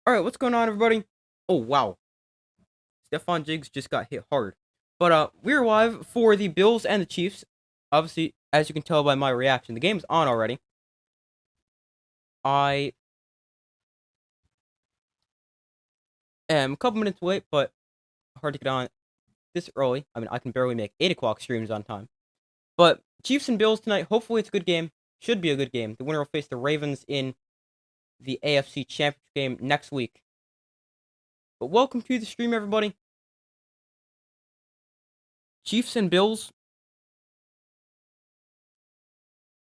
All right, what's going on, everybody? Oh wow, Stephon Diggs just got hit hard. But we're live for the Bills and the Chiefs. Obviously, as you can tell by my reaction, the game's on already. I am a couple minutes late, but hard to get on this early. I mean, I can barely make 8 o'clock streams on time. But Chiefs and Bills tonight. Hopefully, it's a good game. Should be a good game. The winner will face the Ravens in the AFC Championship game next week. But welcome to the stream, everybody. Chiefs and Bills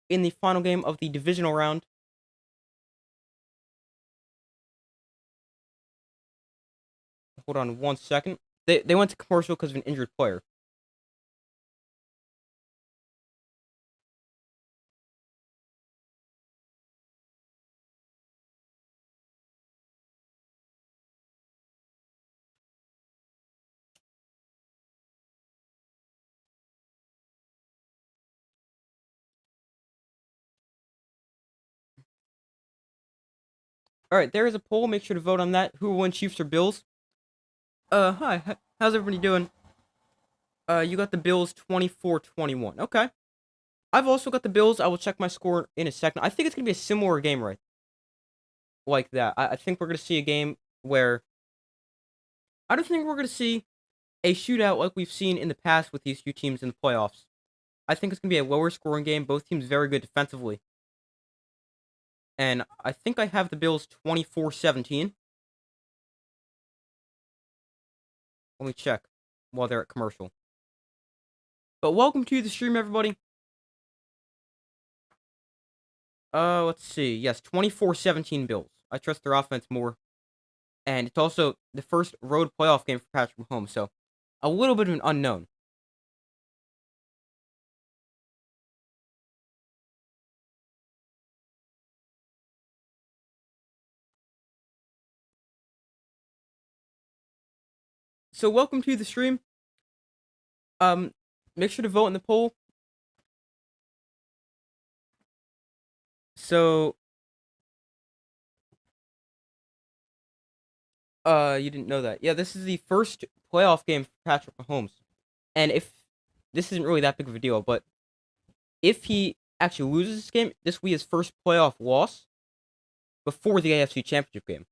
in the final game of the divisional round. Hold on 1 second. They went to commercial because of an injured player. All right, there is a poll. Make sure to vote on that. Who will win, Chiefs or Bills? Hi. How's everybody doing? You got the Bills 24-21. Okay. I've also got the Bills. I will check my score in a second. I think it's gonna be a similar game, right? Like that. I think we're gonna see a game where I don't think we're gonna see a shootout like we've seen in the past with these two teams in the playoffs. I think it's gonna be a lower scoring game. Both teams very good defensively. And I think I have the Bills 24-17. Let me check while they're at commercial. But welcome to the stream, everybody. Let's see. Yes, 24-17 Bills. I trust their offense more. And it's also the first road playoff game for Patrick Mahomes, so a little bit of an unknown. So welcome to the stream. Make sure to vote in the poll. So, you didn't know that. Yeah, this is the first playoff game for Patrick Mahomes. And if this isn't really that big of a deal, but if he actually loses this game, this will be his first playoff loss before the AFC Championship game.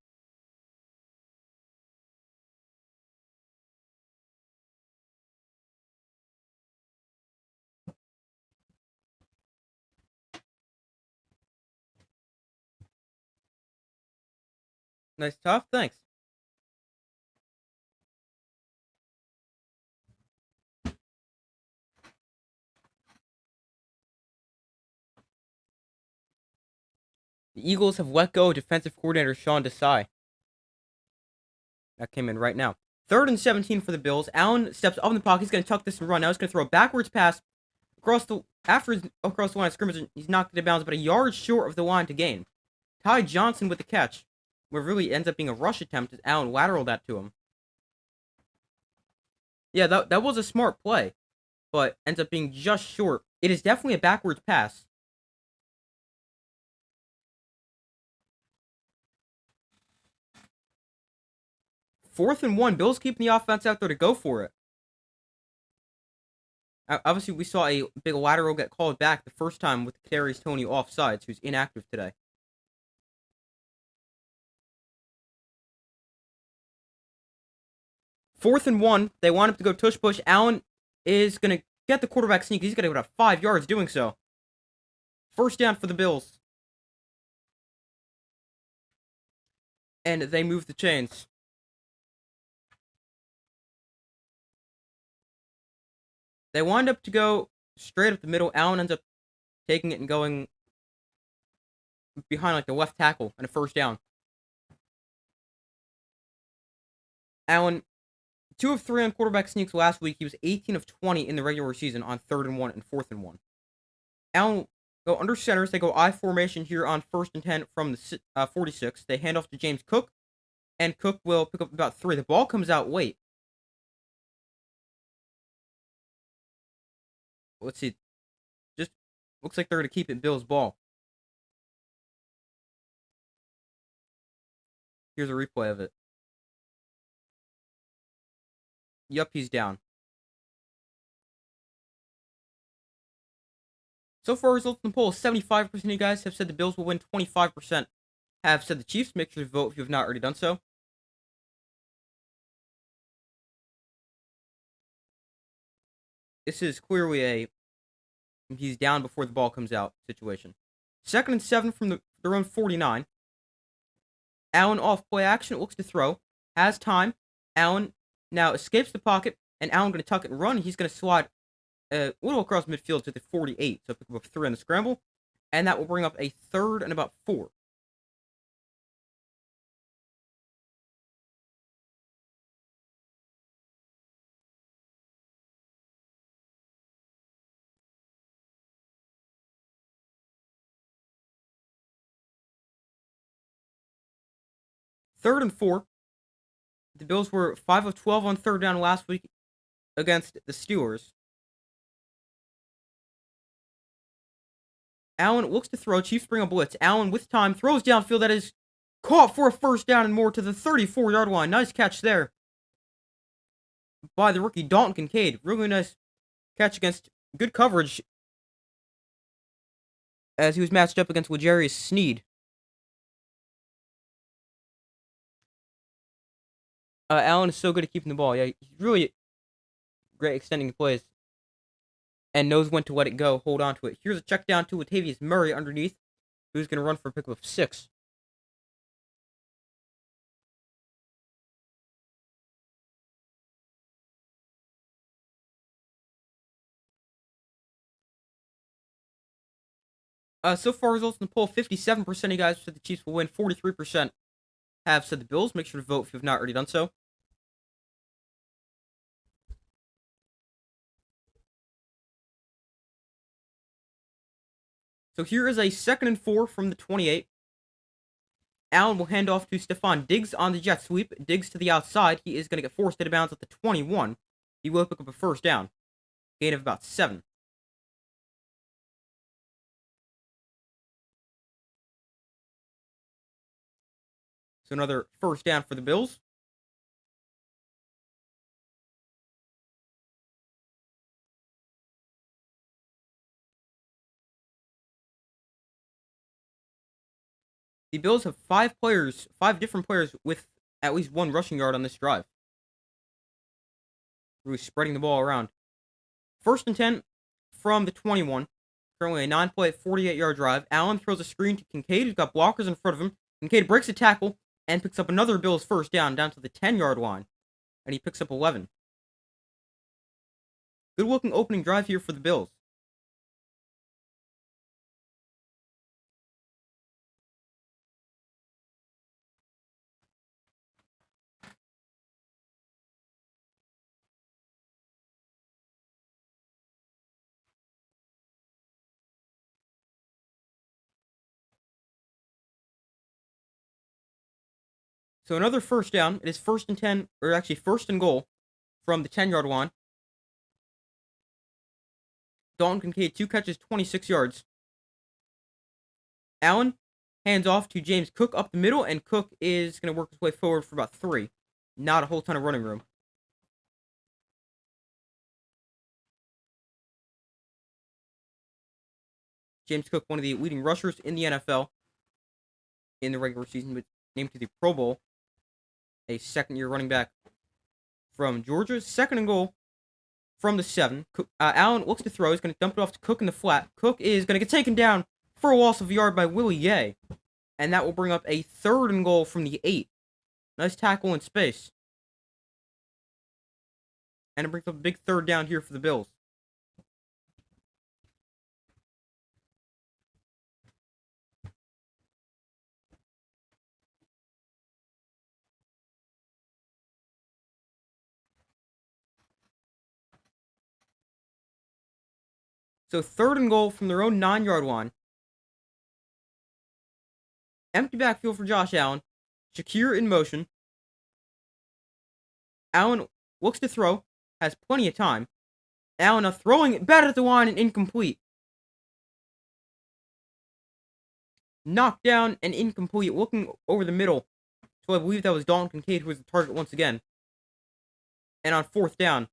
Nice tough. Thanks. The Eagles have let go defensive coordinator Sean Desai. That came in right now. 3rd and 17 for the Bills. Allen steps up in the pocket. He's going to tuck this and run. Now he's going to throw a backwards pass across the line of scrimmage. He's knocked it out of bounds, but a yard short of the line to gain. Ty Johnson with the catch, where it really ends up being a rush attempt as Allen lateraled that to him. Yeah, that was a smart play, but ends up being just short. It is definitely a backwards pass. Fourth and 1. Bills keeping the offense out there to go for it. Obviously, we saw a big lateral get called back the first time with Kadarius Toney offsides, who's inactive today. Fourth and 1. They want him to go tush push. Allen is going to get the quarterback sneak. He's going to go to 5 yards doing so. First down for the Bills. And they move the chains. They wind up to go straight up the middle. Allen ends up taking it and going behind like the left tackle and a first down. Allen, 2 of 3 on quarterback sneaks last week. He was 18 of 20 in the regular season on 3rd and 1 and 4th and 1. Allen go under centers. They go I formation here on 1st and 10 from the 46. They hand off to James Cook, and Cook will pick up about 3. The ball comes out late. Let's see. Just looks like they're going to keep it Bills' ball. Here's a replay of it. Yup, he's down. So far, results in the poll: 75% of you guys have said the Bills will win. 25% have said the Chiefs. Make sure to vote if you have not already done so. This is clearly a he's down before the ball comes out situation. 2nd and 7 from their own 49. Allen off play action, looks to throw, has time. Allen now escapes the pocket, and Allen going to tuck it and run. He's going to slide a little across midfield to the 48, so pick up 3 on the scramble, and that will bring up a 3rd and about 4. Third and 4. The Bills were 5 of 12 on 3rd down last week against the Steelers. Allen looks to throw. Chiefs bring a blitz. Allen with time throws downfield. That is caught for a 1st down and more to the 34-yard line. Nice catch there by the rookie Dalton Kincaid. Really nice catch against good coverage as he was matched up against L'Jarius Sneed. Allen is so good at keeping the ball. Yeah, he's really great extending the plays and knows when to let it go, hold on to it. Here's a check down to Latavius Murray underneath, who's going to run for a pickup of 6. So far, results in the poll: 57% of you guys said the Chiefs will win. 43% have said the Bills. Make sure to vote if you have not already done so. So here is a 2nd and 4 from the 28. Allen will hand off to Stephon Diggs on the jet sweep. Diggs to the outside. He is going to get forced out of bounds at the 21. He will pick up a 1st down. Gain of about 7. So another 1st down for the Bills. The Bills have 5 different players with at least 1 rushing yard on this drive. Really spreading the ball around. 1st and 10 from the 21. Currently a 9-play, 48-yard drive. Allen throws a screen to Kincaid, who's got blockers in front of him. Kincaid breaks a tackle and picks up another Bills 1st down to the 10-yard line. And he picks up 11. Good looking opening drive here for the Bills. So another 1st down. It is 1st and 10, or actually 1st and goal from the 10-yard line. Dalton Kincaid, 2 catches, 26 yards. Allen hands off to James Cook up the middle, and Cook is going to work his way forward for about 3. Not a whole ton of running room. James Cook, one of the leading rushers in the NFL in the regular season, was named to the Pro Bowl. A 2nd-year running back from Georgia. 2nd and goal from the 7. Allen looks to throw. He's going to dump it off to Cook in the flat. Cook is going to get taken down for a loss of a yard by Willie Gay. And that will bring up a 3rd and goal from the 8. Nice tackle in space. And it brings up a big 3rd down here for the Bills. So 3rd and goal from their own 9-yard line. Empty backfield for Josh Allen. Shakir in motion. Allen looks to throw. Has plenty of time. Allen now throwing it bad at the line and incomplete. Knocked down and incomplete. Looking over the middle So I believe that was Dalton Kincaid who was the target once again. And on 4th down,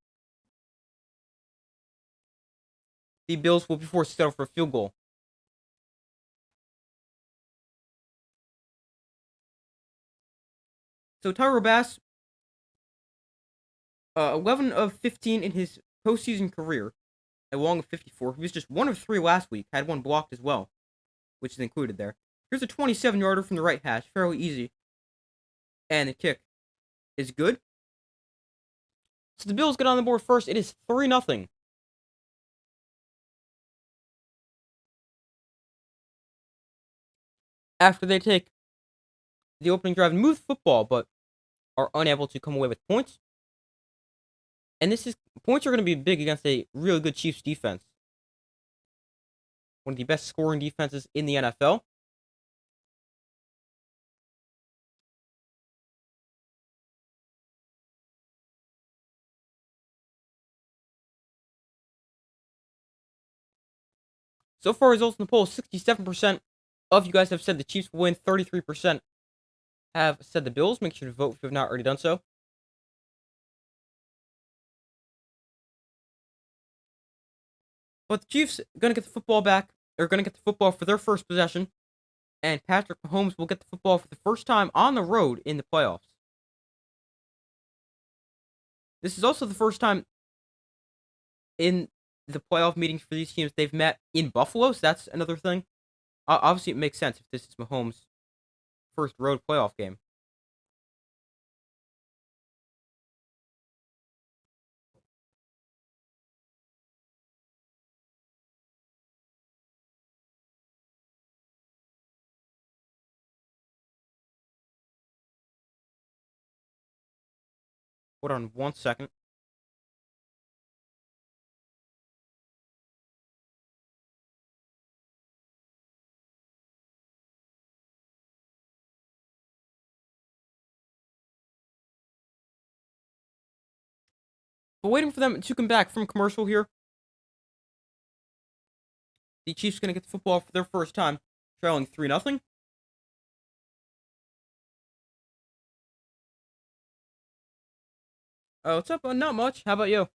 the Bills will be forced to settle for a field goal. So Tyro Bass, 11 of 15 in his postseason career, along with 54. He was just 1 of 3 last week, had 1 blocked as well, which is included there. Here's a 27-yarder from the right hash, fairly easy. And the kick is good. So the Bills get on the board first. It is 3-0. After they take the opening drive and move the football, but are unable to come away with points. And points are going to be big against a really good Chiefs defense. One of the best scoring defenses in the NFL. So far, results in the poll, 67% of you guys have said the Chiefs will win. 33% have said the Bills. Make sure to vote if you have not already done so. But the Chiefs are going to get the football back. They're going to get the football for their first possession. And Patrick Mahomes will get the football for the first time on the road in the playoffs. This is also the first time in the playoff meetings for these teams they've met in Buffalo, so that's another thing. Obviously, it makes sense if this is Mahomes' first road playoff game. Hold on 1 second. But waiting for them to come back from commercial here. The Chiefs are going to get the football for their first time, trailing 3-0. Oh, what's up? Not much. How about you?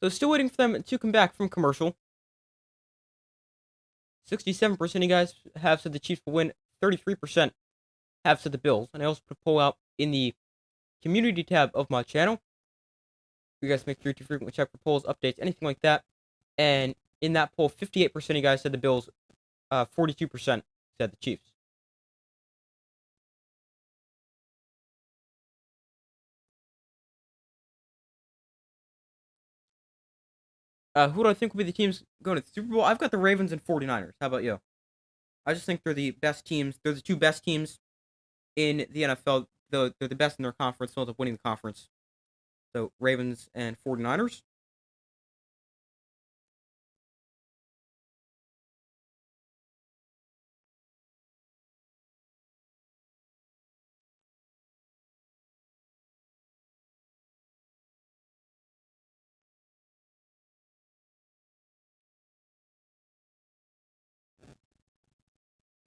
So still waiting for them to come back from commercial. 67% of you guys have said the Chiefs will win. 33% have said the Bills. And I also put a poll out in the community tab of my channel. You guys make sure to frequently check for polls, updates, anything like that. And in that poll, 58% of you guys said the Bills. 42% said the Chiefs. Who do I think will be the teams going to the Super Bowl? I've got the Ravens and 49ers. How about you? I just think they're the best teams. They're the 2 best teams in the NFL. They're the best in their conference. They'll end up winning the conference. So, Ravens and 49ers.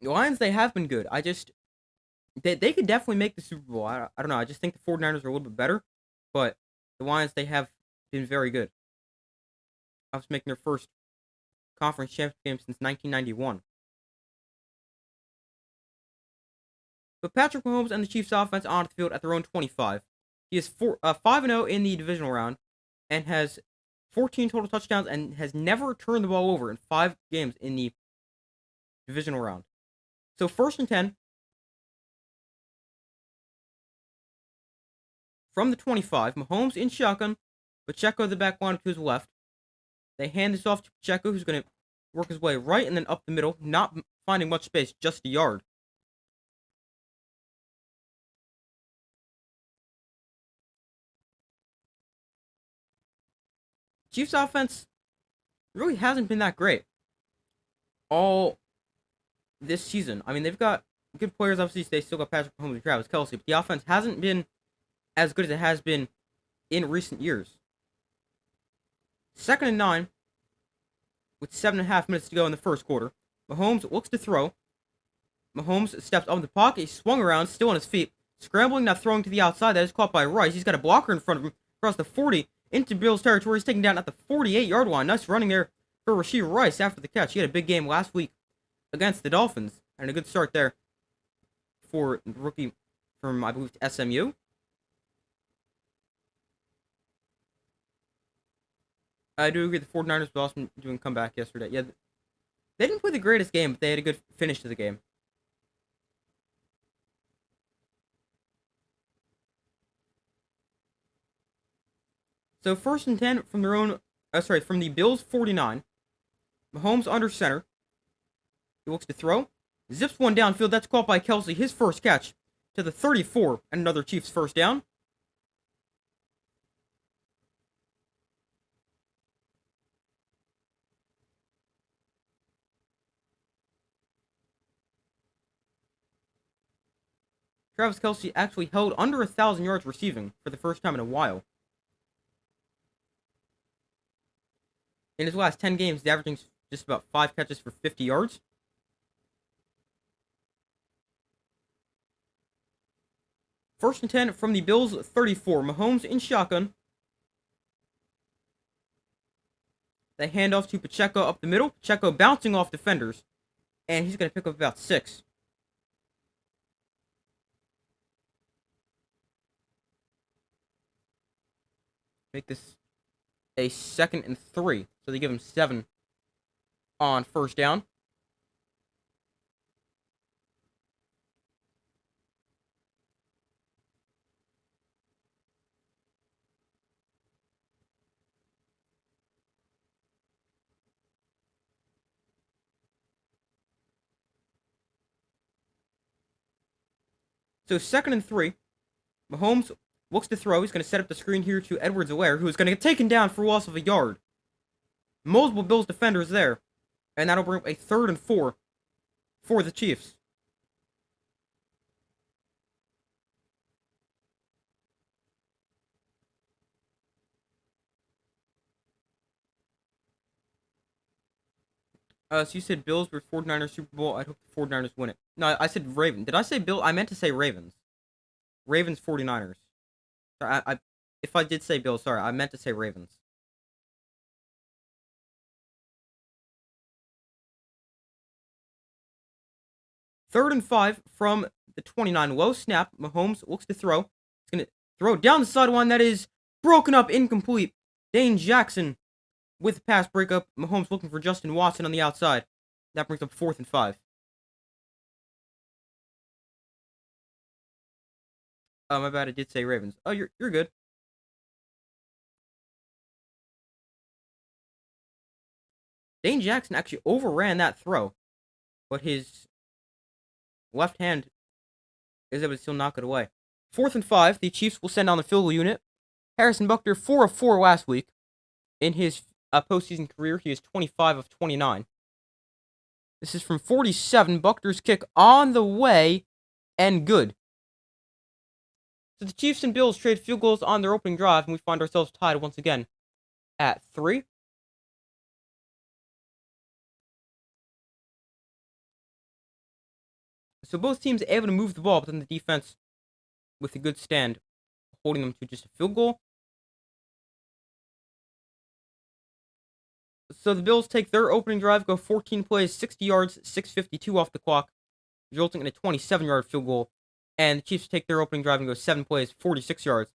The Lions, they have been good. They could definitely make the Super Bowl. I don't know. I just think the 49ers are a little bit better. But the Lions, they have been very good. I was making their first conference championship game since 1991. But Patrick Mahomes and the Chiefs offense on the field at their own 25. He is 5-0 in the divisional round and has 14 total touchdowns and has never turned the ball over in 5 games in the divisional round. So 1st and 10 from the 25. Mahomes in shotgun. Pacheco the back line to his left. They hand this off to Pacheco, who's going to work his way right and then up the middle, not finding much space, just a yard. Chiefs offense really hasn't been that great all this season. I mean, they've got good players. Obviously, they still got Patrick Mahomes and Travis Kelce, but the offense hasn't been as good as it has been in recent years. 2nd and 9, with 7.5 minutes to go in the first quarter. Mahomes looks to throw. Mahomes steps up in the pocket. He swung around, still on his feet, scrambling, now throwing to the outside. That is caught by Rice. He's got a blocker in front of him across the 40 into Bills territory. He's taken down at the 48-yard line. Nice running there for Rashee Rice after the catch. He had a big game last week against the Dolphins, and a good start there for the rookie from, I believe, SMU. I do agree the 49ers were also doing comeback yesterday. Yeah, they didn't play the greatest game, but they had a good finish to the game. So 1st and 10 from their own, from the Bills 49. Mahomes under center. He looks to throw. Zips one downfield. That's caught by Kelce. His first catch to the 34, and another Chiefs first down. Travis Kelce actually held under 1,000 yards receiving for the first time in a while. In his last 10 games, he's averaging just about 5 catches for 50 yards. First and 10 from the Bills 34. Mahomes in shotgun. They hand off to Pacheco up the middle. Pacheco bouncing off defenders. And he's going to pick up about 6. Make this a 2nd and 3. So they give him 7 on first down. So 2nd and 3. Mahomes looks to throw. He's going to set up the screen here to Edwards-Helaire, who is going to get taken down for loss of a yard. Multiple Bills defenders there. And that'll bring up a 3rd and 4 for the Chiefs. So you said Bills were 49ers Super Bowl. I hope the 49ers win it. No, I said Ravens. Did I say Bill? I meant to say Ravens. Ravens 49ers. Sorry, if I did say Bills, sorry, I meant to say Ravens. Third and 5 from the 29. Low snap. Mahomes looks to throw. He's going to throw down the sideline. That is broken up, incomplete. Dane Jackson with the pass breakup. Mahomes looking for Justin Watson on the outside. That brings up 4th and 5. Oh, my bad. I did say Ravens. Oh, you're good. Dane Jackson actually overran that throw, but his left hand is able to still knock it away. 4th and 5. The Chiefs will send on the field goal unit. Harrison Buckner 4 of 4 last week. In his postseason career, he is 25 of 29. This is from 47. Buckner's kick on the way and good. So the Chiefs and Bills trade field goals on their opening drive, and we find ourselves tied once again at 3. So both teams able to move the ball, but then the defense with a good stand, holding them to just a field goal. So the Bills take their opening drive, go 14 plays, 60 yards, 6:52 off the clock, resulting in a 27-yard field goal. And the Chiefs take their opening drive and go 7 plays, 46 yards.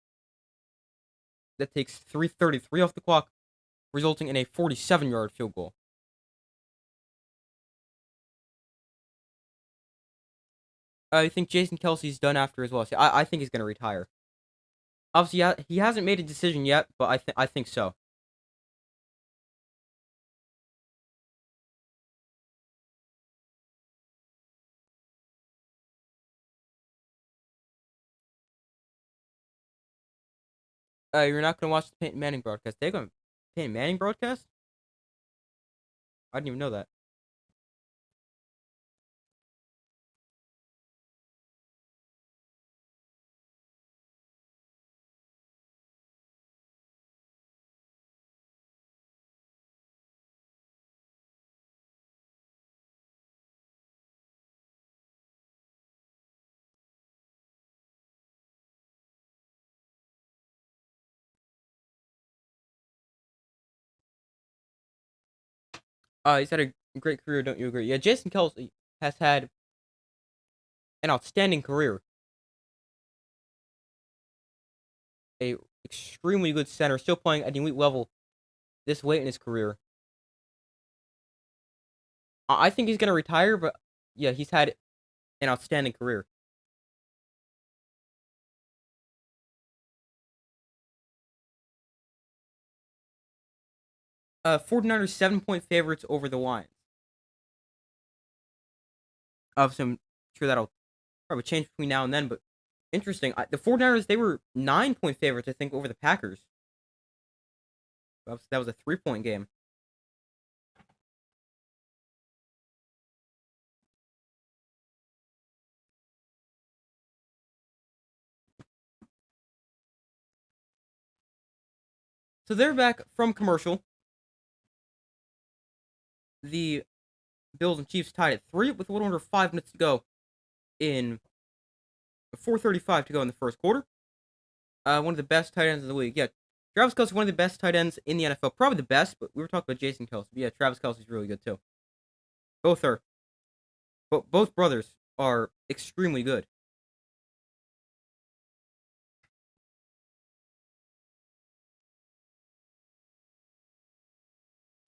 That takes 3:33 off the clock, resulting in a 47-yard field goal. I think Jason Kelce's done after as well. So I think he's going to retire. Obviously, he hasn't made a decision yet, but I think so. You're not going to watch the Peyton Manning broadcast. They're going to Peyton Manning broadcast? I didn't even know that. He's had a great career, don't you agree? Yeah, Jason Kelsey has had an outstanding career. A extremely good center, still playing at an elite level this late in his career. I think he's gonna retire, but yeah, he's had an outstanding career. 49ers 7-point favorites over the Lions. Obviously, I'm sure that'll probably change between now and then, but interesting. The 49ers, they were 9-point favorites, I think, over the Packers. That was a 3-point game. So they're back from commercial. The Bills and Chiefs tied at 3 with a little under 5 minutes to go in 4:35 to go in the first quarter. One of the best tight ends in the league. Yeah, Travis Kelce, one of the best tight ends in the NFL. Probably the best, but we were talking about Jason Kelce. But yeah, Travis Kelce's really good too. Both are, but both brothers are extremely good.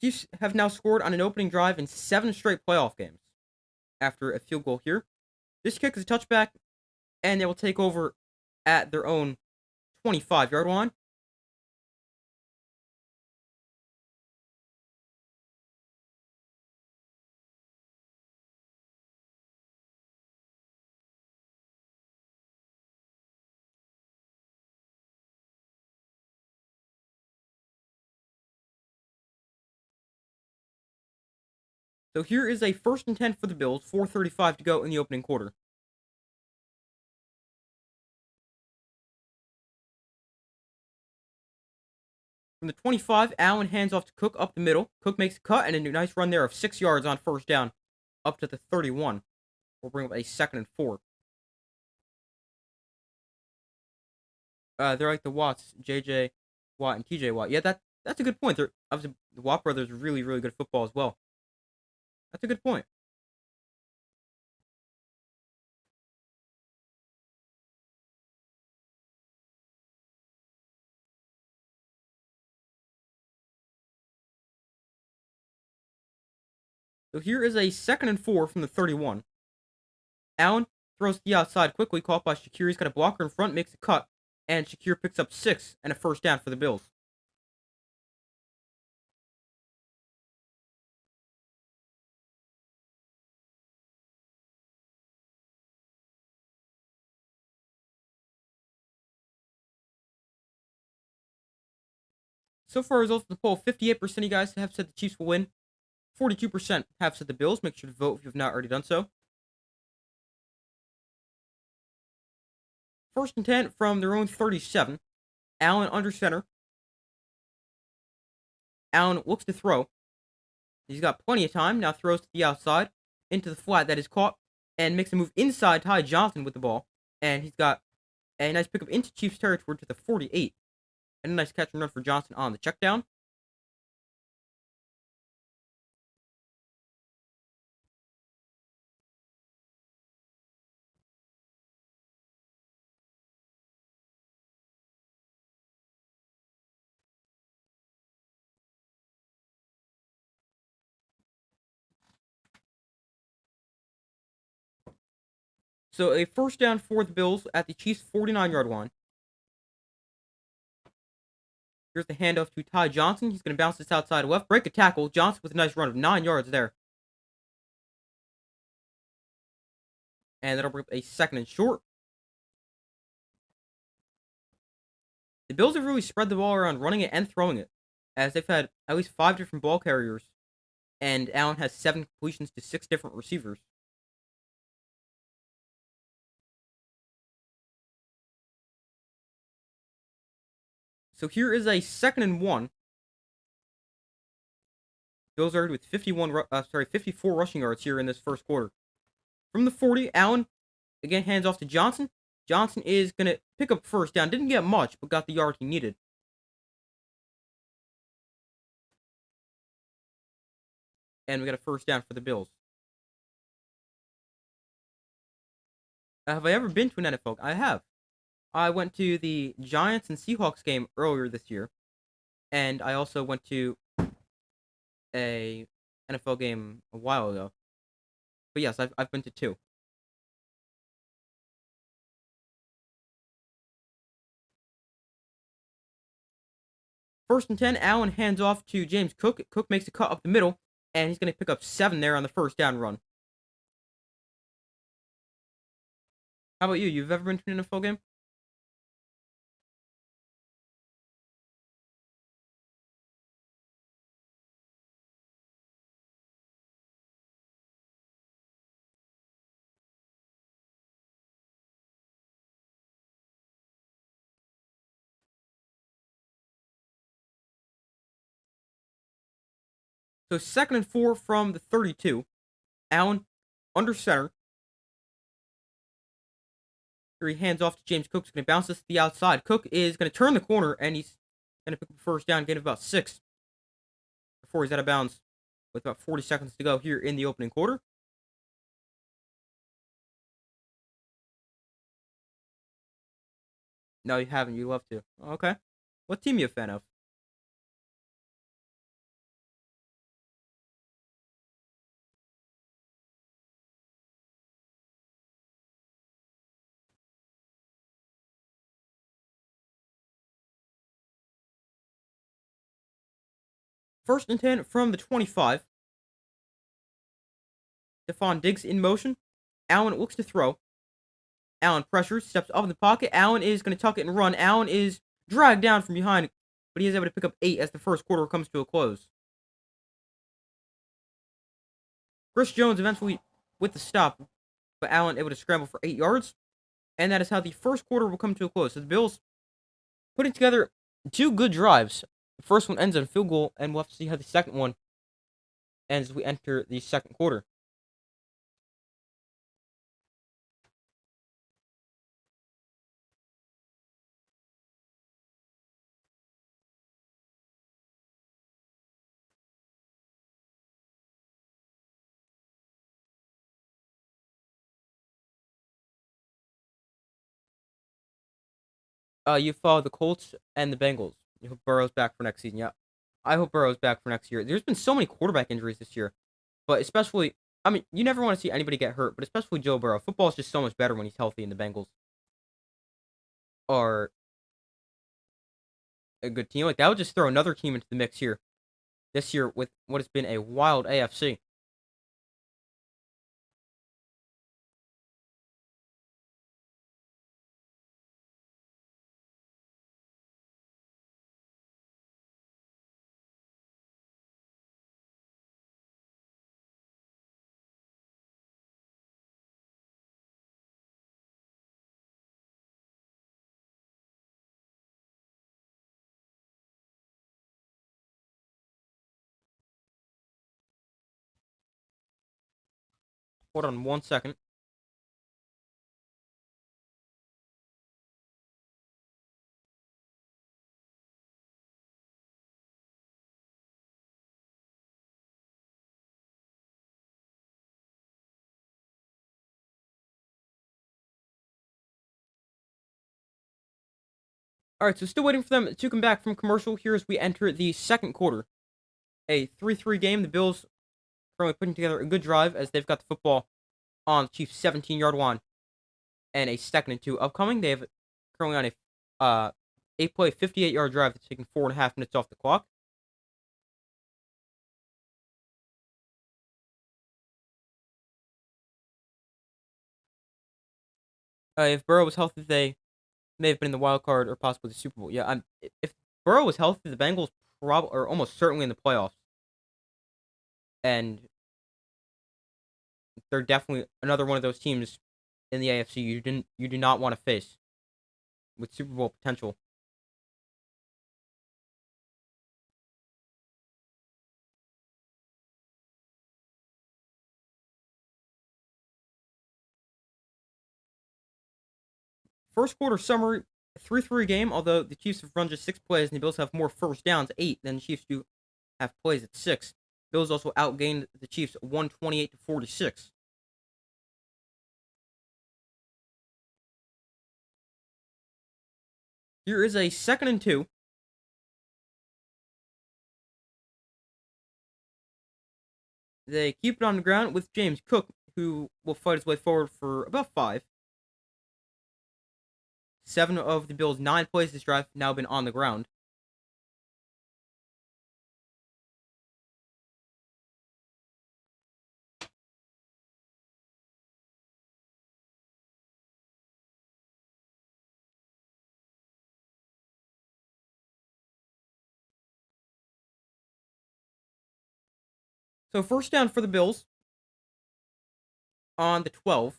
Chiefs have now scored on an opening drive in 7 straight playoff games after a field goal here. This kick is a touchback, and they will take over at their own 25-yard line. So here is a 1st and 10 for the Bills, 4:35 to go in the opening quarter. From the 25, Allen hands off to Cook up the middle. Cook makes a cut and a nice run there of 6 yards on first down up to the 31. We'll bring up a 2nd and 4. They're like the Watts, J.J. Watt and T.J. Watt. Yeah, that's a good point. They're obviously the Watt brothers are really, really good at football as well. That's a good point. So here is a 2nd and 4 from the 31. Allen throws to the outside quickly, caught by Shakir. He's got a blocker in front, makes a cut, and Shakir picks up 6 and a first down for the Bills. So far, results of the poll: 58% of you guys have said the Chiefs will win. 42% have said the Bills. Make sure to vote if you have not already done so. 1st and 10 from their own 37. Allen under center. Allen looks to throw. He's got plenty of time. Now throws to the outside into the flat that is caught and makes a move inside Ty Johnson with the ball. And he's got a nice pickup into Chiefs territory to the 48. And a nice catch and run for Johnson on the check down. So a first down for the Bills at the Chiefs' 49-yard line. Here's the handoff to Ty Johnson. He's going to bounce this outside left. Break a tackle. Johnson with a nice run of 9 yards there. And that'll bring up a 2nd and short. The Bills have really spread the ball around, running it and throwing it, as they've had at least 5 different ball carriers, and Allen has 7 completions to 6 different receivers. So here is a 2nd and 1. Bills are with 54 rushing yards here in this first quarter. From the 40, Allen again hands off to Johnson. Johnson is going to pick up first down. Didn't get much, but got the yard he needed. and we got a first down for the Bills. Have I ever been to an NFL? I have. I went to the Giants and Seahawks game earlier this year, and I also went to a NFL game a while ago. But yes, I've been to two. First and 10, Allen hands off to James Cook. Cook makes a cut up the middle, and he's going to pick up 7 there on the first down run. How about you? You've ever been to an NFL game? So 2nd and 4 from the 32. Allen under center. Here he hands off to James Cook. He's going to bounce this to the outside. Cook is going to turn the corner, and he's going to pick up the first down, gain of about 6 before he's out of bounds with about 40 seconds to go here in the opening quarter. No, you haven't. You'd love to. Okay. What team are you a fan of? First and 10 from the 25. Stephon Diggs in motion. Allen looks to throw. Allen pressures, steps up in the pocket. Allen is going to tuck it and run. Allen is dragged down from behind, but he is able to pick up 8 as the first quarter comes to a close. Chris Jones eventually with the stop, but Allen able to scramble for 8 yards. And that is how the first quarter will come to a close. So the Bills putting together 2 good drives. The first one ends in a field goal, and we'll have to see how the second one ends as we enter the second quarter. You follow the Colts and the Bengals. You hope Burrow's back for next season. Yeah, I hope Burrow's back for next year. There's been so many quarterback injuries this year, but especially, I mean, you never want to see anybody get hurt, but especially Joe Burrow. Football is just so much better when he's healthy, and the Bengals are a good team. Like that would just throw another team into the mix here this year with what has been a wild AFC. Hold on 1 second. All right, so still waiting for them to come back from commercial here as we enter the second quarter. A 3-3 game. The Bills currently putting together a good drive as they've got the football on the Chiefs' 17-yard line and a 2nd and 2 upcoming. They have currently on a 8-play, 58-yard drive that's taking 4.5 minutes off the clock. If Burrow was healthy, they may have been in the wild card or possibly the Super Bowl. Yeah, if Burrow was healthy, the Bengals probably are almost certainly in the playoffs, and they're definitely another one of those teams in the AFC you do not want to face with Super Bowl potential. First quarter summary: 3-3 game. Although the Chiefs have run just 6 plays, and the Bills have more first downs, 8, than the Chiefs do have plays at 6. Bills also outgained the Chiefs 128-46. Here is a 2nd and 2. They keep it on the ground with James Cook, who will fight his way forward for about 5. 7 of the Bills' 9 plays this drive have now been on the ground. So first down for the Bills on the 12.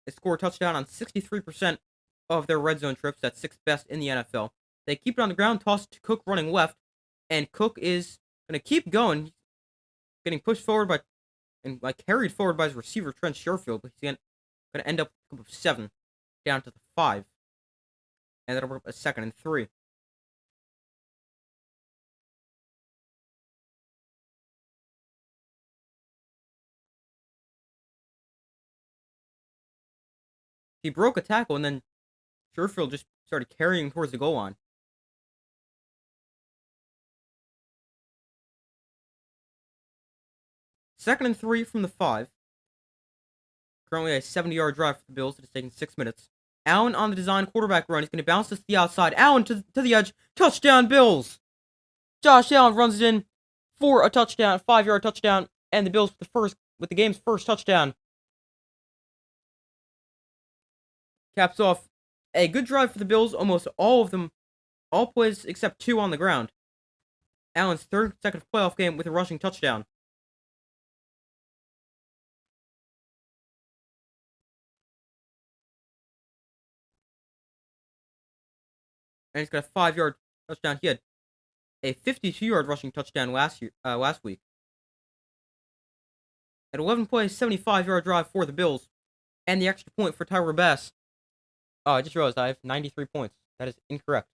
They score a touchdown on 63% of their red zone trips. That's 6th best in the NFL. They keep it on the ground, toss to Cook running left, and Cook is going to keep going, getting pushed forward by and carried forward by his receiver Trent Sherfield, but he's going to end up with 7 down to the 5, and that'll work a 2nd and 3. He broke a tackle, and then Sherfield just started carrying towards the goal line. 2nd and 3 from the 5. Currently a 70-yard drive for the Bills. It has taken 6 minutes. Allen on the design quarterback run. He's going to bounce this to the outside. Allen to the edge. Touchdown, Bills! Josh Allen runs it in for a touchdown, 5-yard touchdown, and the Bills with the game's first touchdown. Caps off a good drive for the Bills. Almost all of them, all plays except 2 on the ground. Allen's 3rd consecutive playoff game with a rushing touchdown. And he's got a 5-yard touchdown. He had a 52-yard rushing touchdown last week. At 11 plays, 75-yard drive for the Bills, and the extra point for Tyler Bass. Oh, I just realized I have 93 points. That is incorrect.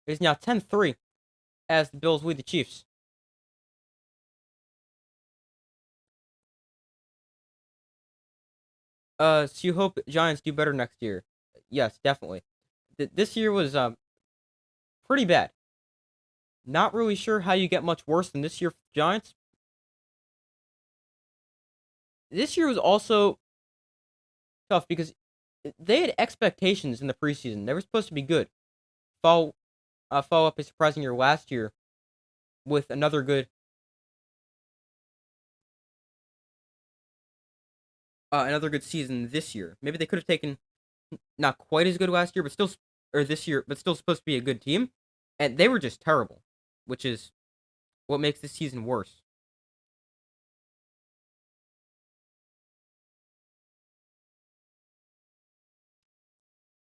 It is now 10-3 as the Bills lead the Chiefs. So you hope Giants do better next year? Yes, definitely. This year was pretty bad. Not really sure how you get much worse than this year for the Giants. This year was also tough because they had expectations in the preseason. They were supposed to be good. Follow up a surprising year last year with another good season this year. Maybe they could have taken not quite as good last year, but still, or this year, but still supposed to be a good team. And they were just terrible, which is what makes this season worse.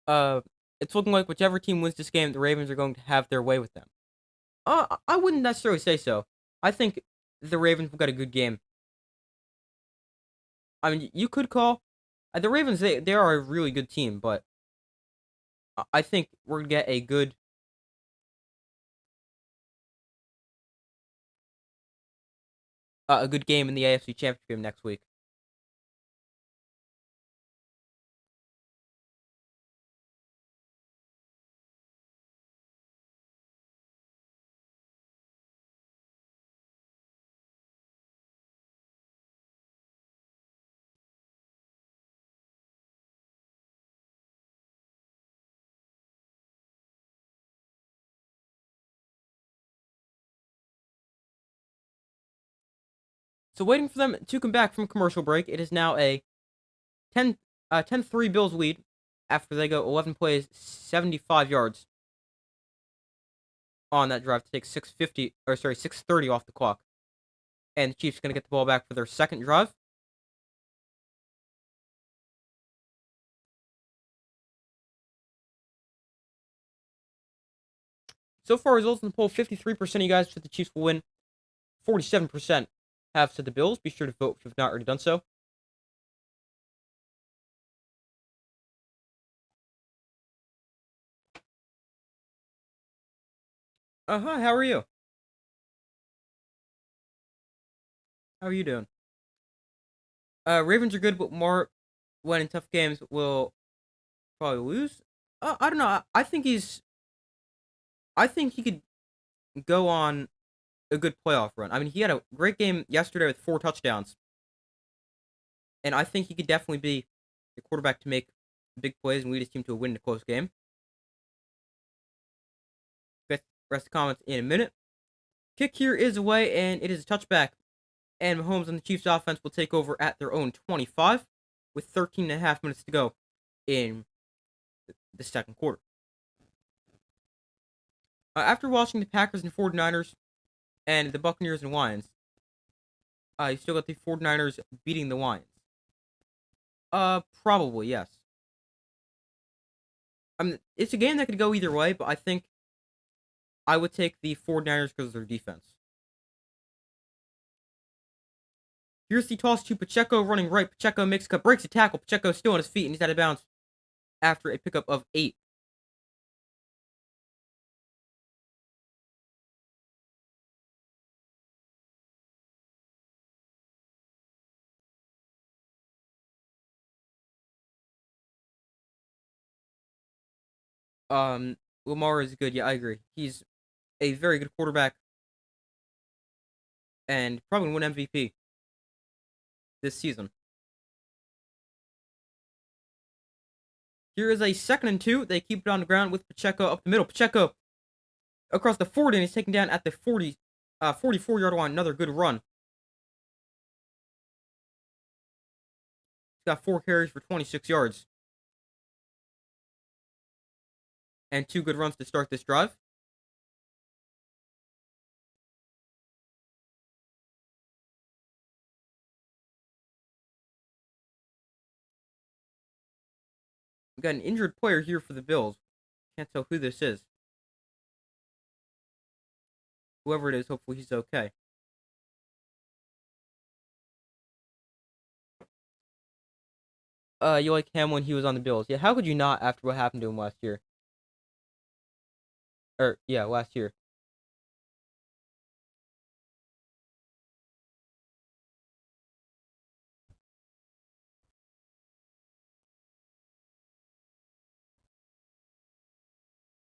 Uh, it's looking like whichever team wins this game, the Ravens are going to have their way with them. I wouldn't necessarily say so. I think the Ravens have got a good game. I mean, you could call the Ravens. They are a really good team, but I think we're gonna get a good game in the AFC Championship game next week. So waiting for them to come back from commercial break. It is now a 10-3 Bills lead after they go 11 plays, 75 yards on that drive to take 6:30 off the clock. And the Chiefs are going to get the ball back for their second drive. So far, results in the poll: 53% of you guys said the Chiefs will win. 47% have said the Bills. Be sure to vote if you've not already done so. Hi, how are you? How are you doing? Ravens are good, but more when in tough games will probably lose. I don't know. I think he could go on a good playoff run. I mean, he had a great game yesterday with 4 touchdowns, and I think he could definitely be the quarterback to make big plays and lead his team to a win in a close game. Rest of the comments in a minute. Kick here is away, and it is a touchback. And Mahomes and the Chiefs offense will take over at their own 25 with 13 and a half minutes to go in the second quarter. After watching the Packers and 49ers and the Buccaneers and Lions, you still got the 49ers beating the Lions. Probably, yes. I mean, it's a game that could go either way, but I think I would take the 49ers because of their defense. Here's the toss to Pacheco running right. Pacheco makes a cut, breaks a tackle. Pacheco still on his feet, and he's out of bounds after a pickup of 8. Lamar is good. Yeah, I agree. He's a very good quarterback and probably win MVP this season. Here is a 2nd and 2. They keep it on the ground with Pacheco up the middle. Pacheco across the 40, and he's taken down at the 44-yard line. Another good run. He's got 4 carries for 26 yards. And 2 good runs to start this drive. We've got an injured player here for the Bills. Can't tell who this is. Whoever it is, hopefully he's okay. You like him when he was on the Bills. Yeah, how could you not after what happened to him last year? Last year.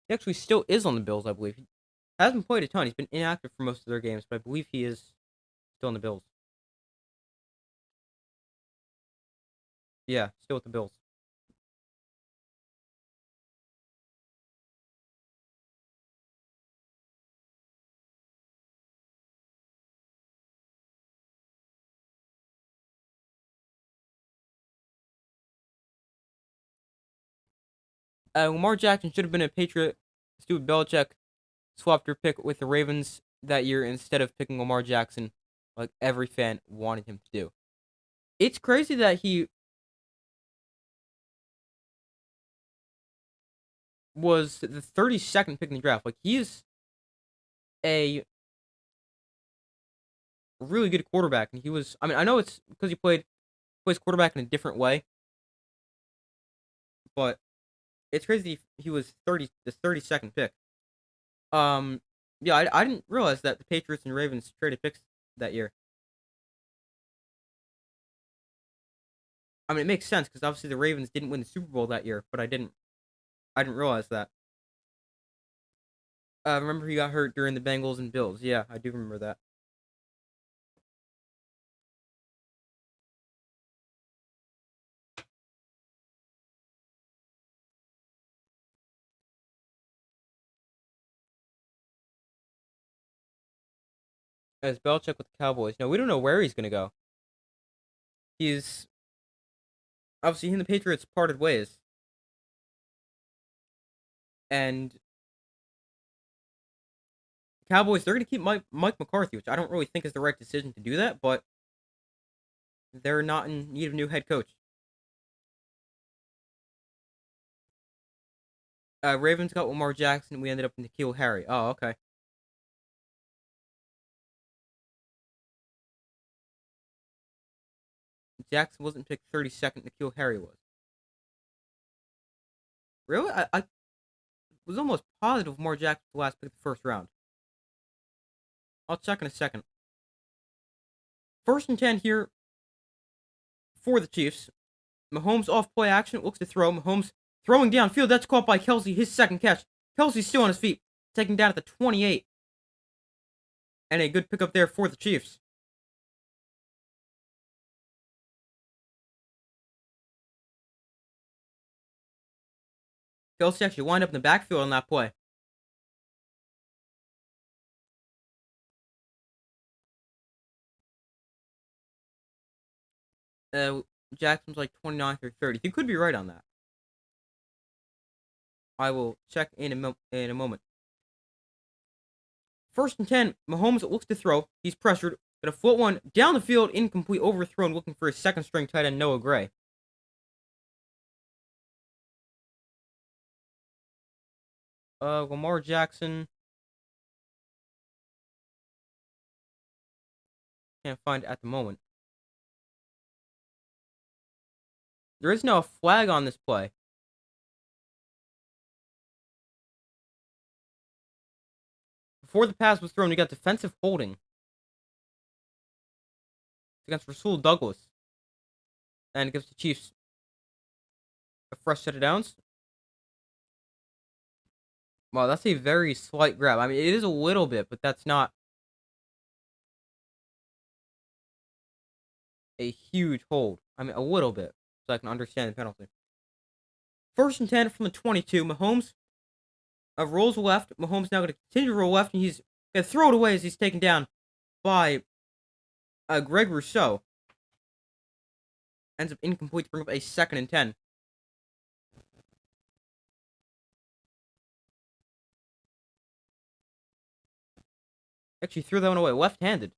He actually still is on the Bills, I believe. He hasn't played a ton. He's been inactive for most of their games, but I believe he is still on the Bills. Yeah, still with the Bills. Lamar Jackson should have been a Patriot. Stuart Belichick swapped her pick with the Ravens that year instead of picking Lamar Jackson like every fan wanted him to do. It's crazy that he was the 32nd pick in the draft. Like, he is a really good quarterback, and he was. I mean, I know it's because he plays quarterback in a different way, but it's crazy he was the 32nd pick. Yeah, I didn't realize that the Patriots and Ravens traded picks that year. I mean, it makes sense because obviously the Ravens didn't win the Super Bowl that year, but I didn't realize that. Remember he got hurt during the Bengals and Bills. Yeah, I do remember that. As Belichick with the Cowboys. No, we don't know where he's gonna go. He's obviously he and the Patriots parted ways, and Cowboys they're gonna keep Mike McCarthy, which I don't really think is the right decision to do that, but they're not in need of a new head coach. Ravens got Lamar Jackson. We ended up in N'Keal Harry. Oh, okay. Jackson wasn't picked 32nd. N'Keal Harry was. Really? I was almost positive Lamar Jackson was the last pick of the first round. I'll check in a second. First and 10 here for the Chiefs. Mahomes off play action, looks to throw. Mahomes throwing downfield. That's caught by Kelsey, his second catch. Kelsey's still on his feet, taken down at the 28. And a good pickup there for the Chiefs. Kelsey actually wound up in the backfield on that play. Jackson's like 29th or 30th. You could be right on that. I will check in a moment. First and 10, Mahomes looks to throw. He's pressured. Got a foot one down the field, incomplete, overthrown, looking for his second string tight end, Noah Gray. Lamar Jackson. Can't find it at the moment. There is no flag on this play. Before the pass was thrown, you got defensive holding against Rasul Douglas. And it gives the Chiefs a fresh set of downs. Wow, that's a very slight grab. I mean, it is a little bit, but that's not a huge hold. I mean, a little bit, so I can understand the penalty. First and 10 from the 22. Mahomes rolls left. Mahomes now going to continue to roll left, and he's going to throw it away as he's taken down by Greg Rousseau. Ends up incomplete to bring up a second and 10. Actually threw that one away left-handed.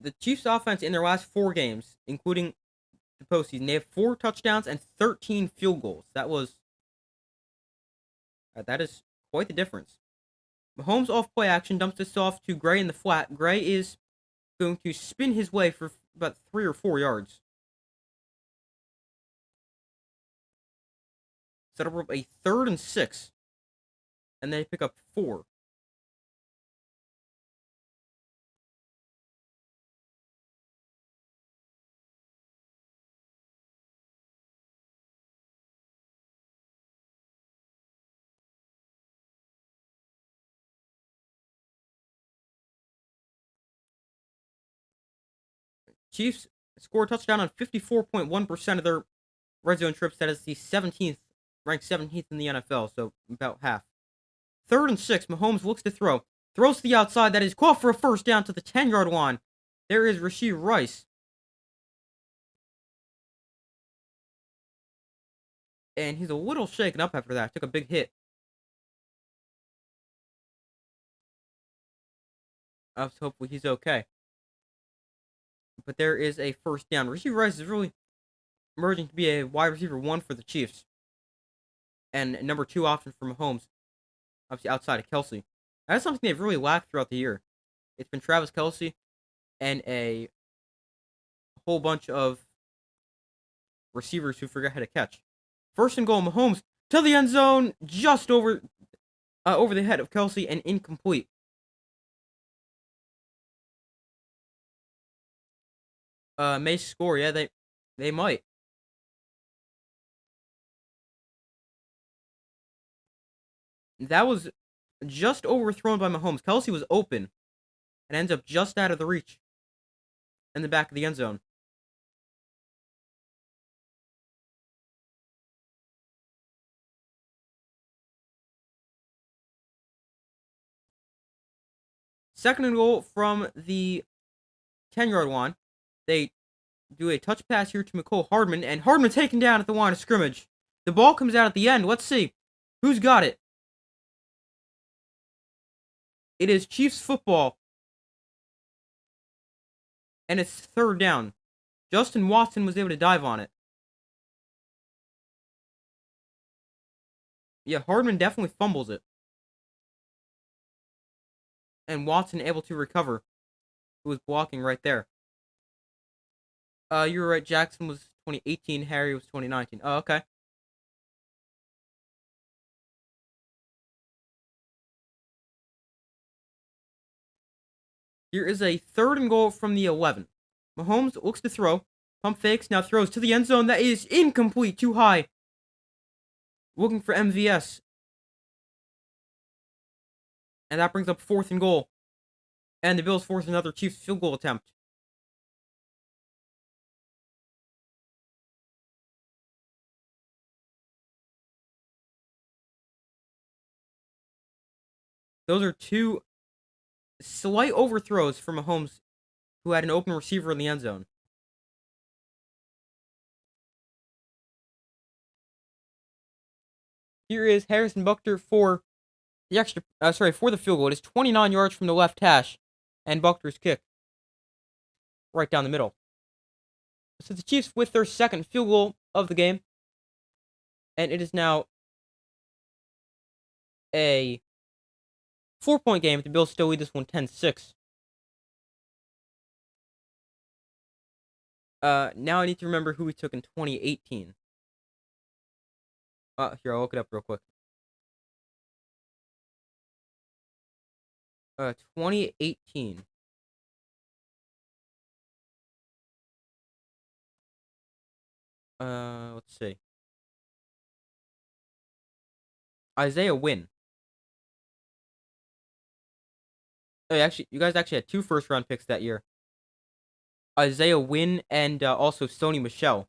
The Chiefs' offense in their last 4 games, including the postseason, they have 4 touchdowns and 13 field goals. That is quite the difference. Mahomes off play action dumps this off to Gray in the flat. Gray is going to spin his way for about 3 or 4 yards. Set up a 3rd and 6. And they pick up 4. Chiefs score a touchdown on 54.1% of their red zone trips. That is the 17th, ranked 17th in the NFL, so about half. 3rd and 6, Mahomes looks to throw. Throws to the outside. That is caught for a first down to the 10-yard line. There is Rashee Rice. And he's a little shaken up after that. Took a big hit. So hopefully he's okay. But there is a first down. Rashee Rice is really emerging to be a wide receiver 1 for the Chiefs. And number 2 option for Mahomes. Obviously outside of Kelsey. That's something they've really lacked throughout the year. It's been Travis Kelsey and a whole bunch of receivers who forget how to catch. First and goal, Mahomes to the end zone, just over the head of Kelsey and incomplete. May score, yeah, they might. That was just overthrown by Mahomes. Kelsey was open and ends up just out of the reach in the back of the end zone. Second and goal from the 10-yard line. They do a touch pass here to McCole Hardman, and Hardman taken down at the line of scrimmage. The ball comes out at the end. Let's see. Who's got it? It is Chiefs football. And it's 3rd down. Justin Watson was able to dive on it. Yeah, Hardman definitely fumbles it. And Watson able to recover. Who was blocking right there. You were right. Jackson was 2018. Harry was 2019. Oh, okay. Here is a 3rd and goal from the 11. Mahomes looks to throw. Pump fakes. Now throws to the end zone. That is incomplete. Too high. Looking for MVS. And that brings up 4th and goal. And the Bills force another Chiefs field goal attempt. Those are two slight overthrows for Mahomes, who had an open receiver in the end zone. Here is Harrison Buckner for for the field goal. It is 29 yards from the left hash, and Buckner's kick right down the middle. So the Chiefs with their 2nd field goal of the game, and it is now a 4-point game. The Bills still lead this one 10-6. Now I need to remember who we took in 2018. Here, I'll look it up real quick. 2018. Let's see. Isaiah Wynn. Oh, actually, you guys actually had 2 first-round picks that year. Isaiah Wynn and also Sony Michel.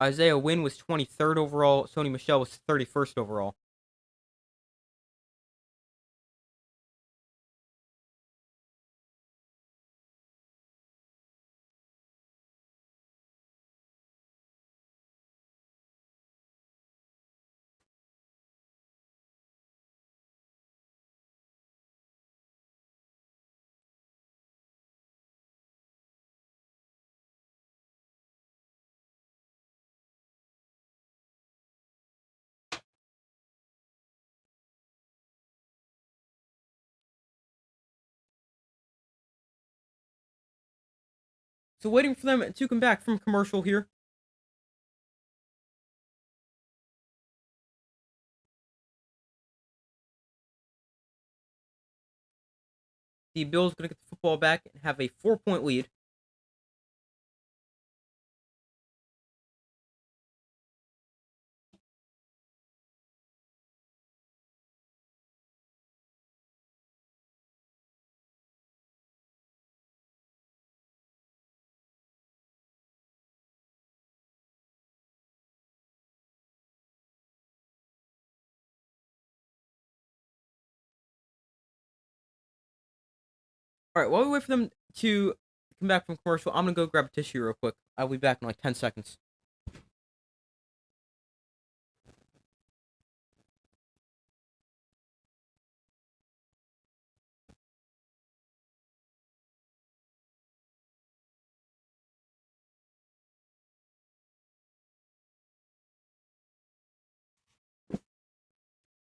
Isaiah Wynn was 23rd overall. Sony Michel was 31st overall. So waiting for them to come back from commercial here. The Bills going to get the football back and have a 4-point lead. All right, while we wait for them to come back from commercial, I'm going to go grab a tissue real quick. I'll be back in like 10 seconds.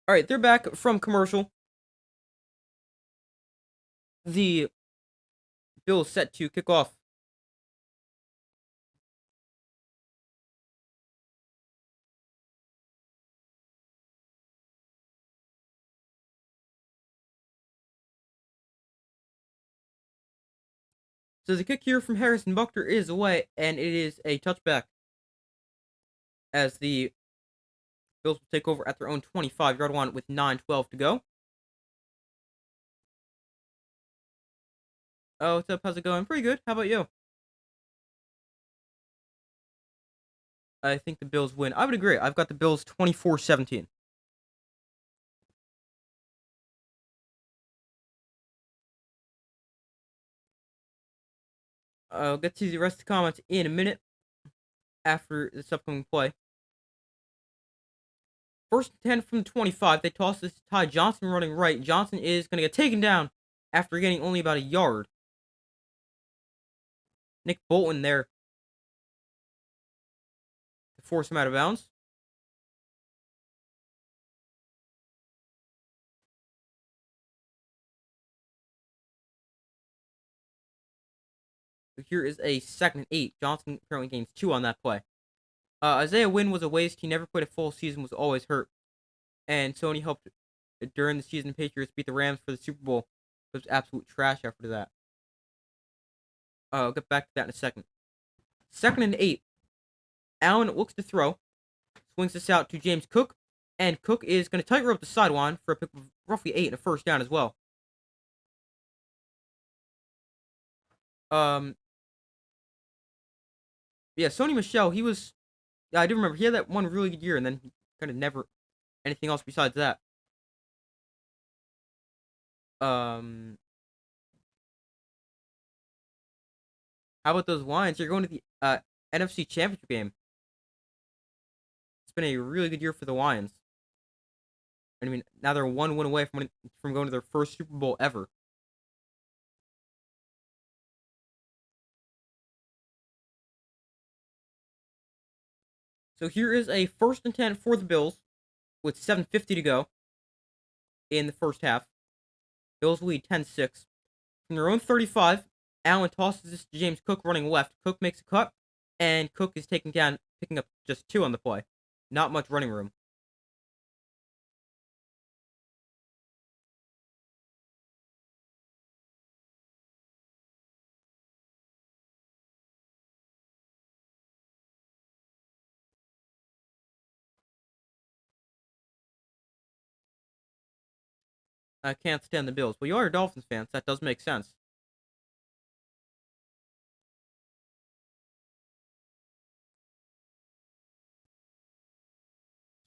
All right, they're back from commercial. The Bills set to kick off. So the kick here from Harrison Buckner is away, and it is a touchback. As the Bills will take over at their own 25-yard line with 9:12 to go. Oh, what's up? How's it going? Pretty good. How about you? I think the Bills win. I would agree. I've got the Bills 24-17. I'll get to the rest of the comments in a minute after this upcoming play. 1st and 10 from the 25. They toss this to Ty Johnson running right. Johnson is going to get taken down after getting only about a yard. Nick Bolton there to force him out of bounds. here is a 2nd and 8. Johnson apparently gains 2 on that play. Isaiah Wynn was a waste. He never played a full season, was always hurt. And Sony helped during the season. Patriots beat the Rams for the Super Bowl. It was absolute trash after that. I'll get back to that in a second. 2nd and 8. Allen looks to throw. Swings this out to James Cook. And Cook is going to tightrope the sideline for a pick of roughly 8 and a first down as well. Yeah, Sony Michel, he was... Yeah, I do remember. He had that one really good year, and then he kind of never... anything else besides that. How about those Lions? You're going to the NFC Championship game. It's been a really good year for the Lions. I mean, now they're 1 win away from going to their first Super Bowl ever. So here is a 1st and 10 for the Bills with 7:50 to go in the first half. Bills lead 10-6. From their own 35, Allen tosses this to James Cook running left. Cook makes a cut, and Cook is taken down, picking up just 2 on the play. Not much running room. I can't stand the Bills. Well, you are a Dolphins fan, so that does make sense.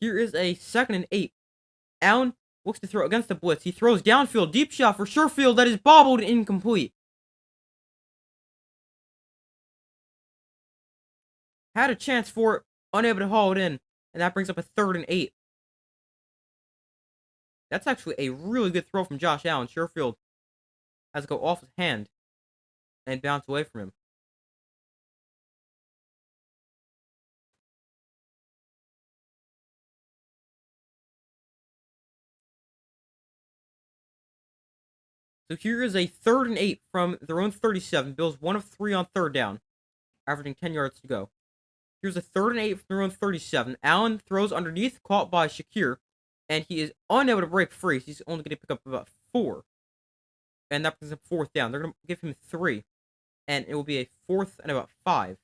Here is a 2nd and 8. Allen looks to throw against the blitz. He throws downfield, deep shot for Sherfield that is bobbled and incomplete. Had a chance for it, unable to haul it in, and that brings up a 3rd and 8. That's actually a really good throw from Josh Allen. Sherfield has to go off his hand and bounce away from him. So here is a 3rd and 8 from their own 37. Bills 1 of 3 on 3rd down, averaging 10 yards to go. Here's a 3rd and 8 from their own 37. Allen throws underneath, caught by Shakir, and he is unable to break free. So he's only going to pick up about 4. And that brings up 4th down. They're going to give him 3. And it will be a 4th and about 5.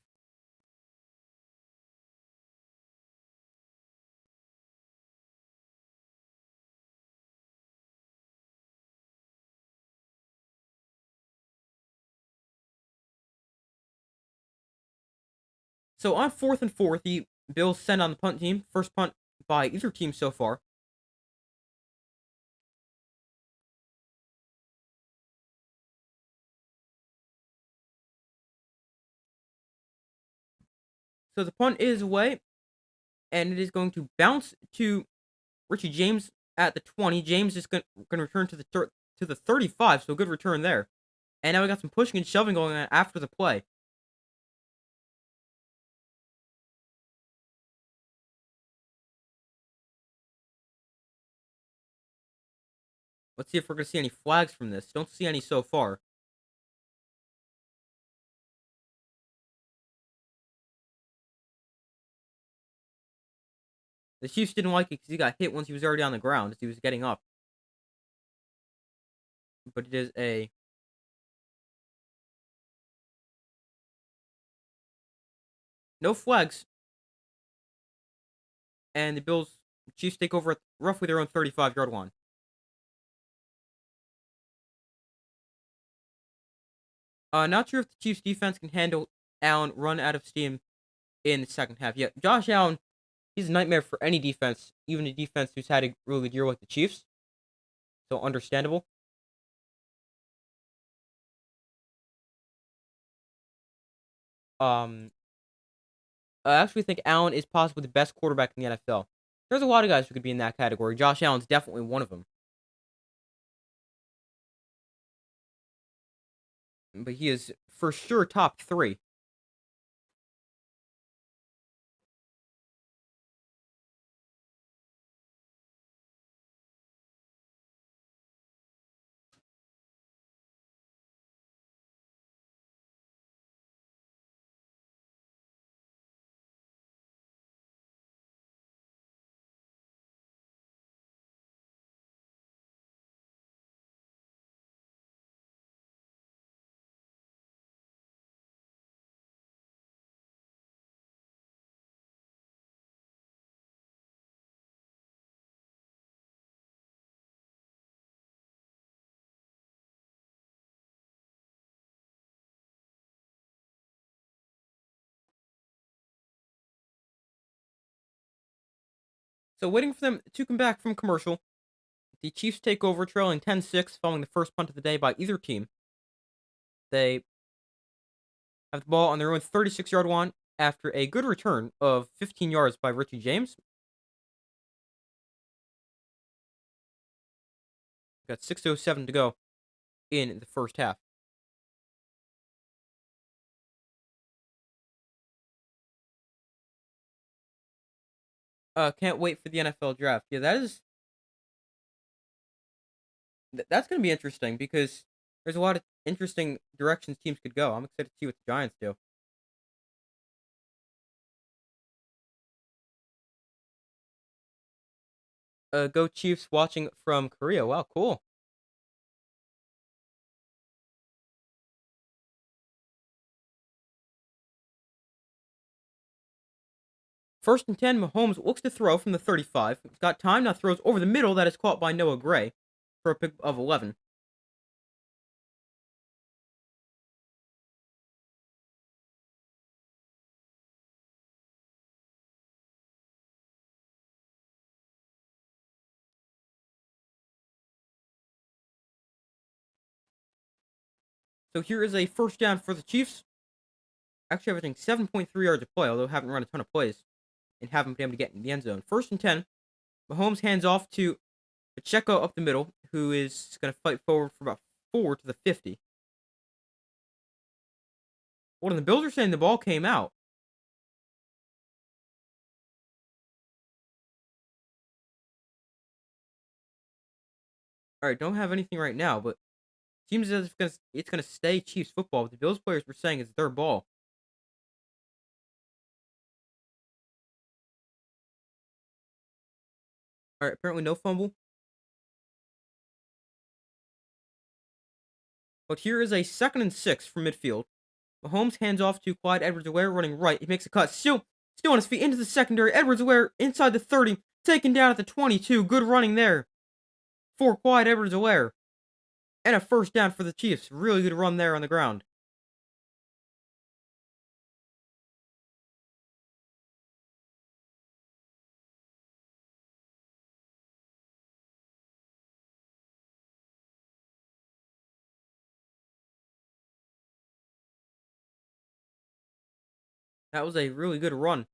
So on 4th and 4, the Bills send on the punt team. First punt by either team so far. So the punt is away, and it is going to bounce to Richie James at the 20. James is going to return to the 35, so good return there. And now we got some pushing and shoving going on after the play. Let's see if we're going to see any flags from this. Don't see any so far. The Chiefs didn't like it because he got hit once he was already on the ground as he was getting up. But it is a... no flags. And the Chiefs take over at roughly their own 35-yard line. Not sure if the Chiefs defense can handle Allen run out of steam in the second half. Yeah, Josh Allen, he's a nightmare for any defense, even a defense who's had a really good year like the Chiefs. So understandable. I actually think Allen is possibly the best quarterback in the NFL. There's a lot of guys who could be in that category. Josh Allen's definitely one of them. But he is for sure top 3. So waiting for them to come back from commercial, the Chiefs take over, trailing 10-6 following the first punt of the day by either team. They have the ball on their own 36-yard line after a good return of 15 yards by Richie James. Got 6:07 to go in the first half. Can't wait for the NFL draft. Yeah, that's going to be interesting because there's a lot of interesting directions teams could go. I'm excited to see what the Giants do. Go Chiefs watching from Korea. Wow, cool. First and 10, Mahomes looks to throw from the 35. He's got time, now throws over the middle. That is caught by Noah Gray for a pick of 11. So here is a first down for the Chiefs. Actually averaging 7.3 yards a play, although haven't run a ton of plays and haven't been able to get in the end zone. First and 10, Mahomes hands off to Pacheco up the middle, who is going to fight forward for about 4 to the 50. Well, the Bills are saying the ball came out. All right, don't have anything right now, but seems as if it's going to stay Chiefs football. But the Bills players were saying it's their ball. All right, apparently no fumble. But here is a 2nd and 6 from midfield. Mahomes hands off to Clyde Edwards-Helaire running right. He makes a cut. Still on his feet into the secondary. Edwards-Helaire inside the 30. Taken down at the 22. Good running there for Clyde Edwards-Helaire. And a first down for the Chiefs. Really good run there on the ground. That was a really good run.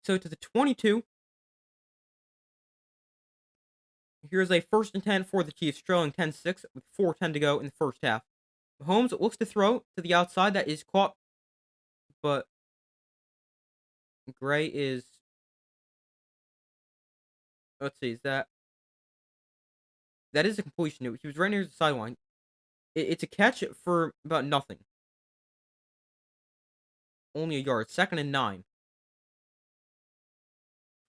So to the 22. Here's a 1st and 10 for the Chiefs, trailing 10-6 with 4:10 to go in the first half. Mahomes looks to throw to the outside. That is caught, but Gray is. Let's see, that is a completion? He was right near the sideline. It's a catch for about nothing. Only a yard. 2nd and 9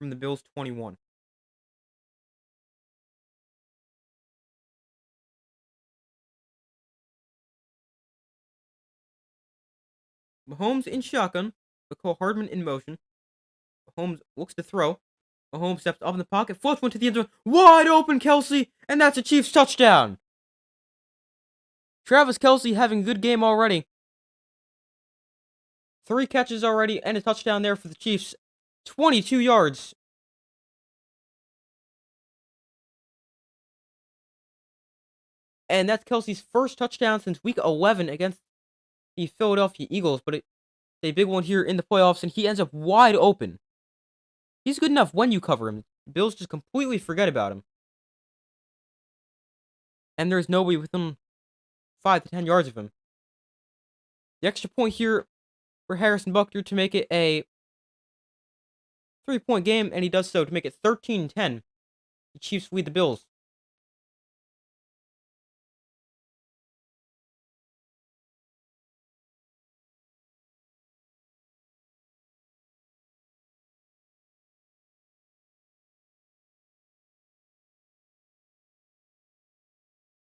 from the Bills' 21. Mahomes in shotgun. McCall Hardman in motion. Mahomes looks to throw. Mahomes steps up in the pocket, floats one to the end zone. Wide open, Kelsey, and that's a Chiefs touchdown. Travis Kelsey having a good game already. 3 catches already and a touchdown there for the Chiefs. 22 yards. And that's Kelsey's first touchdown since week 11 against the Philadelphia Eagles. But it's a big one here in the playoffs, and he ends up wide open. He's good enough when you cover him. Bills just completely forget about him. And there's nobody within 5 to 10 yards of him. The extra point here for Harrison Butker to make it a 3-point game, and he does so to make it 13-10. The Chiefs lead the Bills.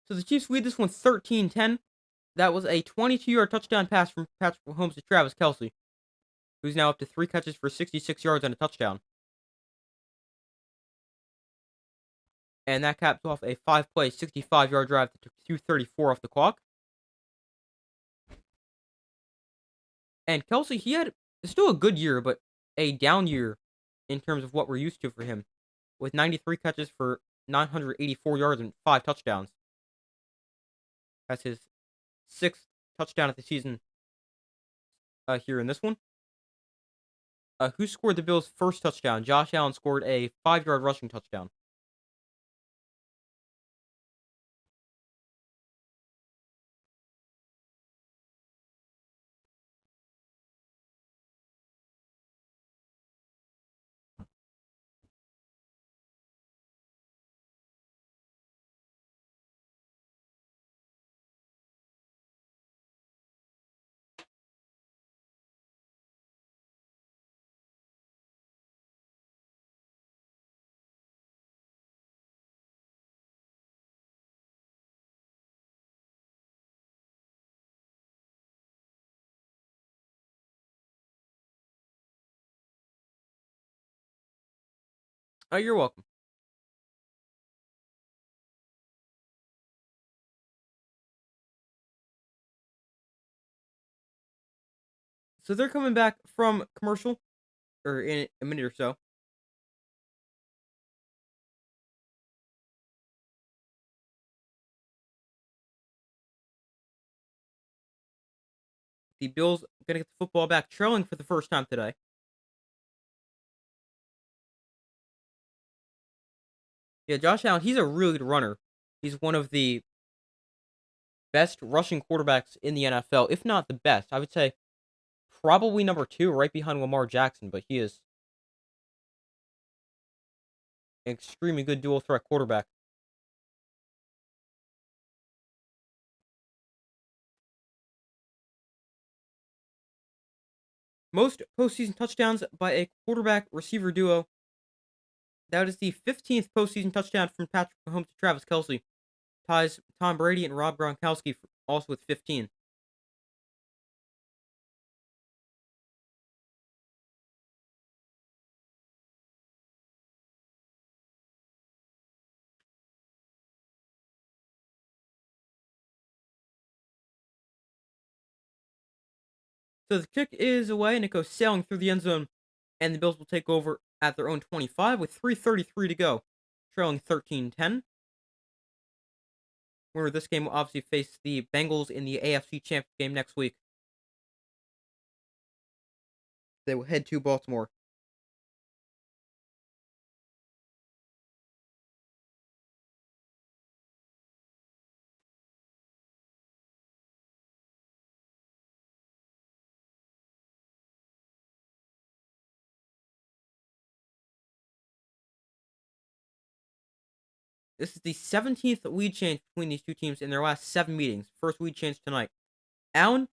So the Chiefs lead this one 13-10. That was a 22-yard touchdown pass from Patrick Mahomes to Travis Kelsey, who's now up to 3 catches for 66 yards and a touchdown. And that caps off a 5-play, 65-yard drive that took 2:34 off the clock. And Kelsey, he had still a good year, but a down year in terms of what we're used to for him, with 93 catches for 984 yards and 5 touchdowns. That's his sixth touchdown of the season here in this one. Who scored the Bills' first touchdown? Josh Allen scored a 5-yard rushing touchdown. Oh, you're welcome. So they're coming back from commercial, or in a minute or so. The Bills gonna get the football back, trailing for the first time today. Yeah, Josh Allen, he's a really good runner. He's one of the best rushing quarterbacks in the NFL, if not the best. I would say probably number two, right behind Lamar Jackson, but he is an extremely good dual threat quarterback. Most postseason touchdowns by a quarterback receiver duo. That is the 15th postseason touchdown from Patrick Mahomes to Travis Kelce. Ties Tom Brady and Rob Gronkowski also with 15. So the kick is away and it goes sailing through the end zone, and the Bills will take over at their own 25 with 3:33 to go, trailing 13-10. Winner of this game will obviously face the Bengals in the AFC Championship game next week. They will head to Baltimore. This is the 17th lead change between these two teams in their last 7 meetings. First lead change tonight. Allen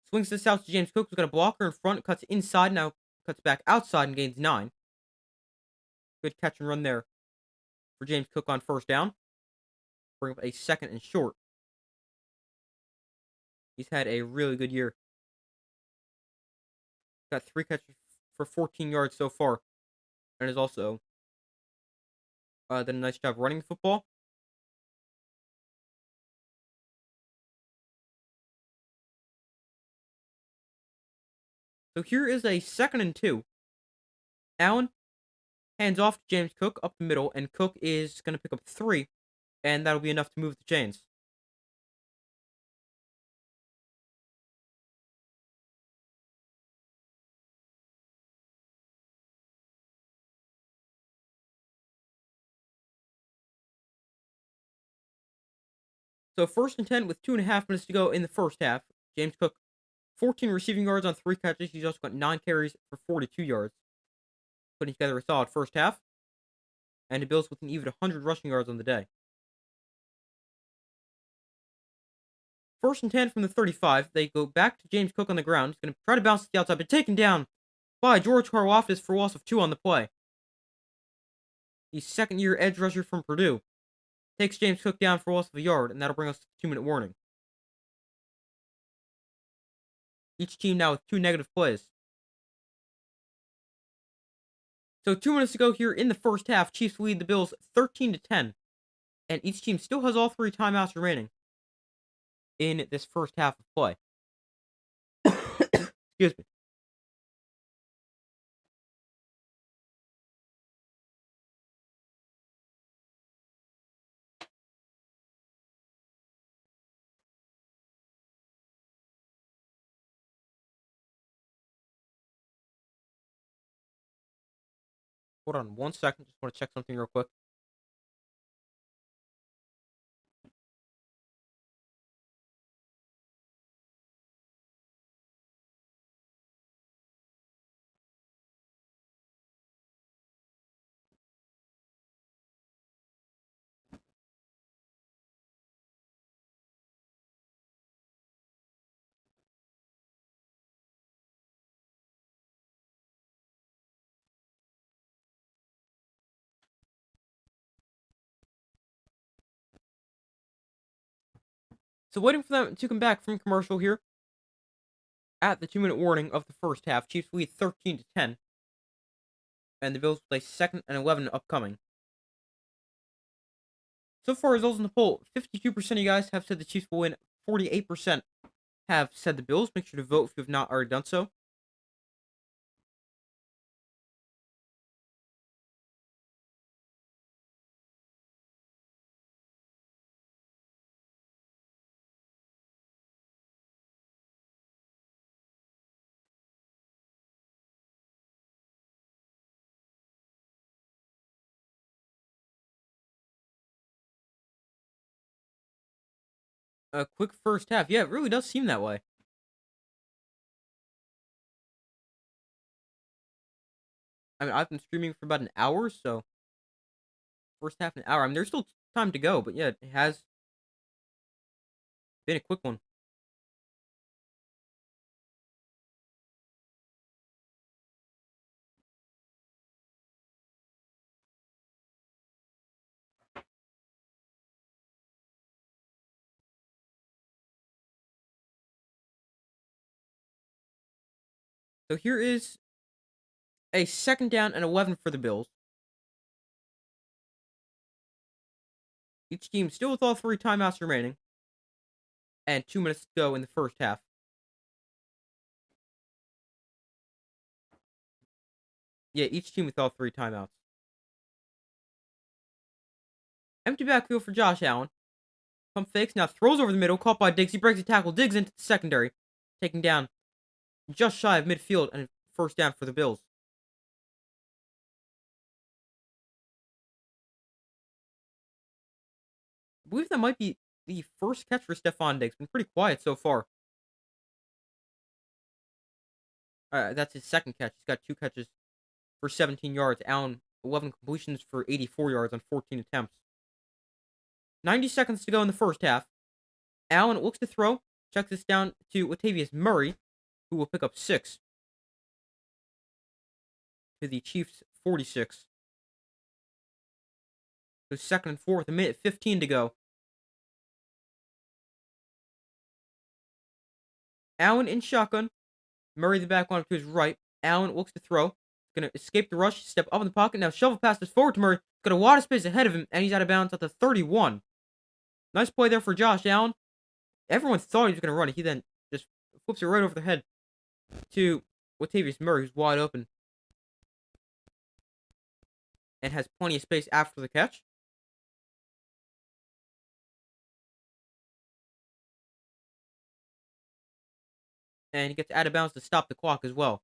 swings this out to James Cook, who's got a blocker in front, cuts inside, now cuts back outside and gains 9. Good catch and run there for James Cook on first down. Bring up a second and short. He's had a really good year. Got 3 catches for 14 yards so far. And has also done a nice job running the football. So here is a 2nd and 2. Allen hands off to James Cook up the middle, and Cook is going to pick up 3, and that'll be enough to move the chains. So 1st and 10 with 2.5 minutes to go in the first half. James Cook, 14 receiving yards on 3 catches. He's also got 9 carries for 42 yards. Putting together a solid first half. And the Bills with an even 100 rushing yards on the day. 1st and 10 from the 35. They go back to James Cook on the ground. He's going to try to bounce to the outside, but taken down by George Karlaftis for a loss of 2 on the play. The 2nd-year edge rusher from Purdue takes James Cook down for a loss of a yard, and that'll bring us to the 2-minute warning. Each team now with 2 negative plays. So 2 minutes to go here in the first half. Chiefs lead the Bills 13-10, and each team still has all 3 timeouts remaining in this first half of play. Excuse me. Hold on 1 second. Just want to check something real quick. So waiting for them to come back from commercial here at the 2-minute warning of the first half. Chiefs lead 13-10, and the Bills play second and 11 upcoming. So far, results in the poll: 52% of you guys have said the Chiefs will win. 48% have said the Bills. Make sure to vote if you have not already done so. A quick first half. Yeah, it really does seem that way. I mean, I've been streaming for about an hour, so first half an hour. I mean, there's still time to go, but yeah, it has been a quick one. So here is a second down and 11 for the Bills. Each team still with all 3 timeouts remaining, and 2 minutes to go in the first half. Yeah, each team with all 3 timeouts. Empty backfield for Josh Allen. Pump fakes, now throws over the middle, caught by Diggs. He breaks the tackle, Diggs into the secondary, taking down just shy of midfield, and first down for the Bills. I believe that might be the first catch for Stephon Diggs. Been pretty quiet so far. That's his second catch. He's got 2 catches for 17 yards. Allen, 11 completions for 84 yards on 14 attempts. 90 seconds to go in the first half. Allen looks to throw. Checks this down to Latavius Murray, who will pick up 6. To the Chiefs, 46. So second and fourth, 1:15 to go. Allen in shotgun. Murray the back line to his right. Allen looks to throw. Gonna escape the rush, step up in the pocket. Now shovel pass this forward to Murray. Got a lot of space ahead of him, and he's out of bounds at the 31. Nice play there for Josh Allen. Everyone thought he was going to run it. He then just flips it right over the head to Latavius Murray, who's wide open and has plenty of space after the catch. And he gets out of bounds to stop the clock as well.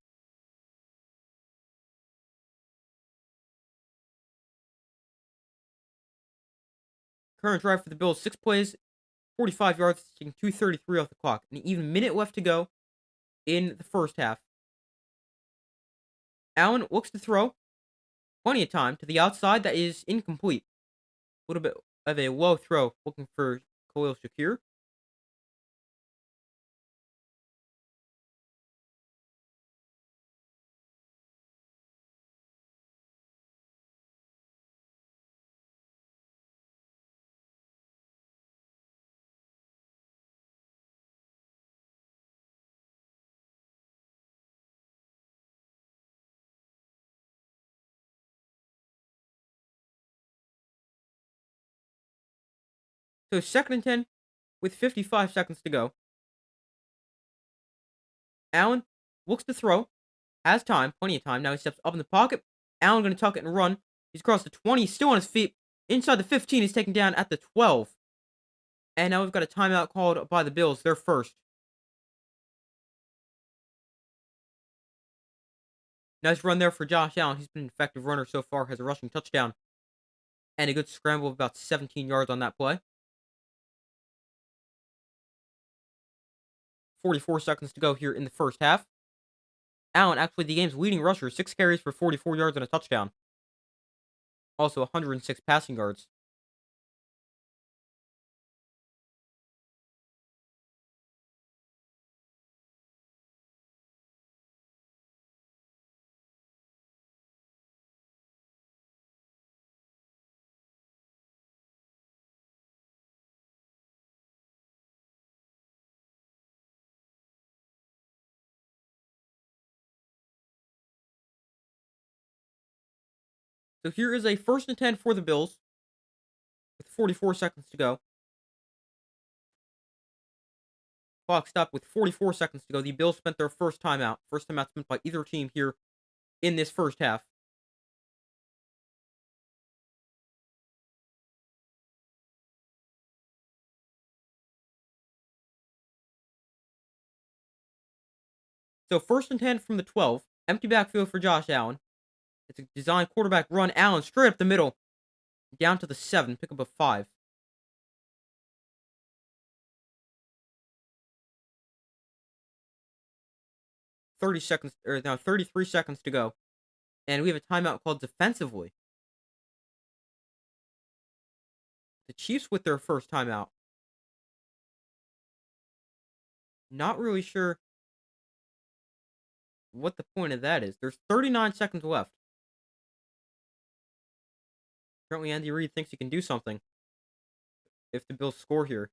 Current drive for the Bills, 6 plays, 45 yards, taking 2:33 off the clock. An even minute left to go in the first half. Allen looks to throw. Plenty of time to the outside. That is incomplete. A little bit of a low throw, looking for Khalil Shakir. So second and 10 with 55 seconds to go. Allen looks to throw. Has time, plenty of time. Now he steps up in the pocket. Allen going to tuck it and run. He's across the 20. He's still on his feet. Inside the 15, he's taken down at the 12. And now we've got a timeout called by the Bills. They're first. Nice run there for Josh Allen. He's been an effective runner so far. Has a rushing touchdown and a good scramble of about 17 yards on that play. 44 seconds to go here in the first half. Allen, actually the game's leading rusher, 6 carries for 44 yards and a touchdown. Also 106 passing yards. So here is a 1st and 10 for the Bills with 44 seconds to go. Clock stopped with 44 seconds to go. The Bills spent their first timeout. First timeout spent by either team here in this first half. So 1st and 10 from the 12. Empty backfield for Josh Allen. It's a design quarterback run. Allen straight up the middle. Down to the 7. Pick up a 5. 33 seconds to go. And we have a timeout called defensively. The Chiefs with their first timeout. Not really sure what the point of that is. There's 39 seconds left. Apparently Andy Reid thinks he can do something if the Bills score here.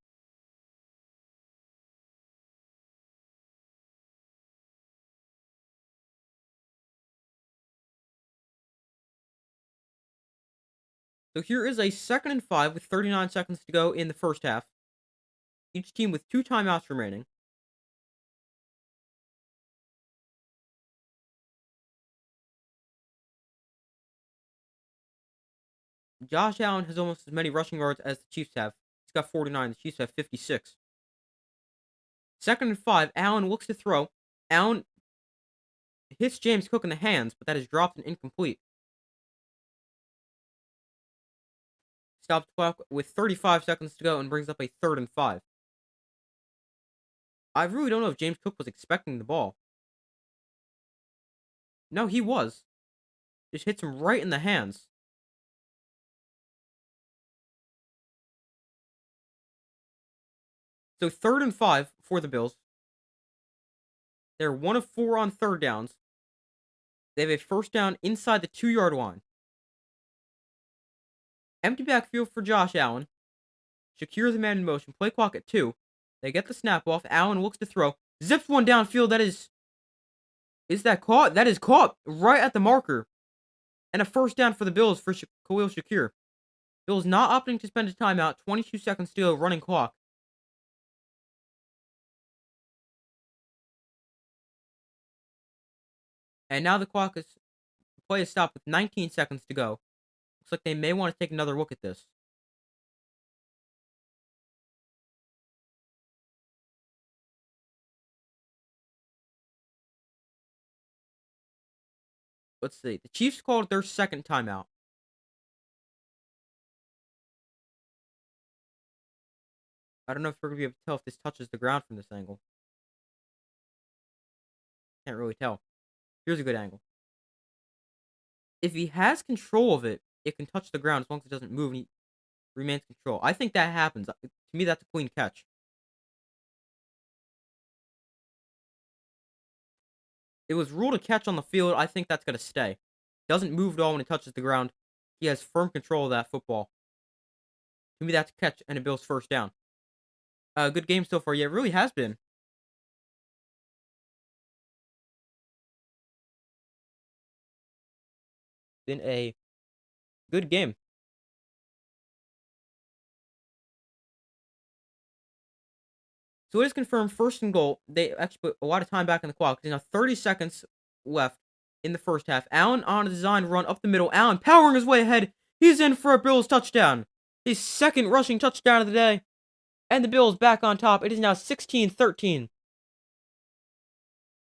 So here is a 2nd and 5 with 39 seconds to go in the first half. Each team with 2 timeouts remaining. Josh Allen has almost as many rushing yards as the Chiefs have. He's got 49. The Chiefs have 56. 2nd and 5. Allen looks to throw. Allen hits James Cook in the hands, but that is dropped and incomplete. Stops clock with 35 seconds to go and brings up a 3rd and 5. I really don't know if James Cook was expecting the ball. No, he was. Just hits him right in the hands. So 3rd and 5 for the Bills. They're 1 of 4 on 3rd downs. They have a 1st down inside the 2-yard line. Empty backfield for Josh Allen. Shakir the man in motion. Play clock at 2. They get the snap off. Allen looks to throw. Zips one downfield. That is... Is that caught? That is caught right at the marker. And a 1st down for the Bills for Khalil Shakir. Bills not opting to spend a timeout. 22 seconds to go. Running clock. And now the play is stopped with 19 seconds to go. Looks like they may want to take another look at this. Let's see. The Chiefs called their 2nd timeout. I don't know if we're going to be able to tell if this touches the ground from this angle. Can't really tell. Here's a good angle. If he has control of it, it can touch the ground as long as it doesn't move and he remains control. I think that happens. To me, that's a clean catch. It was ruled a catch on the field. I think that's going to stay. Doesn't move at all when it touches the ground. He has firm control of that football. To me, that's a catch and a Bills 1st down. Good game so far. Yeah, it really has been. Been a good game. So it is confirmed 1st and goal. They actually put a lot of time back in the clock. There's now 30 seconds left in the first half. Allen on a design run up the middle. Allen powering his way ahead. He's in for a Bills touchdown. His 2nd rushing touchdown of the day. And the Bills back on top. It is now 16-13.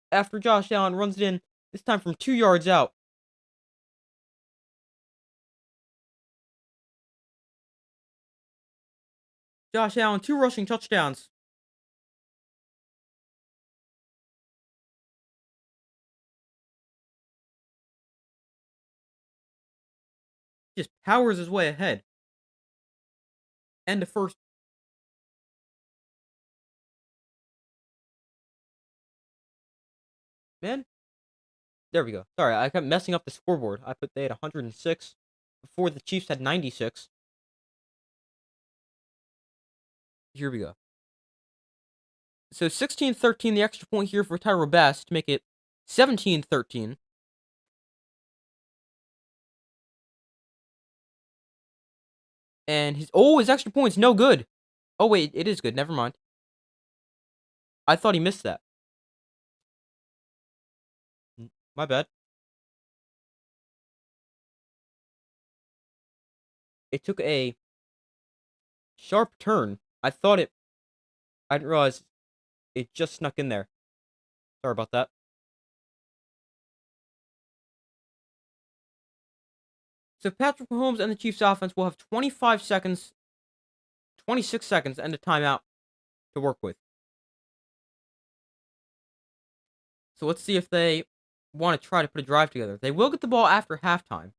After Josh Allen runs it in This time from 2 yards out. Josh Allen, 2 rushing touchdowns. Just powers his way ahead. And the first. Man, there we go. Sorry, I kept messing up the scoreboard. I put they had 106 before the Chiefs had 96. Here we go. So 16-13, the extra point here for Tyrell Bass to make it 17-13. And his extra point's no good. Oh wait, it is good. Never mind. I thought he missed that. My bad. It took a sharp turn. I didn't realize it just snuck in there. Sorry about that. So Patrick Mahomes and the Chiefs offense will have 26 seconds, and a timeout to work with. So let's see if they want to try to put a drive together. They will get the ball after halftime.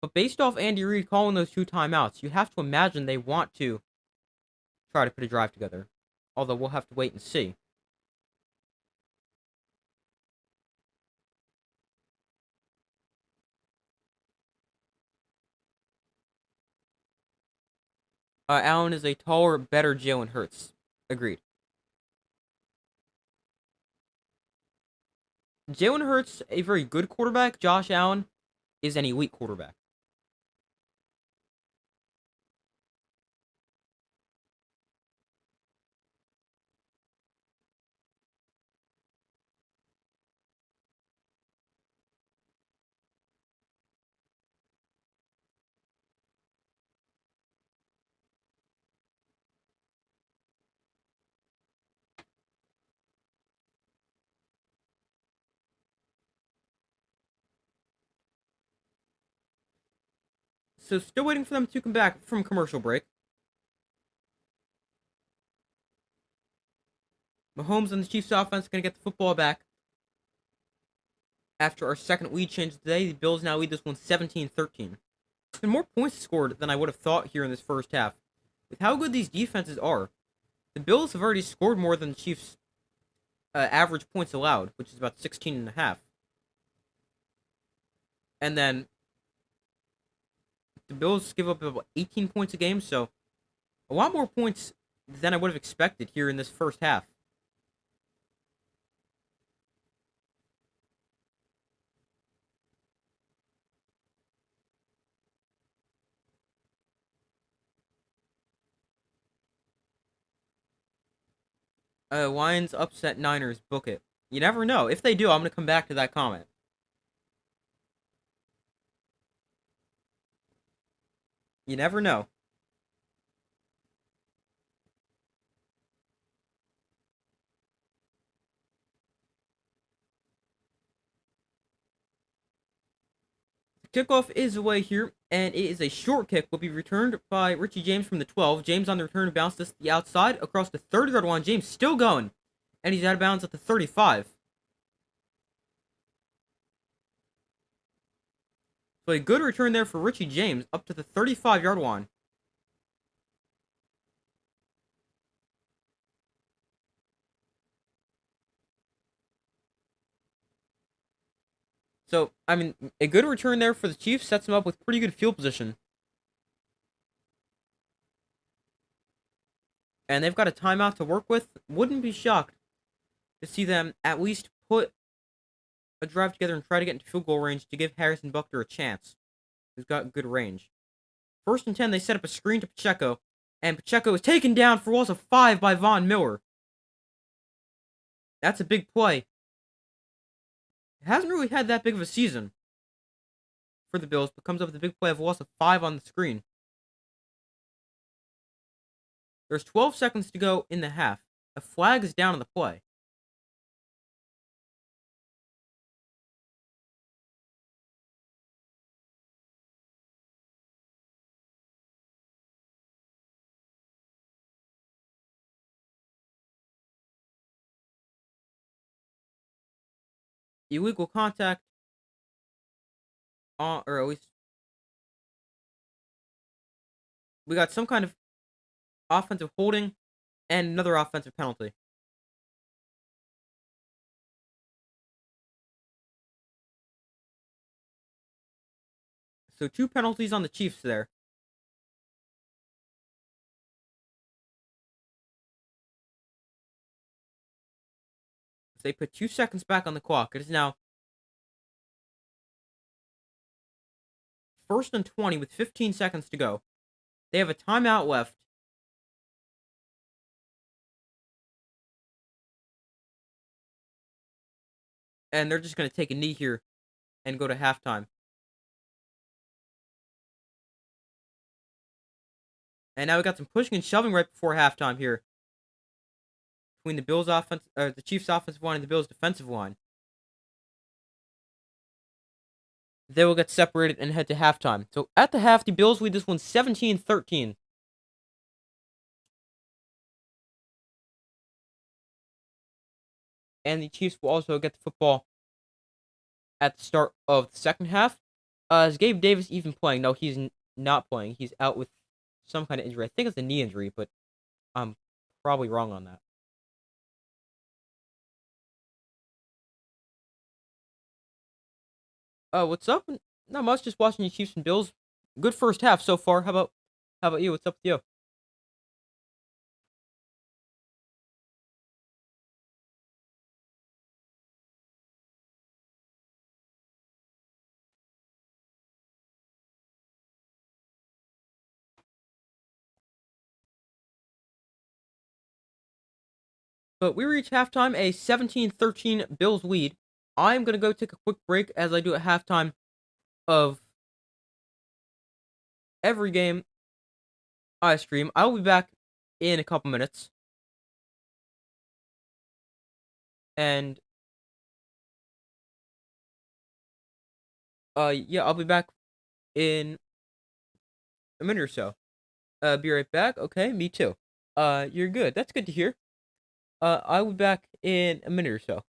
But based off Andy Reid calling those 2 timeouts, you have to imagine they want to try to put a drive together. Although we'll have to wait and see. Allen is a taller, better Jalen Hurts. Agreed. Jalen Hurts, a very good quarterback. Josh Allen is an elite quarterback. So still waiting for them to come back from commercial break. Mahomes and the Chiefs offense going to get the football back. After our second lead change today, the Bills now lead this one 17-13. There's been more points scored than I would have thought here in this first half. With how good these defenses are, the Bills have already scored more than the Chiefs' average points allowed, which is about 16.5. And then the Bills give up about 18 points a game, so a lot more points than I would have expected here in this first half. Lions upset Niners, book it. You never know. If they do, I'm going to come back to that comment. You never know. Kickoff is away here, and it is a short kick. Will be returned by Richie James from the 12. James on the return bounced this to the outside across the 30-yard line. James still going, and he's out of bounds at the 35. So a good return there for Richie James up to the 35-yard line. So, I mean, a good return there for the Chiefs sets them up with pretty good field position. And they've got a timeout to work with. Wouldn't be shocked to see them at least put a drive together and try to get into field goal range to give Harrison Butker a chance. He's got good range. 1st and 10, they set up a screen to Pacheco, and Pacheco is taken down for loss of 5 by Von Miller. That's a big play. Hasn't really had that big of a season for the Bills, but comes up with a big play of loss of 5 on the screen. There's 12 seconds to go in the half. A flag is down on the play. illegal contact on, or at least we got some kind of offensive holding and another offensive penalty. So 2 penalties on the Chiefs there. They put 2 seconds back on the clock. It is now 1st and 20 with 15 seconds to go. They have a timeout left. And they're just going to take a knee here and go to halftime. And now we got some pushing and shoving right before halftime here between the Bills offense, the Chiefs offensive line and the Bills defensive line. They will get separated and head to halftime. So at the half, the Bills lead this one 17-13. And the Chiefs will also get the football at the start of the second half. Is Gabe Davis even playing? No, he's not playing. He's out with some kind of injury. I think it's a knee injury, but I'm probably wrong on that. What's up? Not much. Just watching the Chiefs and Bills. Good first half so far. How about you? What's up with you? But we reach halftime, a 17-13 Bills lead. I'm gonna go take a quick break as I do at halftime of every game I stream. I will be back in a couple minutes. And yeah, I'll be back in a minute or so. Be right back. Okay, me too. You're good. That's good to hear. I will be back in a minute or so.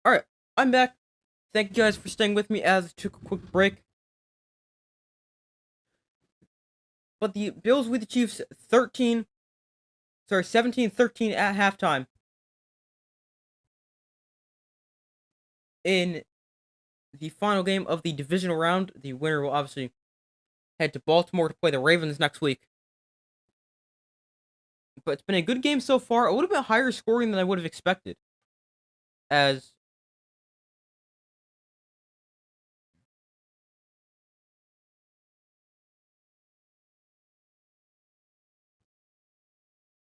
All right, I'm back. Thank you guys for staying with me as I took a quick break. But the Bills lead the Chiefs 17-13 at halftime in the final game of the divisional round. The winner will obviously head to Baltimore to play the Ravens next week. But it's been a good game so far. A little bit higher scoring than I would have expected. As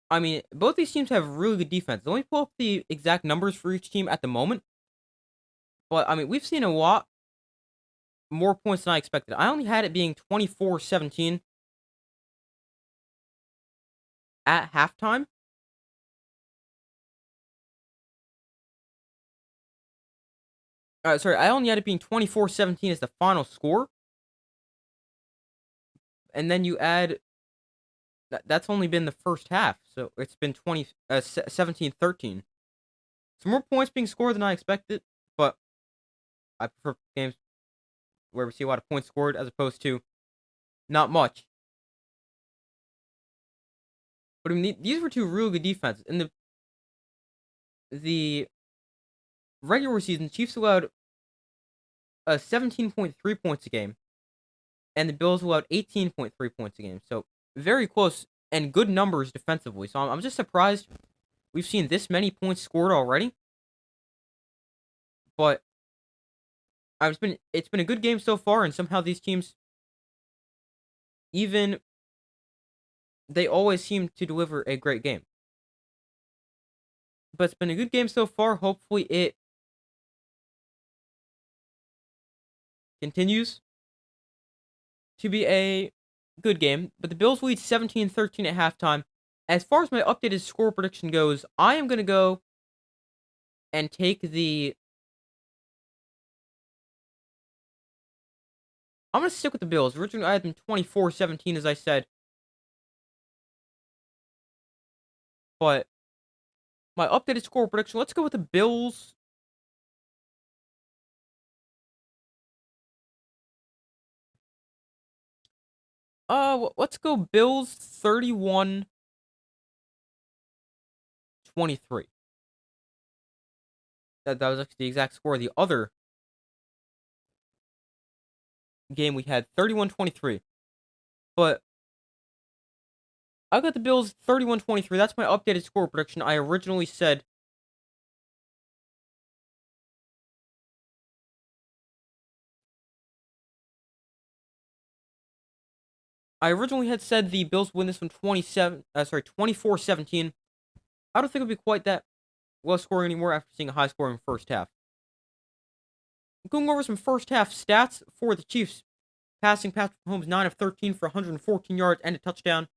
I mean, both these teams have really good defense. Let me pull up the exact numbers for each team at the moment. But I mean, we've seen a lot more points than I expected. I only had it being 24-17 at halftime. Sorry, I only had it being 24-17 as the final score. And then you add that's only been the first half. So it's been 17-13. Some more points being scored than I expected, but I prefer games where we see a lot of points scored as opposed to not much. But I mean, these were two really good defenses. In the regular season, the Chiefs allowed 17.3 points a game, and the Bills allowed 18.3 points a game. So very close and good numbers defensively. So I'm just surprised we've seen this many points scored already. But it's been a good game so far, and somehow these teams, even they always seem to deliver a great game. But it's been a good game so far. Hopefully it continues to be a good game. But the Bills lead 17-13 at halftime. As far as my updated score prediction goes, I am going to go and take I'm going to stick with the Bills. Originally, I had them 24-17, as I said. But my updated score prediction, let's go with the Bills. Let's go Bills 31-23. That was actually the exact score of the other game we had, 31-23. But I got the Bills 31-23. That's my updated score prediction. I originally said had said the Bills win this one 24-17. I don't think it'll be quite that low scoring anymore after seeing a high scoring first half. Going over some first half stats for the Chiefs. Passing, Patrick Mahomes 9 of 13 for 114 yards and a touchdown.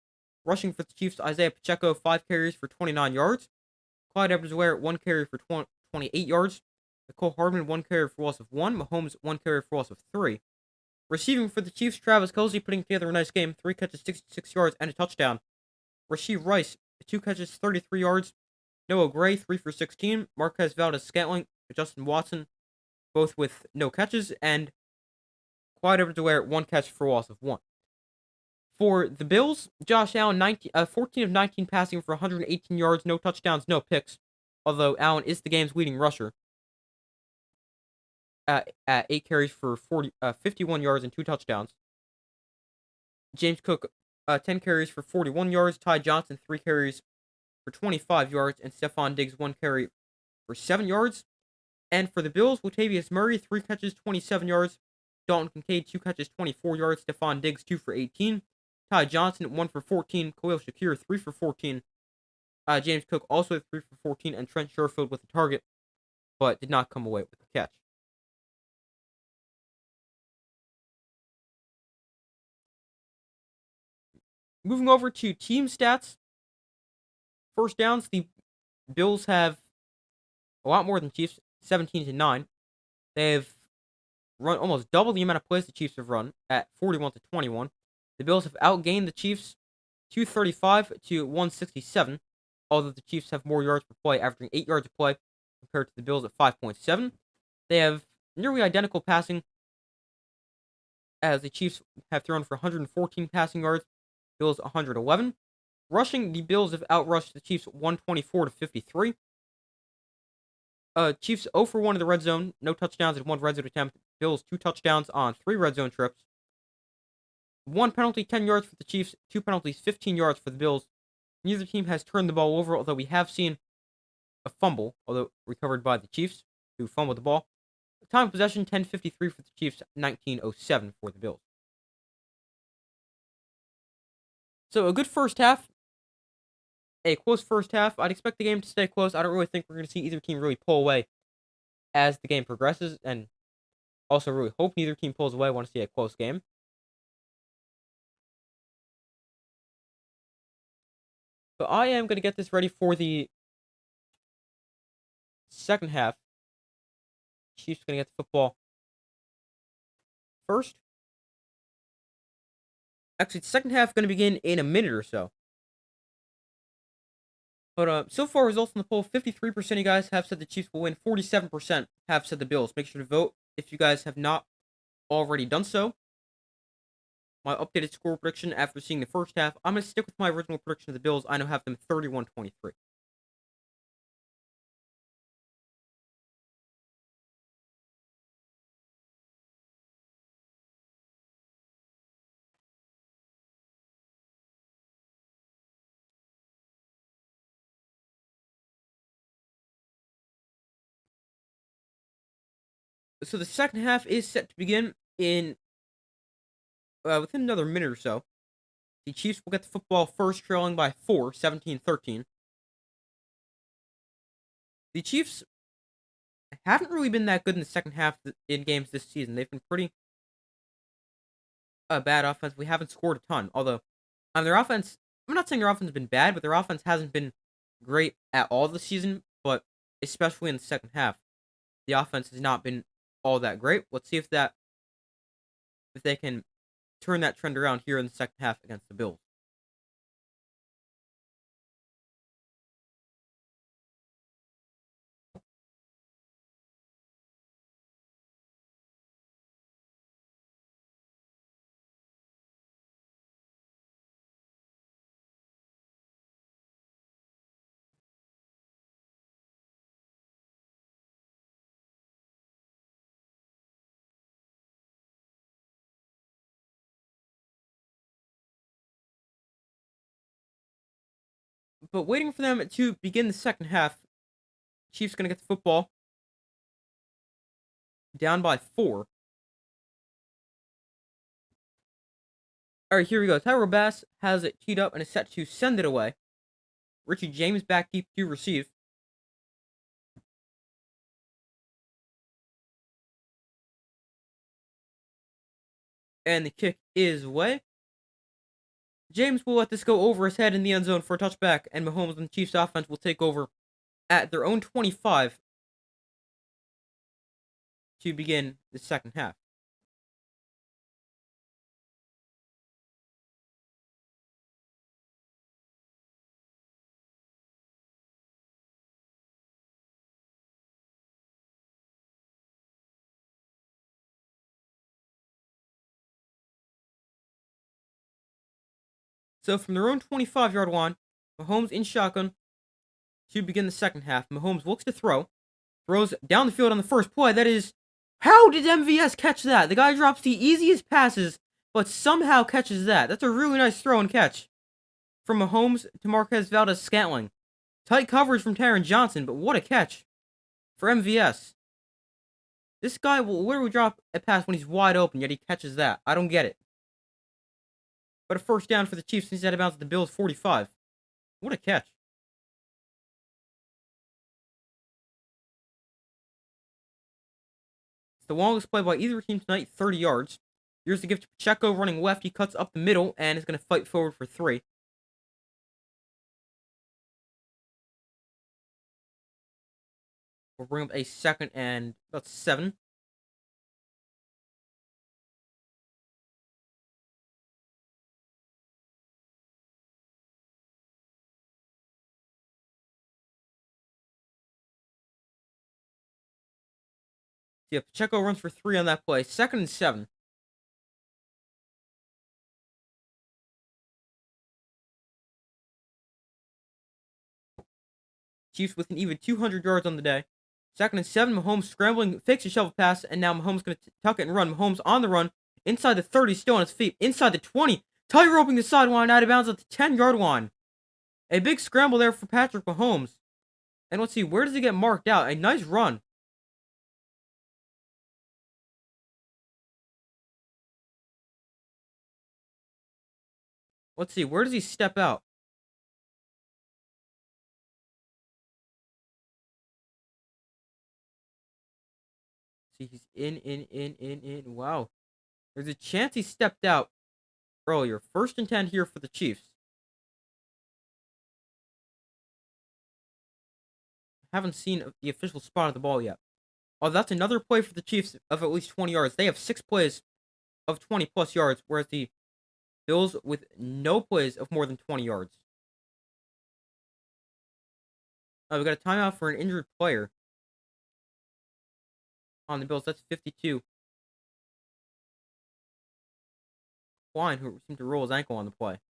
Rushing for the Chiefs, Isaiah Pacheco 5 carries for 29 yards. Clyde Edwards-Helaire 1 carry for 28 yards. Nicole Hardman 1 carry for loss of 1. Mahomes 1 carry for loss of 3. Receiving for the Chiefs, Travis Kelce putting together a nice game. 3 catches, 66 yards, and a touchdown. Rasheed Rice 2 catches, 33 yards. Noah Gray 3 for 16. Marquez Valdes-Scantling, Justin Watson, both with no catches, and Clyde Edwards-Helaire 1 catch for loss of 1. For the Bills, Josh Allen 14 of 19 passing for 118 yards, no touchdowns, no picks. Although Allen is the game's leading rusher at 8 carries for 51 yards and 2 touchdowns. James Cook 10 carries for 41 yards. Ty Johnson 3 carries for 25 yards, and Stephon Diggs 1 carry for 7 yards. And for the Bills, Latavius Murray 3 catches, 27 yards. Dalton Kincaid 2 catches, 24 yards. Stephon Diggs 2 for 18. Ty Johnson 1 for 14. Khalil Shakir 3 for 14. James Cook also 3 for 14, and Trent Sherfield with a target, but did not come away with the catch. Moving over to team stats. First downs, the Bills have a lot more than Chiefs, 17-9. They've run almost double the amount of plays the Chiefs have run at 41-21. The Bills have outgained the Chiefs 235 to 167, although the Chiefs have more yards per play, averaging 8 yards per play. compared to the Bills at 5.7. They have nearly identical passing, as the Chiefs have thrown for 114 passing yards, Bills 111. Rushing, the Bills have outrushed the Chiefs 124 to 53. Chiefs 0 for 1 in the red zone, no touchdowns in one red zone attempt. Bills 2 touchdowns on 3 red zone trips. 1 penalty, 10 yards for the Chiefs. 2 penalties, 15 yards for the Bills. Neither team has turned the ball over, although we have seen a fumble, although recovered by the Chiefs, who fumbled the ball. Time of possession, 10:53 for the Chiefs, 19:07 for the Bills. So a good first half, a close first half. I'd expect the game to stay close. I don't really think we're going to see either team really pull away as the game progresses, and also really hope neither team pulls away. I want to see a close game. But I am going to get this ready for the second half. Chiefs going to get the football first. Actually, the second half is going to begin in a minute or so. But so far, results in the poll: 53% of you guys have said the Chiefs will win. 47% have said the Bills. Make sure to vote if you guys have not already done so. My updated score prediction after seeing the first half: I'm going to stick with my original prediction of the Bills. I now have them 31-23. So the second half is set to begin in within another minute or so. The Chiefs will get the football first, trailing by 4, 17-13. The Chiefs haven't really been that good in the second half in games this season. They've been pretty bad offense. We haven't scored a ton. Although, on their offense, I'm not saying their offense has been bad, but their offense hasn't been great at all this season. But especially in the second half, the offense has not been all that great. Let's see if they can turn that trend around here in the second half against the Bills. But waiting for them to begin the second half, Chiefs gonna get the football down by 4. All right, here we go. Tyro Bass has it teed up and is set to send it away. Richie James back deep to receive. And the kick is away. James will let this go over his head in the end zone for a touchback, and Mahomes and the Chiefs offense will take over at their own 25 to begin the second half. So from their own 25-yard line, Mahomes in shotgun to begin the second half. Mahomes looks to throws down the field on the first play. That is, how did MVS catch that? The guy drops the easiest passes, but somehow catches that. That's a really nice throw and catch from Mahomes to Marquez Valdes-Scantling. Tight coverage from Taron Johnson, but what a catch for MVS. This guy will literally drop a pass when he's wide open, yet he catches that. I don't get it. But a first down for the Chiefs since he's out of bounds at the Bills' 45. What a catch. It's the longest play by either team tonight, 30 yards. Here's the gift to Pacheco running left. He cuts up the middle and is going to fight forward for 3. We'll bring up a second and about 7. Yeah, Pacheco runs for 3 on that play. 2nd and 7. Chiefs with an even 200 yards on the day. 2nd and 7. Mahomes scrambling, fakes a shovel pass, and now Mahomes going to tuck it and run. Mahomes on the run. Inside the 30, still on his feet. Inside the 20. Tight-roping the sideline, out of bounds at the 10-yard line. A big scramble there for Patrick Mahomes. And let's see, where does he get marked out? A nice run. Let's see, where does he step out? See, he's in. Wow. There's a chance he stepped out earlier. 1st and 10 here for the Chiefs. Haven't seen the official spot of the ball yet. Oh, that's another play for the Chiefs of at least 20 yards. They have 6 plays of 20-plus yards, whereas the Bills with no plays of more than 20 yards. Oh, we got a timeout for an injured player on the Bills. That's 52. Klein, who seemed to roll his ankle on the play.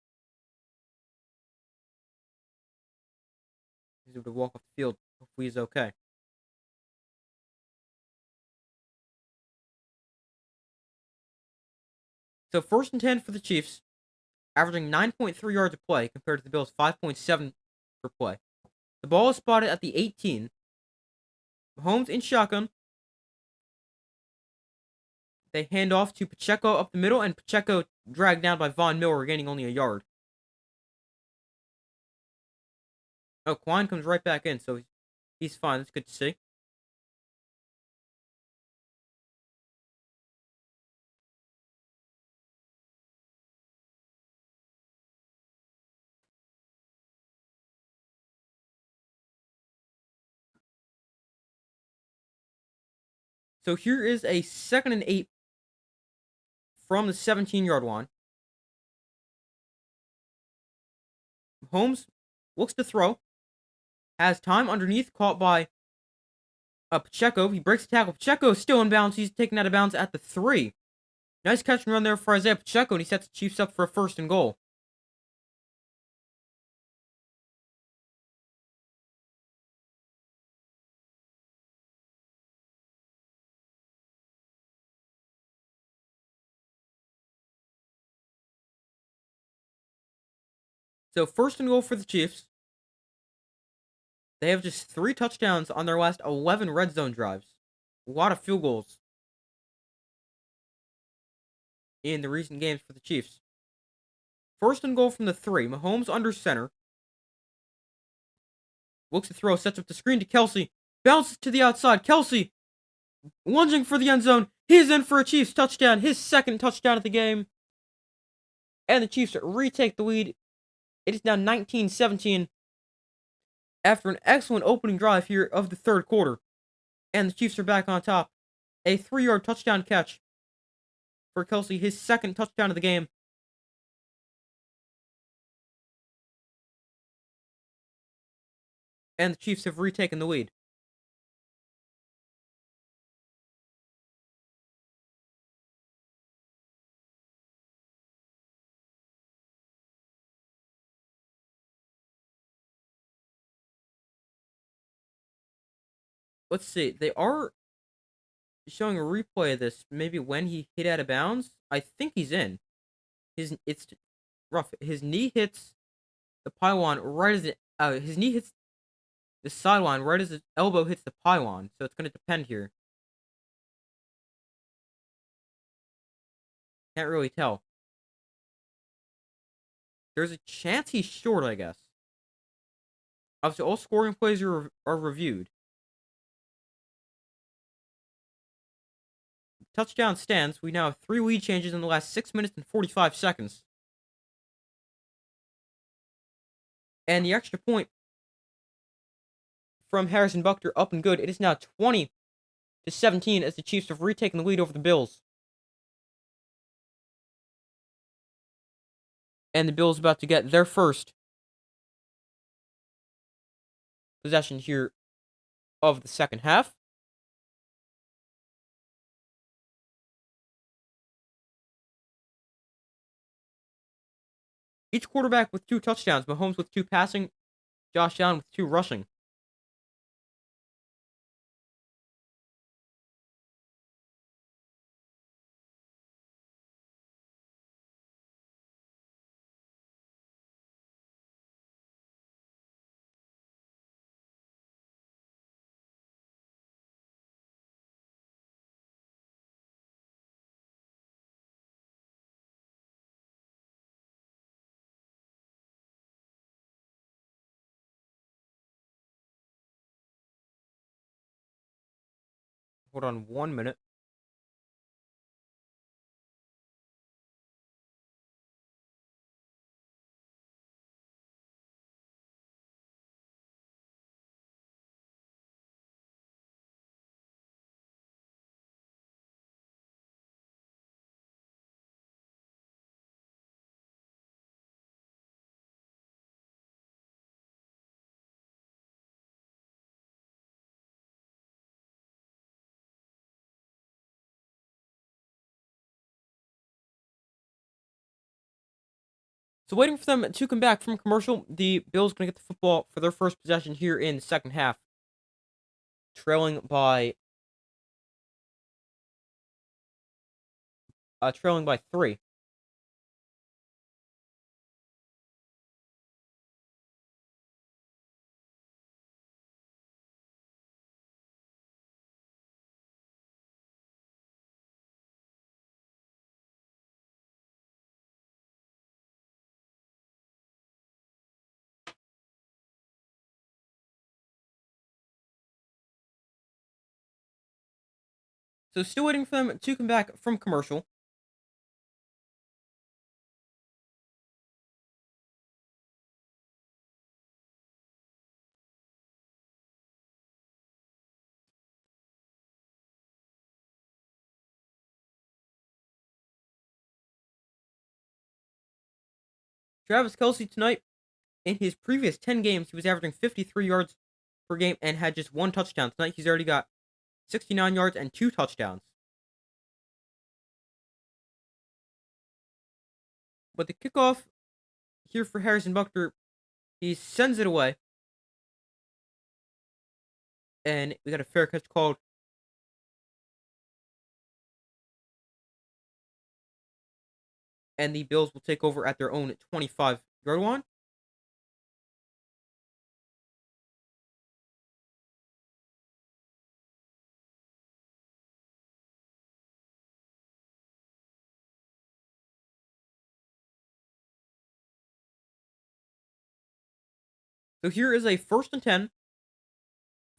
He's able to walk off the field. Hopefully he's okay. So 1st and 10 for the Chiefs, averaging 9.3 yards a play compared to the Bills' 5.7 per play. The ball is spotted at the 18. Mahomes in shotgun. They hand off to Pacheco up the middle, and Pacheco dragged down by Von Miller, gaining only a yard. Oh, Klein comes right back in, so he's fine. That's good to see. So here is a 2nd and 8 from the 17-yard line. Mahomes looks to throw. Has time underneath, caught by Pacheco. He breaks the tackle. Pacheco is still in bounds. He's taken out of bounds at the 3. Nice catch and run there for Isaiah Pacheco, and he sets the Chiefs up for a 1st and goal. So 1st and goal for the Chiefs. They have just 3 touchdowns on their last 11 red zone drives. A lot of field goals in the recent games for the Chiefs. 1st and goal from the 3. Mahomes under center. Looks to throw, sets up the screen to Kelsey. Bounces to the outside. Kelsey lunging for the end zone. He's in for a Chiefs touchdown. His 2nd touchdown of the game. And the Chiefs retake the lead. It is now 19-17 after an excellent opening drive here of the 3rd quarter. And the Chiefs are back on top. A 3-yard touchdown catch for Kelsey, his 2nd touchdown of the game. And the Chiefs have retaken the lead. Let's see. They are showing a replay of this. Maybe when he hit out of bounds. I think he's in. It's rough. His knee hits the pylon right as his knee hits the sideline right as his elbow hits the pylon. So it's going to depend here. Can't really tell. There's a chance he's short, I guess. Obviously, all scoring plays are reviewed. Touchdown stands. We now have 3 lead changes in the last 6 minutes and 45 seconds. And the extra point from Harrison Butker up and good. It is now 20-17 as the Chiefs have retaken the lead over the Bills. And the Bills about to get their first possession here of the 2nd half. Each quarterback with 2 touchdowns. Mahomes with 2 passing. Josh Allen with 2 rushing. Hold on 1 minute. So waiting for them to come back from commercial, the Bills going to get the football for their first possession here in the second half, trailing by 3. So still waiting for them to come back from commercial. Travis Kelce tonight, in his previous 10 games, he was averaging 53 yards per game and had just 1 touchdown. Tonight he's already got 69 yards and 2 touchdowns. But the kickoff here for Harrison Butker, he sends it away. And we got a fair catch called. And the Bills will take over at their own 25-yard line. So here is a 1st and 10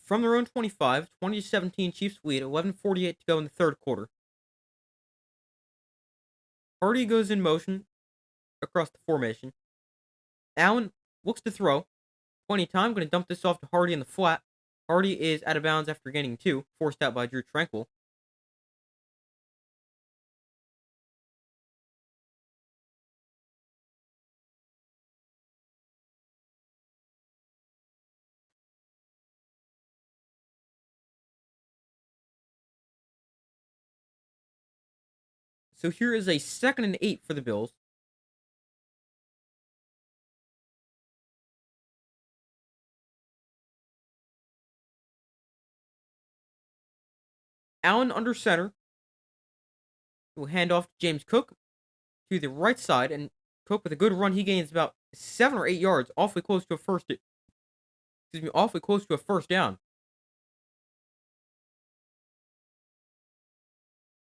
from their own 25, 20-17 Chiefs lead, 11:48 to go in the third quarter. Hardy goes in motion across the formation. Allen looks to throw. Plenty of time, going to dump this off to Hardy in the flat. Hardy is out of bounds after gaining 2, forced out by Drew Tranquil. So here is a 2nd and 8 for the Bills. Allen under center. Will hand off to James Cook to the right side, and Cook with a good run, he gains about 7 or 8 yards, awfully close to a first. Excuse me, awfully close to a first down.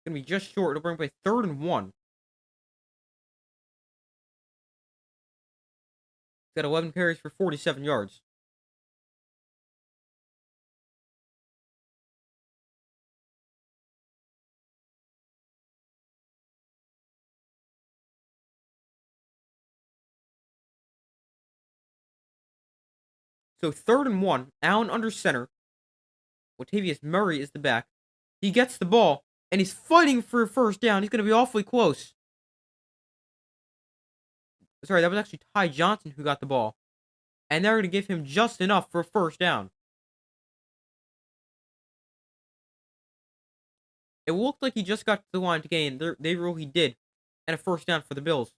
Gonna be just short. It'll bring up a 3rd and 1. He's got 11 carries for 47 yards. So 3rd and 1. Allen under center. Latavius Murray is the back. He gets the ball, and he's fighting for a first down. He's gonna be awfully close. Sorry, that was actually Ty Johnson who got the ball. And they're gonna give him just enough for a first down. It looked like he just got to the line to gain. They rule he did. And a first down for the Bills.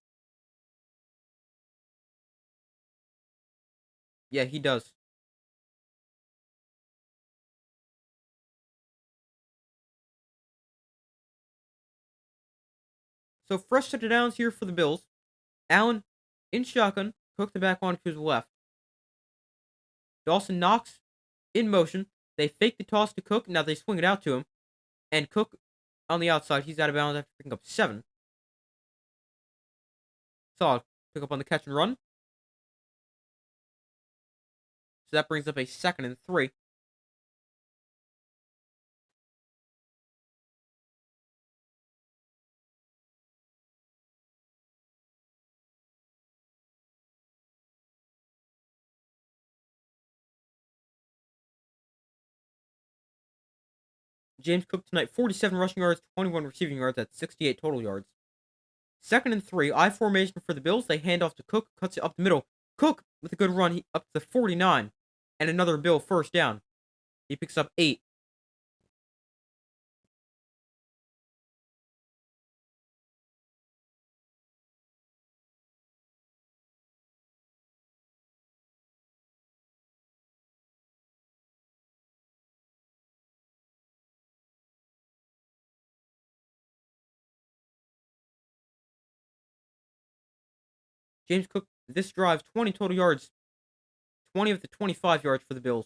Yeah, he does. So fresh set of downs here for the Bills. Allen in shotgun, Cook the back on to his left. Dawson Knox in motion. They fake the toss to Cook. Now they swing it out to him. And Cook on the outside. He's out of bounds after picking up 7. Solid pick up on the catch and run. So that brings up a 2nd and 3. James Cook tonight, 47 rushing yards, 21 receiving yards. That's 68 total yards. 2nd and 3, I formation for the Bills. They hand off to Cook, cuts it up the middle. Cook with a good run, up to the 49, and another Bill first down. He picks up 8. James Cook, this drive, 20 total yards, 20 of the 25 yards for the Bills.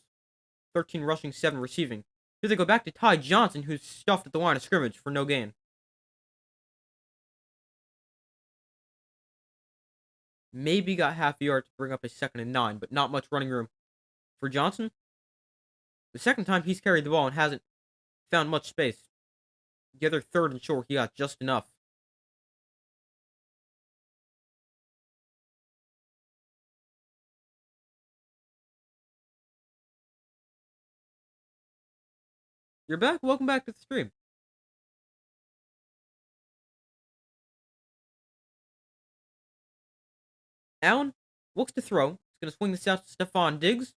13 rushing, 7 receiving. Here they go back to Ty Johnson, who's stuffed at the line of scrimmage for no gain. Maybe got half a yard to bring up a 2nd and 9, but not much running room for Johnson. The second time he's carried the ball and hasn't found much space. The other 3rd and short, he got just enough. You're back? Welcome back to the stream. Allen looks to throw. He's going to swing this out to Stephon Diggs,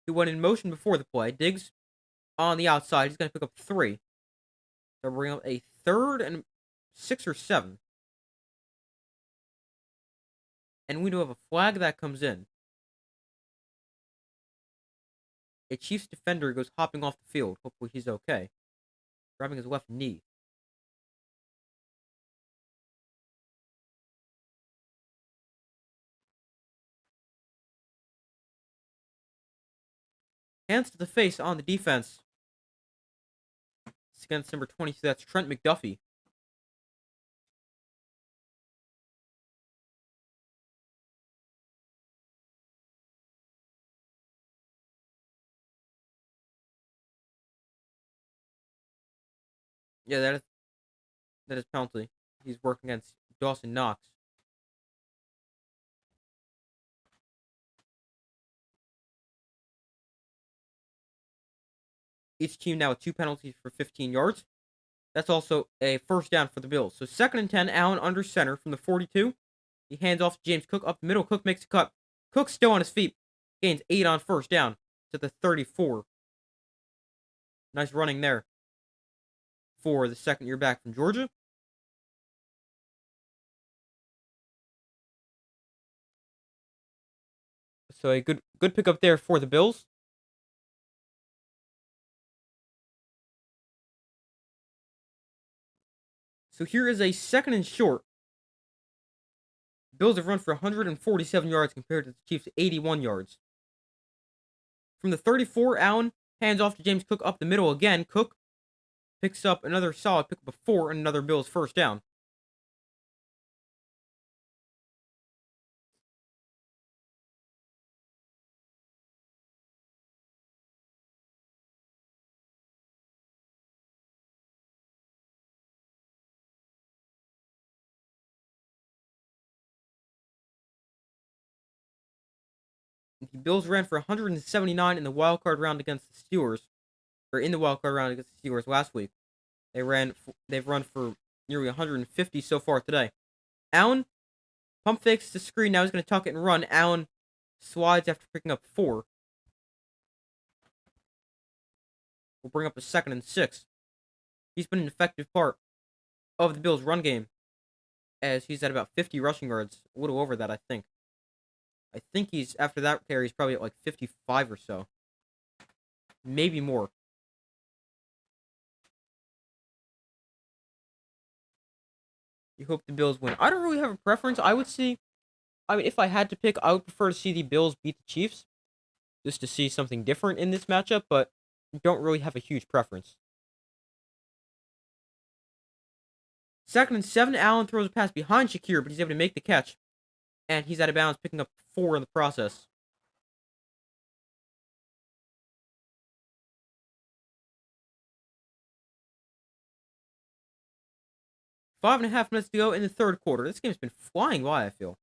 who went in motion before the play. Diggs on the outside. He's going to pick up 3. So bring up a 3rd and 6 or 7. And we do have a flag that comes in. A Chiefs defender goes hopping off the field. Hopefully he's okay. Grabbing his left knee. Hands to the face on the defense. It's against number 22. That's Trent McDuffie. Yeah, that is penalty. He's working against Dawson Knox. Each team now with 2 penalties for 15 yards. That's also a first down for the Bills. So 2nd and 10, Allen under center from the 42. He hands off to James Cook up the middle. Cook makes a cut. Cook still on his feet. Gains 8 on first down to the 34. Nice running there for the second year back from Georgia. So a good pickup there for the Bills. So here is a 2nd and short. Bills have run for 147 yards compared to the Chiefs' 81 yards. From the 34, Allen hands off to James Cook up the middle again. Cook picks up another solid pick up of 4 and another Bills first down. The Bills ran for 179 in the wild card round against the Steelers, or in the wild card round against the Steelers last week. They've run for nearly 150 so far today. Allen pump fakes the screen. Now he's going to tuck it and run. Allen slides after picking up 4. We'll bring up a 2nd and 6. He's been an effective part of the Bills' run game, as he's at about 50 rushing yards, a little over that, I think. I think he's, after that carry, he's probably at like 55 or so. Maybe more. You hope the Bills win. I don't really have a preference. I mean, if I had to pick, I would prefer to see the Bills beat the Chiefs, just to see something different in this matchup, but don't really have a huge preference. 2nd and 7, Allen throws a pass behind Shakir, but he's able to make the catch, and he's out of bounds, picking up 4 in the process. Five and a half minutes to go in the third quarter. This game's been flying by, I feel.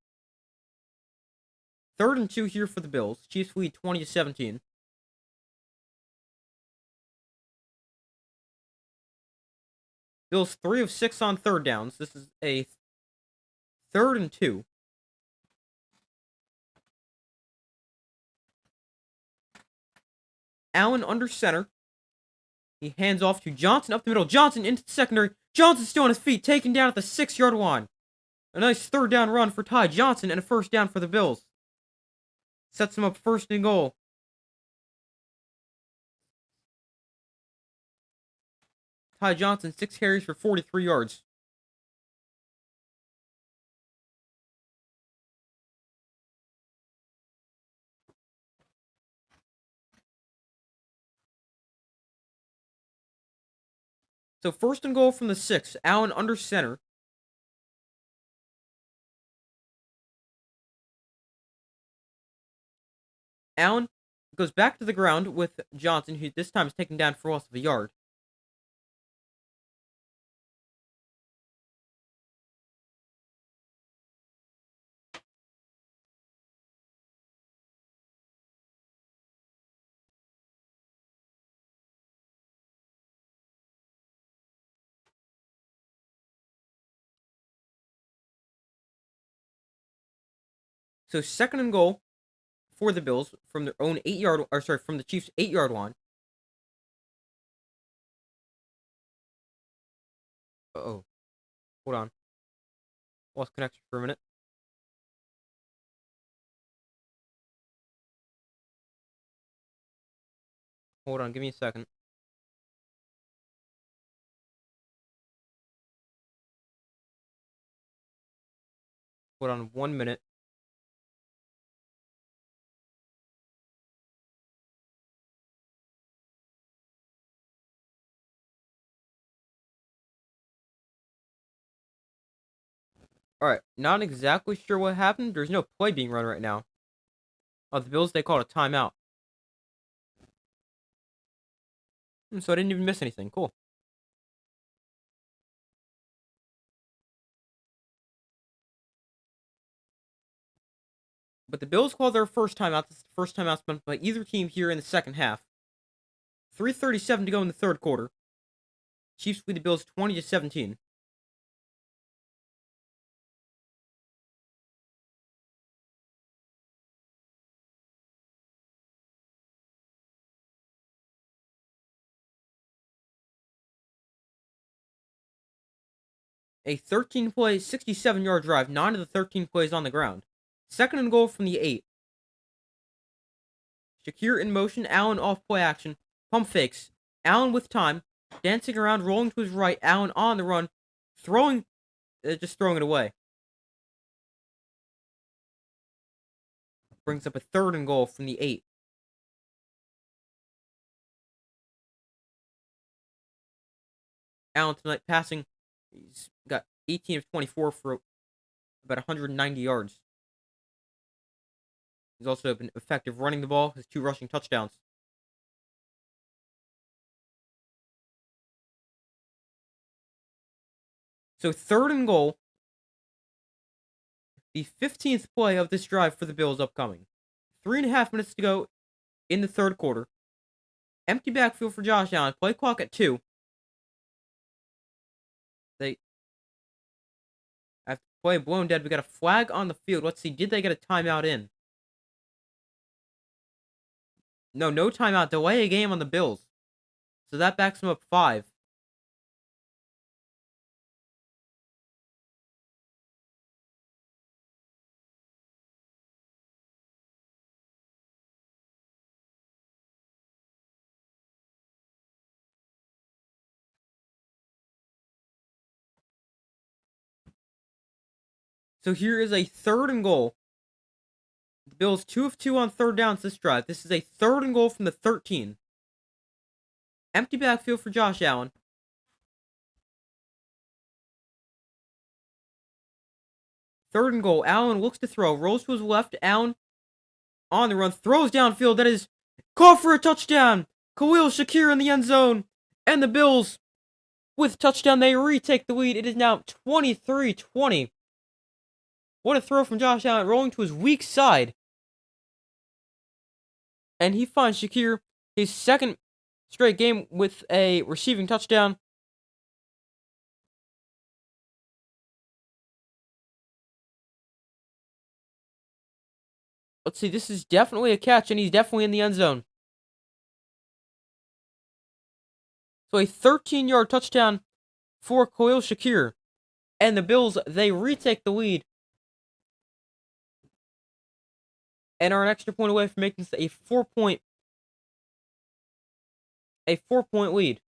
3rd and 2 here for the Bills. Chiefs lead 20-17. Bills 3 of 6 on third downs. This is a 3rd and 2. Allen under center. He hands off to Johnson up the middle. Johnson into the secondary. Johnson still on his feet, taken down at the 6-yard line. A nice 3rd down run for Ty Johnson and a 1st down for the Bills. Sets him up 1st and goal. Ty Johnson, 6 carries for 43 yards. So 1st and goal from the 6. Allen under center. Allen goes back to the ground with Johnson, who this time is taken down for loss of a yard. So 2nd and goal for the Bills from their own 8-yard, or sorry, from the Chiefs' 8-yard line. Uh-oh. Hold on. Lost connection for a minute. Hold on, give me a second. Hold on 1 minute. Alright, not exactly sure what happened. There's no play being run right now. The Bills, they called a timeout. So I didn't even miss anything. Cool. But the Bills called their first timeout. This is the first timeout spent by either team here in the second half. 3:37 to go in the third quarter. Chiefs lead the Bills 20-17. A 13-play, 67-yard drive. 9 of the 13 plays on the ground. 2nd and goal from the 8. Shakir in motion. Allen off play action. Pump fakes. Allen with time. Dancing around, rolling to his right. Allen on the run. Just throwing it away. Brings up a 3rd and goal from the 8. Allen tonight passing. He's got 18 of 24 for about 190 yards. He's also been effective running the ball. His 2 rushing touchdowns. So 3rd and goal. The 15th play of this drive for the Bills upcoming. 3.5 minutes to go in the third quarter. Empty backfield for Josh Allen. Play clock at 2. They have to play blown dead. We got a flag on the field. Let's see. Did they get a timeout in? No timeout. Delay a game on the Bills. So that backs them up 5. So here is a 3rd and goal. The Bills 2 of 2 on 3rd downs this drive. This is a 3rd and goal from the 13. Empty backfield for Josh Allen. 3rd and goal. Allen looks to throw. Rolls to his left. Allen on the run. Throws downfield. That is caught for a touchdown. Khalil Shakir in the end zone. And the Bills, with touchdown, they retake the lead. It is now 23-20. What a throw from Josh Allen, rolling to his weak side. And he finds Shakir his 2nd straight game with a receiving touchdown. Let's see, this is definitely a catch, and he's definitely in the end zone. So a 13-yard touchdown for Khalil Shakir. And the Bills, they retake the lead. And are an extra point away from making this a 4-point lead.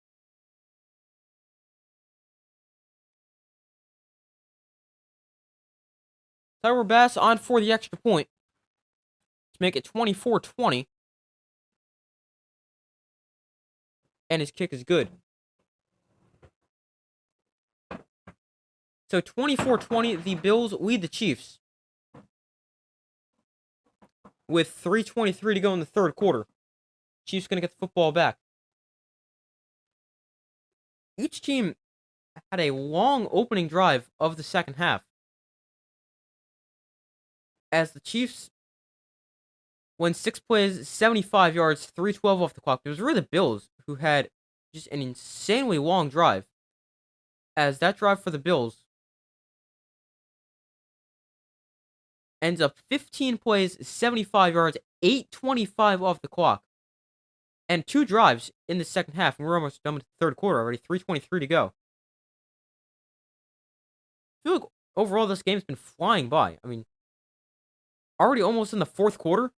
Tyler Bass on for the extra point to make it 24-20. And his kick is good. So 24-20, the Bills lead the Chiefs with 3:23 to go in the 3rd quarter. Chiefs going to get the football back. Each team had a long opening drive of the 2nd half, as the Chiefs went 6 plays, 75 yards, 3:12 off the clock. It was really the Bills who had just an insanely long drive, as that drive for the Bills ends up 15 plays, 75 yards, 8:25 off the clock, and 2 drives in the 2nd half. And we're almost done with the 3rd quarter already. 3:23 to go. I feel like overall this game's been flying by. I mean, already almost in the 4th quarter.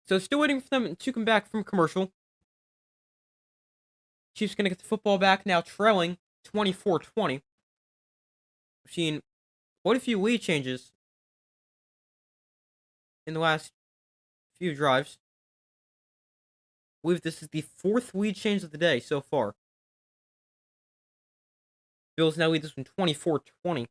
So still waiting for them to come back from commercial. Chiefs going to get the football back, now trailing 24-20. We've seen quite a few lead changes in the last few drives. I believe this is the 4th lead change of the day so far. Bills now lead this one 24-20.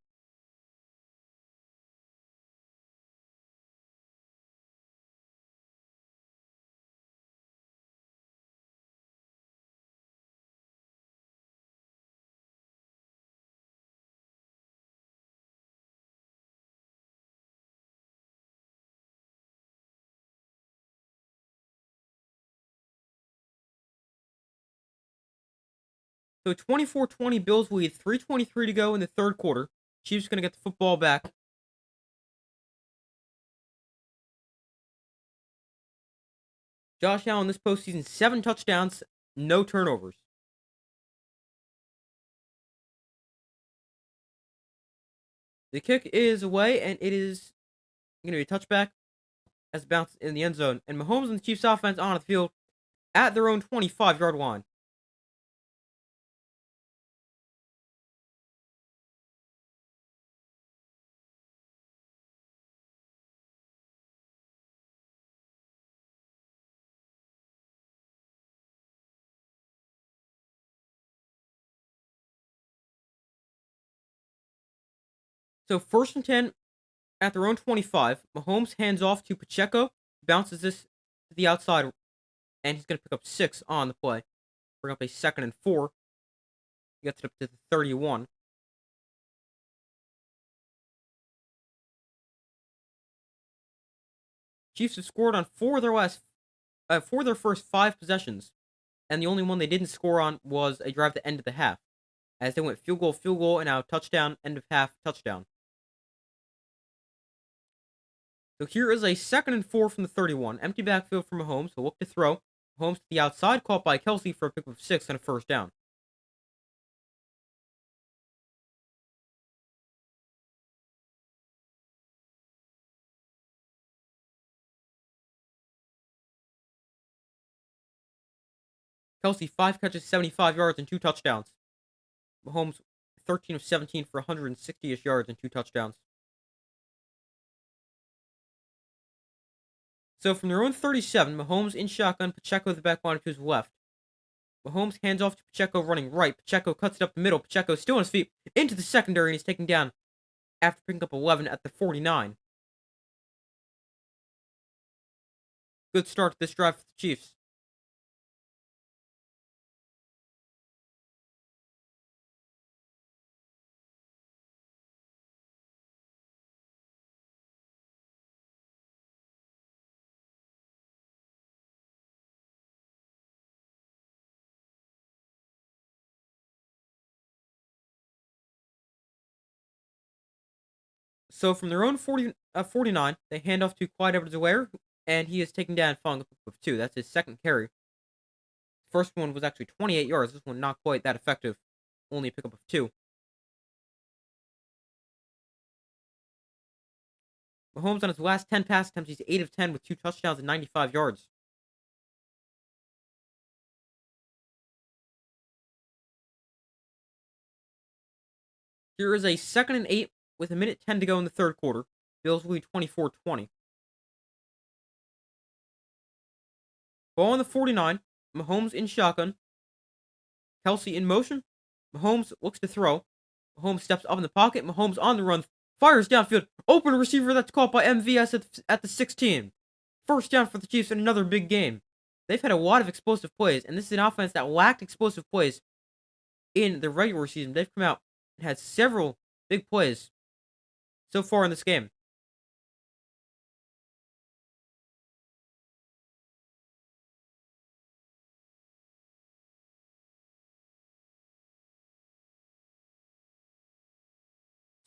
So 24-20, Bills lead, 3:23 to go in the 3rd quarter. Chiefs going to get the football back. Josh Allen this postseason, 7 touchdowns, no turnovers. The kick is away, and it is going to be a touchback as it bounces in the end zone. And Mahomes and the Chiefs offense on the field at their own 25-yard line. So 1st and 10 at their own 25. Mahomes hands off to Pacheco, bounces this to the outside, and he's going to pick up 6 on the play. Bring up a 2nd and 4. He gets it up to the 31. Chiefs have scored on 4 of their first 5 possessions, and the only one they didn't score on was a drive to end of the half, as they went field goal, and now touchdown, end of half, touchdown. So here is a 2nd and 4 from the 31. Empty backfield for Mahomes. He'll look to throw. Mahomes to the outside, caught by Kelsey for a pick of 6 and a first down. Kelsey, 5 catches, 75 yards, and 2 touchdowns. Mahomes, 13 of 17 for 160-ish yards and 2 touchdowns. So from their own 37, Mahomes in shotgun, Pacheco the back line to his left. Mahomes hands off to Pacheco running right. Pacheco cuts it up the middle. Pacheco still on his feet into the secondary, and he's taken down after picking up 11 at the 49. Good start to this drive for the Chiefs. So from their own 49, they hand off to Clyde Edwards-Helaire, and he is taken down following a pick of 2. That's his second carry. First one was actually 28 yards. This one not quite that effective. Only a pickup of 2. Mahomes on his last 10 pass attempts, he's 8 of 10 with 2 touchdowns and 95 yards. Here is a 2nd and 8 with a minute 10 to go in the third quarter. Bills lead 24-20. Ball on the 49. Mahomes in shotgun. Kelsey in motion. Mahomes looks to throw. Mahomes steps up in the pocket. Mahomes on the run. Fires downfield. Open receiver that's caught by MVS at the 16. First down for the Chiefs in another big game. They've had a lot of explosive plays, and this is an offense that lacked explosive plays in the regular season. They've come out and had several big plays so far in this game.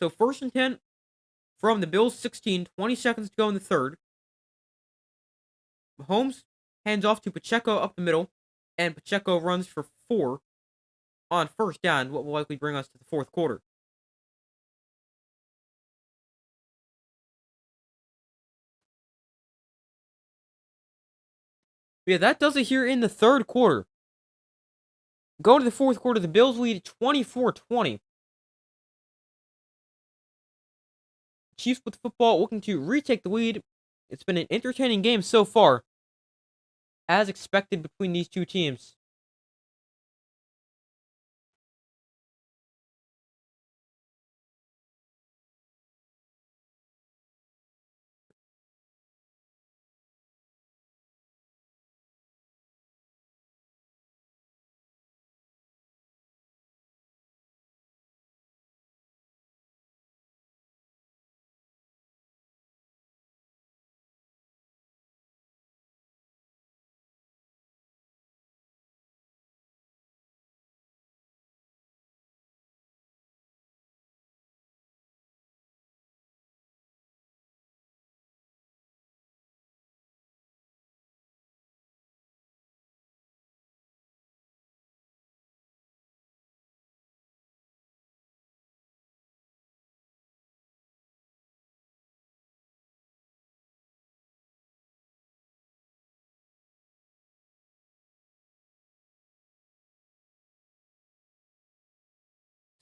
So 1st and 10 from the Bills 16, 20 seconds to go in the third. Mahomes hands off to Pacheco up the middle, and Pacheco runs for 4 on first down, what will likely bring us to the fourth quarter. Yeah, that does it here in the third quarter. Going to the fourth quarter, the Bills lead 24-20. Chiefs with the football looking to retake the lead. It's been an entertaining game so far, as expected between these two teams.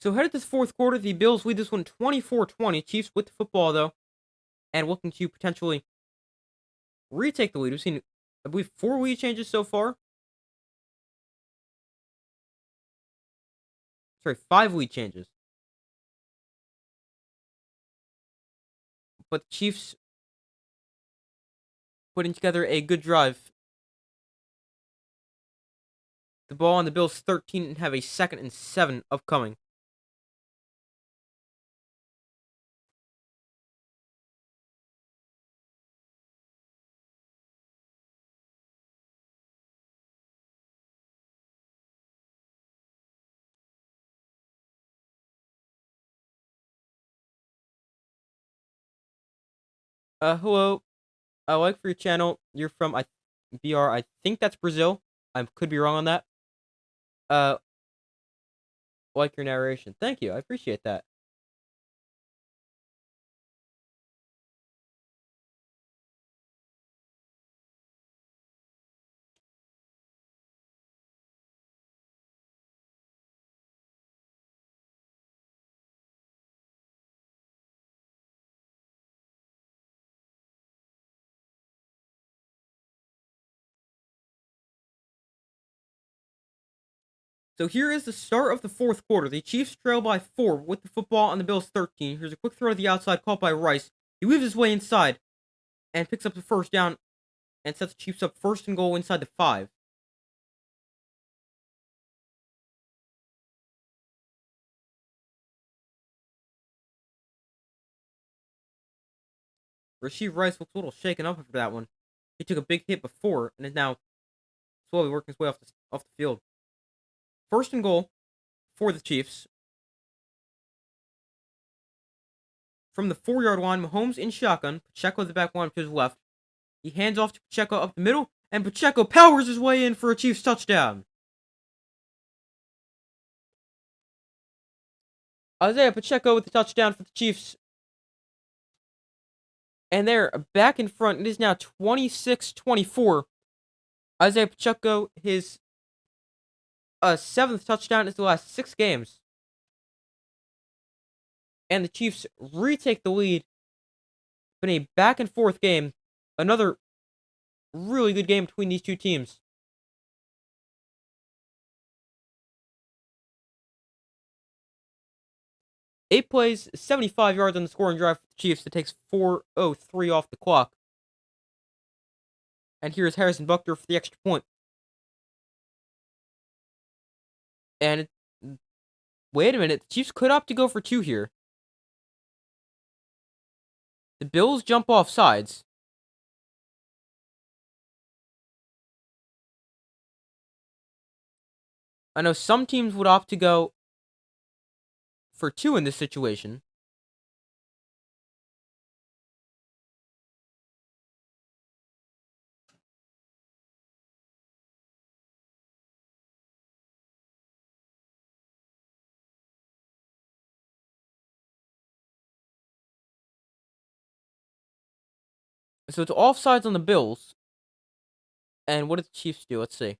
So headed to the fourth quarter, the Bills lead this one 24-20. Chiefs with the football, though, and looking to potentially retake the lead. We've seen, I believe, 4 lead changes so far. Sorry, 5 lead changes. but the Chiefs putting together a good drive. The ball on the Bills 13 and have a 2nd and 7 upcoming. Hello. I like for your channel. You're from BR. I think that's Brazil. I could be wrong on that. Uh, like your narration. Thank you. I appreciate that. So here is the start of the 4th quarter. The Chiefs trail by 4 with the football on the Bills 13. Here's a quick throw to the outside caught by Rice. He weaves his way inside and picks up the first down and sets the Chiefs up 1st and goal inside the 5. Rasheed Rice looks a little shaken up after that one. He took a big hit before and is now slowly working his way off the field. 1st and goal for the Chiefs. From the 4-yard line, Mahomes in shotgun. Pacheco the back one to his left. He hands off to Pacheco up the middle, and Pacheco powers his way in for a Chiefs touchdown. Isaiah Pacheco with the touchdown for the Chiefs. And they're back in front. It is now 26-24. Isaiah Pacheco, his 7th touchdown is the last 6 games. And the Chiefs retake the lead. Been a back and forth game. Another really good game between these two teams. Eight plays, 75 yards on the scoring drive for the Chiefs. It takes 4:03 off the clock. And here's Harrison Buckner for the extra point. And wait a minute, the Chiefs could opt to go for 2 here. The Bills jump off sides. I know some teams would opt to go for 2 in this situation. So it's offsides on the Bills. And what did the Chiefs do? Let's see.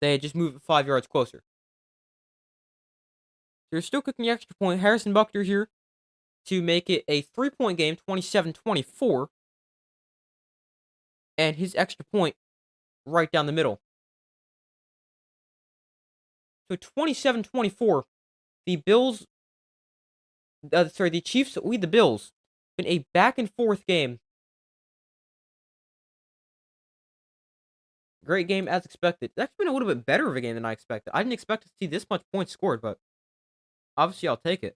They just moved it 5 yards closer. They're still cooking the extra point. Harrison Buckner here to make it a 3-point game, 27-24. And his extra point right down the middle. So 27-24. The Chiefs lead the Bills in a back and forth game. Great game as expected. It's actually been a little bit better of a game than I expected. I didn't expect to see this much points scored, but obviously I'll take it.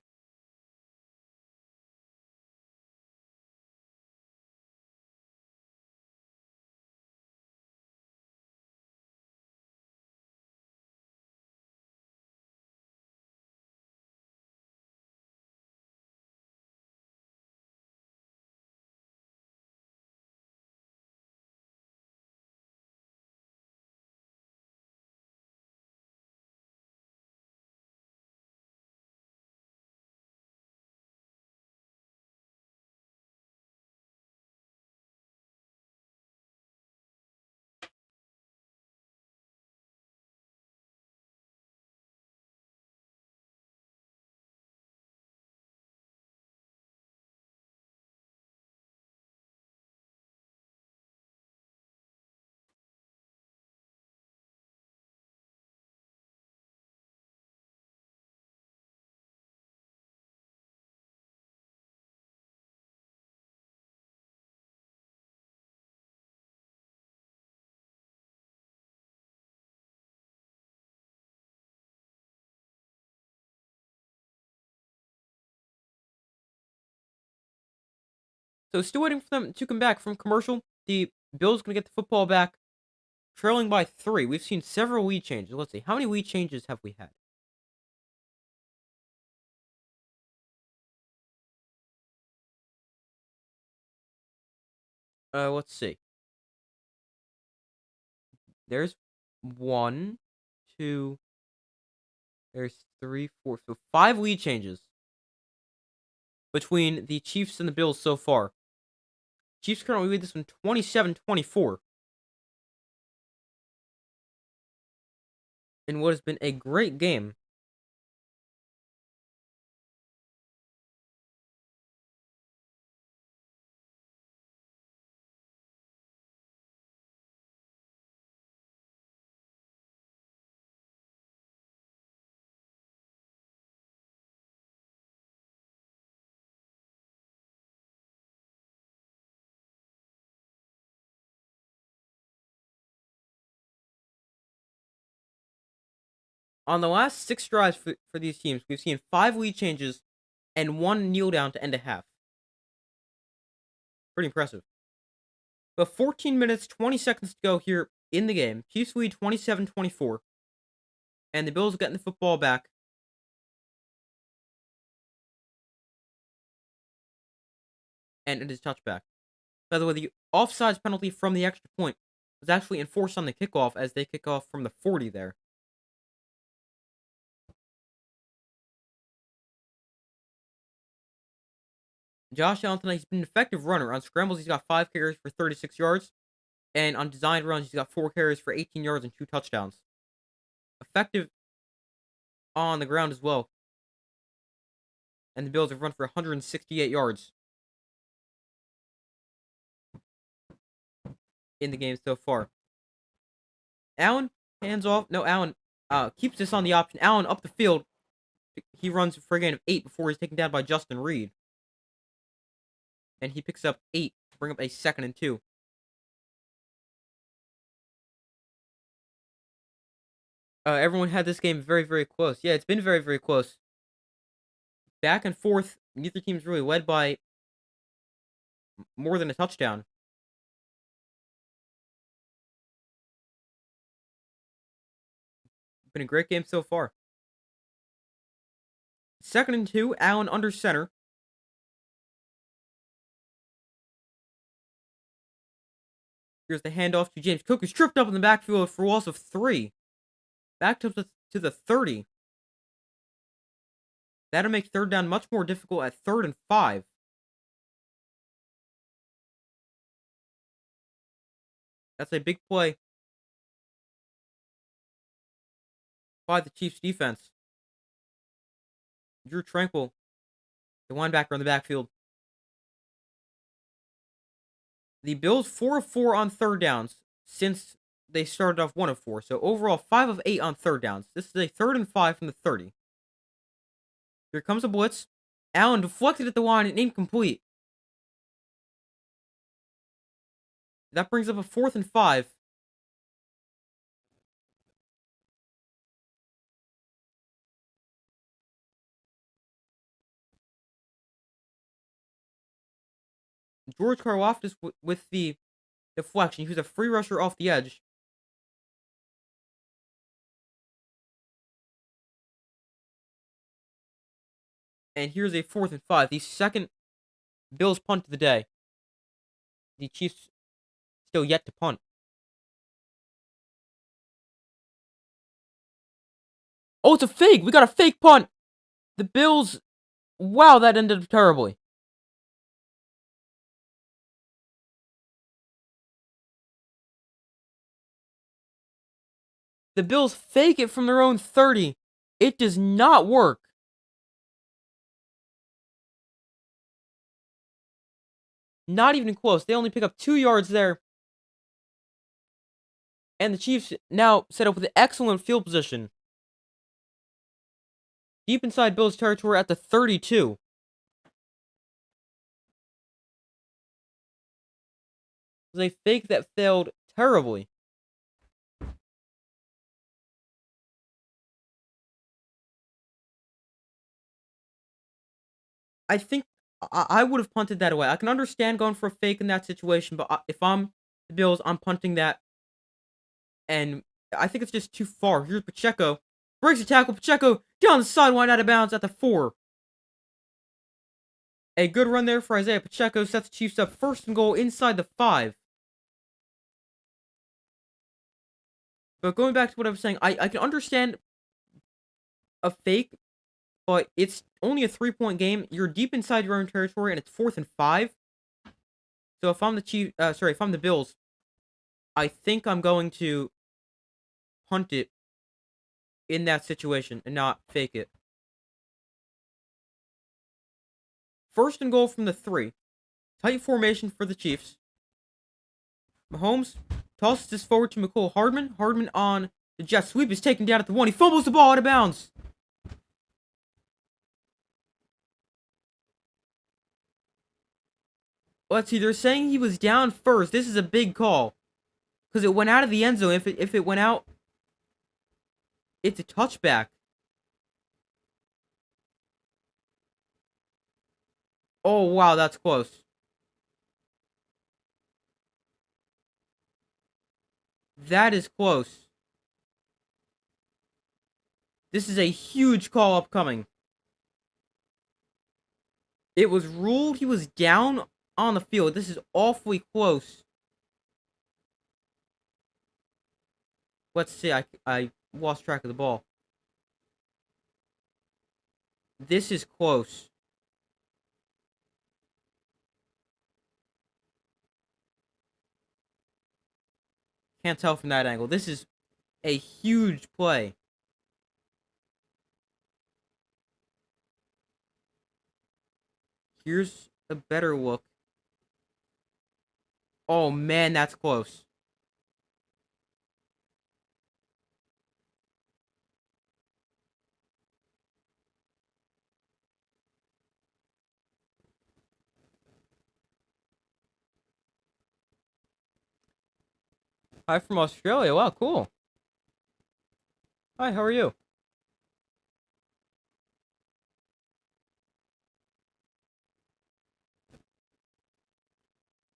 So still waiting for them to come back from commercial. The Bills going to get the football back, trailing by 3. We've seen several lead changes. Let's see. How many lead changes have we had? Let's see. There's 1, 2, there's 3, 4, so 5 lead changes between the Chiefs and the Bills so far. Chiefs currently lead this one 27-24 in what has been a great game. On the last 6 drives for these teams, we've seen 5 lead changes and 1 kneel down to end a half. Pretty impressive. But 14 minutes, 20 seconds to go here in the game. Chiefs lead 27-24. And the Bills getting the football back. And it is touchback. By the way, the offsides penalty from the extra point was actually enforced on the kickoff as they kick off from the 40 there. Josh Allen tonight, he's been an effective runner. On scrambles, he's got 5 carries for 36 yards. And on designed runs, he's got 4 carries for 18 yards and 2 touchdowns. Effective on the ground as well. And the Bills have run for 168 yards in the game so far. Allen, hands off. No, Allen keeps this on the option. Allen up the field. He runs for a gain of 8 before he's taken down by Justin Reed. And he picks up 8 to bring up a 2nd and 2. Everyone had this game very, very close. Yeah, it's been very, very close. Back and forth. Neither team's really led by more than a touchdown. Been a great game so far. 2nd and 2. Allen under center. Here's the handoff to James Cook, who's tripped up in the backfield for a loss of 3. Back to the 30. That'll make 3rd down much more difficult at 3rd and 5. That's a big play by the Chiefs defense. Drew Tranquil, the linebacker in the backfield. The Bills 4 of 4 on 3rd downs since they started off 1 of 4. So overall 5 of 8 on 3rd downs. This is a 3rd and 5 from the 30. Here comes a blitz. Allen deflected at the line and incomplete. That brings up a 4th and 5. George Karlaftis with the deflection. He was a free rusher off the edge. And here's a 4th and 5. The second Bills punt of the day. The Chiefs still yet to punt. Oh, it's a fake. We got a fake punt. The Bills. Wow, that ended terribly. The Bills fake it from their own 30. It does not work. Not even close. They only pick up 2 yards there. And the Chiefs now set up with an excellent field position. Deep inside Bills territory at the 32. It was a fake that failed terribly. I think I would have punted that away. I can understand going for a fake in that situation, but if I'm the Bills, I'm punting that, and I think it's just too far. Here's Pacheco. Breaks the tackle. Pacheco down the sideline out of bounds at the 4. A good run there for Isaiah Pacheco sets the Chiefs up 1st and goal inside the 5. But going back to what I was saying, I can understand a fake, but it's only a 3-point game. You're deep inside your own territory, and it's 4th and 5. So if I'm if I'm the Bills, I think I'm going to punt it in that situation and not fake it. 1st and goal from the 3. Tight formation for the Chiefs. Mahomes tosses this forward to McCole Hardman. Hardman on the jet sweep is taken down at the 1. He fumbles the ball out of bounds. Let's see. They're saying he was down first. This is a big call because it went out of the end zone. If it went out, it's a touchback. Oh wow, that's close. That is close. This is a huge call upcoming. It was ruled he was down on the field. This is awfully close. Let's see. I lost track of the ball. This is close. Can't tell from that angle. This is a huge play. Here's a better look. Oh man, that's close. Hi from Australia. Wow, cool. Hi, how are you?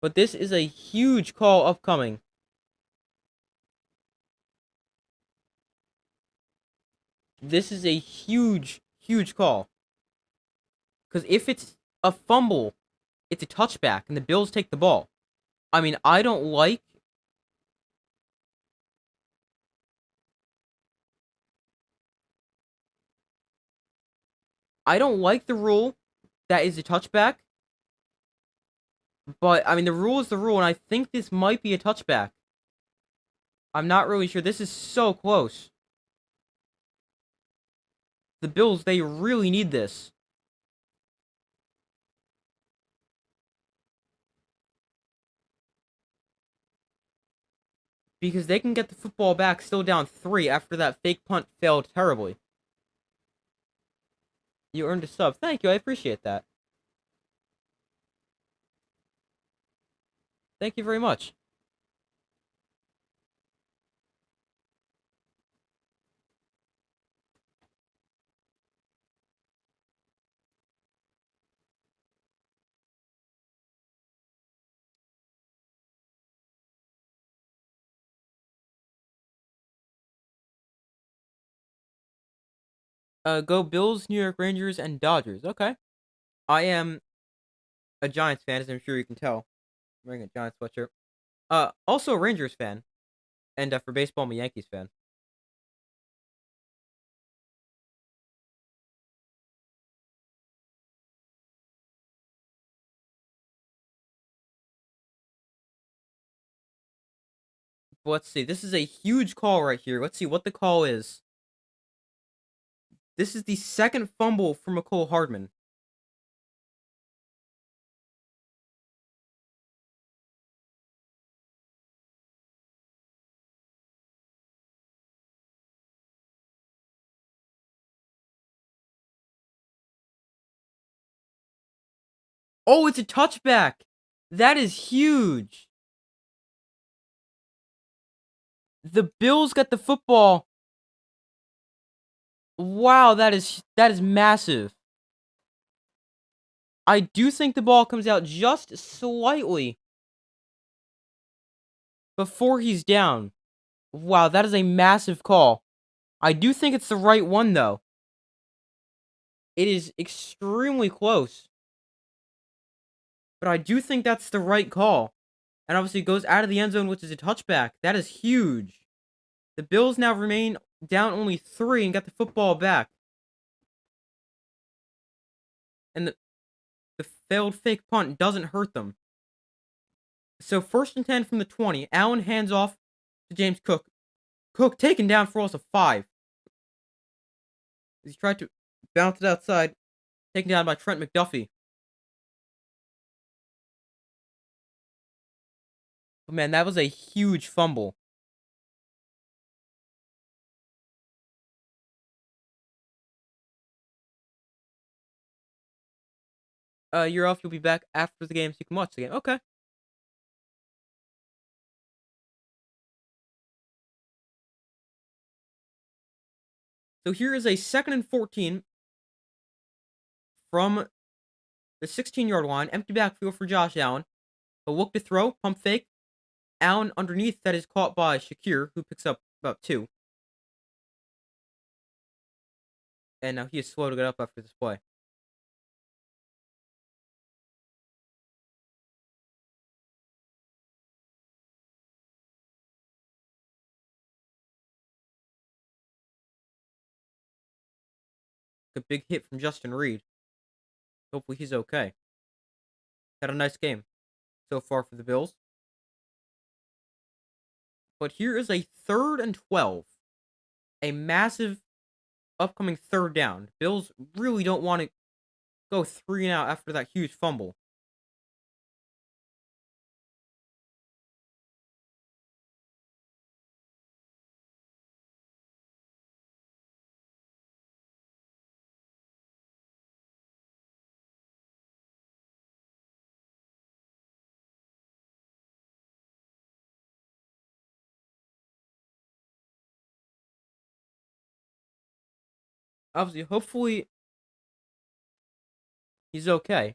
But this is a huge call upcoming. This is a huge, huge call. Because if it's a fumble, it's a touchback, and the Bills take the ball. I mean, I don't like the rule that is a touchback. But I mean, the rule is the rule, and I think this might be a touchback. I'm not really sure. This is so close. The Bills, they really need this. Because they can get the football back still down 3 after that fake punt failed terribly. You earned a sub. Thank you. I appreciate that. Thank you very much. Go Bills, New York Rangers, and Dodgers. Okay. I am a Giants fan, as I'm sure you can tell. I'm wearing a Giants sweatshirt. Also a Rangers fan. And for baseball, I'm a Yankees fan. But let's see. This is a huge call right here. Let's see what the call is. This is the second fumble for McCole Hardman. Oh, it's a touchback. That is huge. The Bills got the football. Wow, that is massive. I do think the ball comes out just slightly before he's down. Wow, that is a massive call. I do think it's the right one, though. It is extremely close. But I do think that's the right call. And obviously it goes out of the end zone, which is a touchback. That is huge. The Bills now remain down only 3 and got the football back. And the failed fake punt doesn't hurt them. So 1st and 10 from the 20. Allen hands off to James Cook. Cook taken down for loss of 5. He tried to bounce it outside. Taken down by Trent McDuffie. But man, that was a huge fumble. You're off. You'll be back after the game so you can watch the game. Okay. So here is a 2nd and 14 from the 16-yard line. Empty backfield for Josh Allen. A look to throw. Pump fake. Allen underneath that is caught by Shakir, who picks up about 2. And now he is slow to get up after this play. A big hit from Justin Reed. Hopefully he's okay. Had a nice game so far for the Bills. But here is a 3rd and 12. A massive upcoming 3rd down. Bills really don't want to go 3 and out after that huge fumble. Obviously, hopefully he's okay.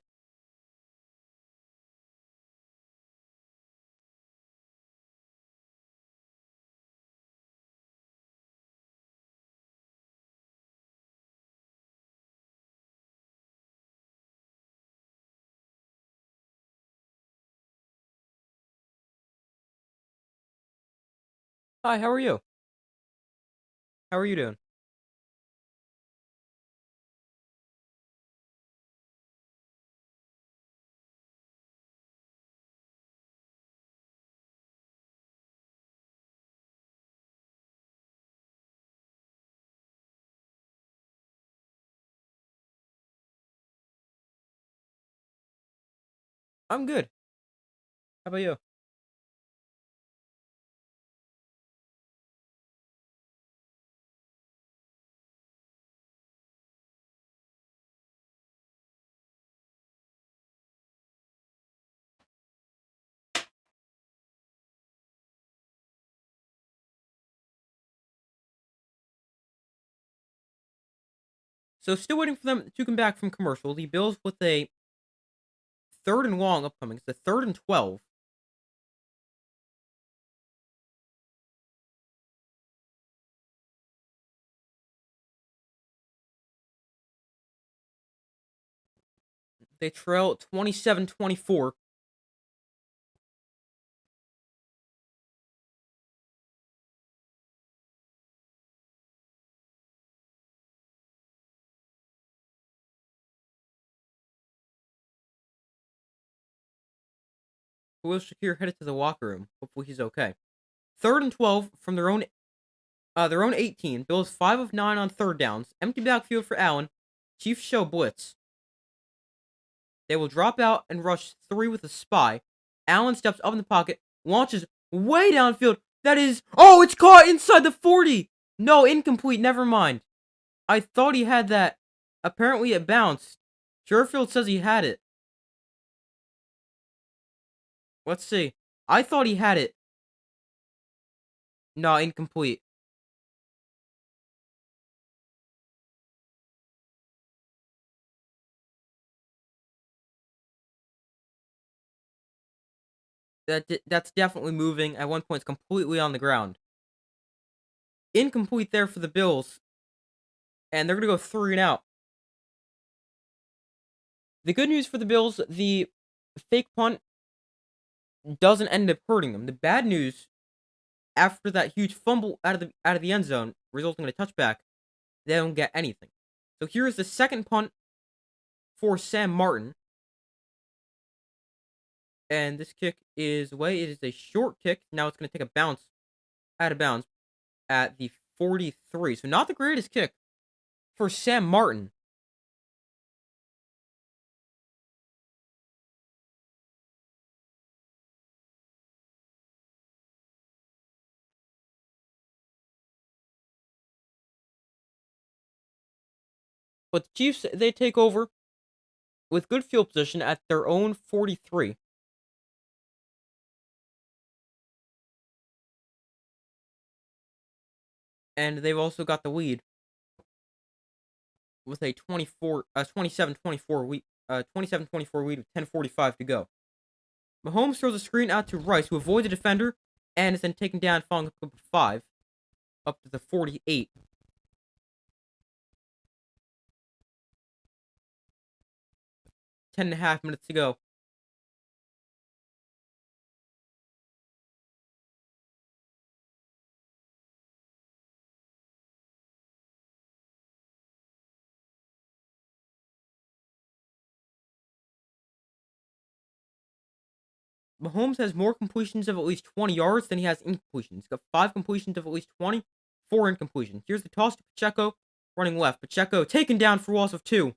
Hi, how are you? How are you doing? I'm good. How about you? So still waiting for them to come back from commercial. The Bills with a 3rd and long upcoming. It's the 3rd and 12. They trail 27-24. Khalil Shakir headed to the locker room. Hopefully he's okay. 3rd and 12 from their own 18. Bills 5 of 9 on 3rd downs. Empty backfield for Allen. Chiefs show blitz. They will drop out and rush 3 with a spy. Allen steps up in the pocket, launches way downfield. That is, oh, it's caught inside the 40. No, incomplete. Never mind. I thought he had that. Apparently it bounced. Sherfield says he had it. Let's see. I thought he had it. No, incomplete. That's definitely moving. At one point, it's completely on the ground. Incomplete there for the Bills, and they're gonna go 3 and out. The good news for the Bills, the fake punt doesn't end up hurting them. The bad news, after that huge fumble out of the end zone, resulting in a touchback, they don't get anything. So here is the second punt for Sam Martin, and this kick is away. It is a short kick. Now it's going to take a bounce out of bounds at the 43. So not the greatest kick for Sam Martin. But the Chiefs, they take over with good field position at their own 43. And they've also got the lead with a 27-24 lead with 10:45 to go. Mahomes throws a screen out to Rice, who avoids a defender and is then taken down, following up 5 up to the 48. 10.5 minutes to go. Mahomes has more completions of at least 20 yards than he has incompletions. He's got 5 completions of at least 20, 4 incompletions. Here's the toss to Pacheco, running left. Pacheco taken down for loss of 2.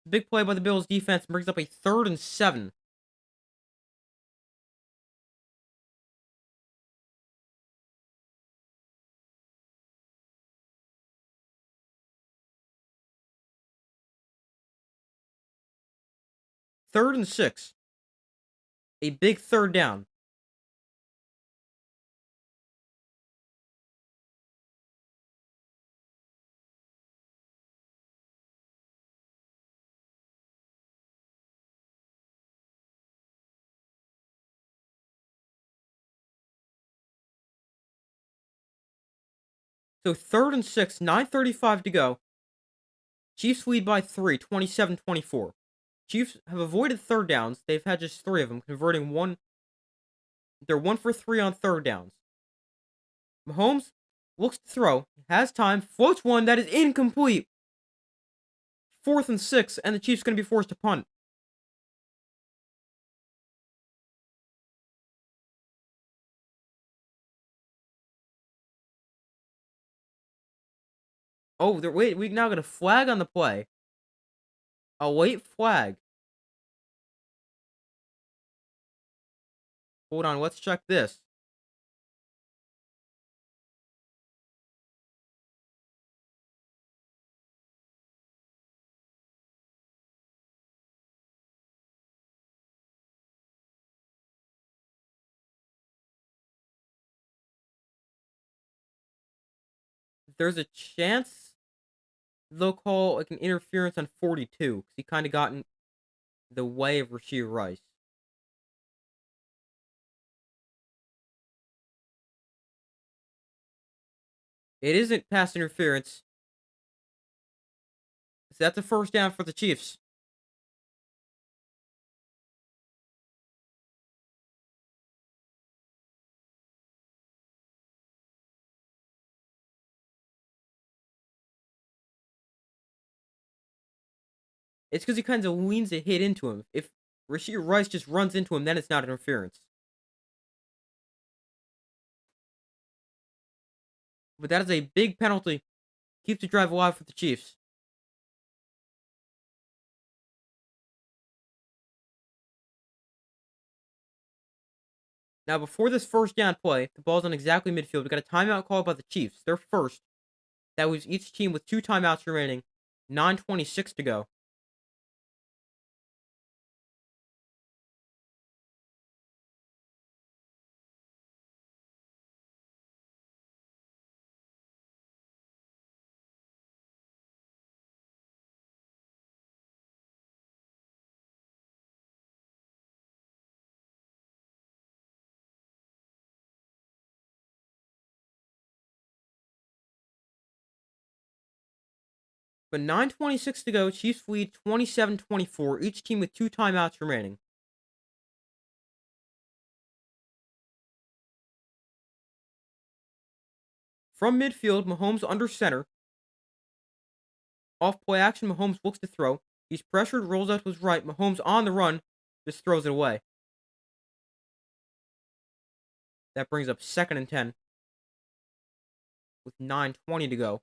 Big play by the Bills defense brings up a 3rd and 7. 3rd and 6. A big 3rd down. So 3rd and 6, 9:35 to go. Chiefs lead by 3, 27-24. Chiefs have avoided 3rd downs. They've had just 3 of them, converting one. They're 1 for 3 on 3rd downs. Mahomes looks to throw, has time, floats one that is incomplete. 4th and 6, and the Chiefs going to be forced to punt. Oh, wait, we now got a flag on the play. A late flag. Hold on, let's check this. There's a chance they'll call like an interference on 42 because he kind of got in the way of Rashee Rice. It isn't pass interference. So that's a 1st down for the Chiefs. It's because he kind of leans a hit into him. If Rashee Rice just runs into him, then it's not interference. But that is a big penalty. Keeps the drive alive for the Chiefs. Now, before this 1st down play, the ball's on exactly midfield. We got a timeout called by the Chiefs. They're first. That was each team with 2 timeouts remaining. 9:26 to go. But 9:26 to go. Chiefs lead 27-24. Each team with 2 timeouts remaining. From midfield, Mahomes under center. Off play action, Mahomes looks to throw. He's pressured, rolls out to his right. Mahomes on the run, just throws it away. That brings up 2nd and 10 with 9:20 to go.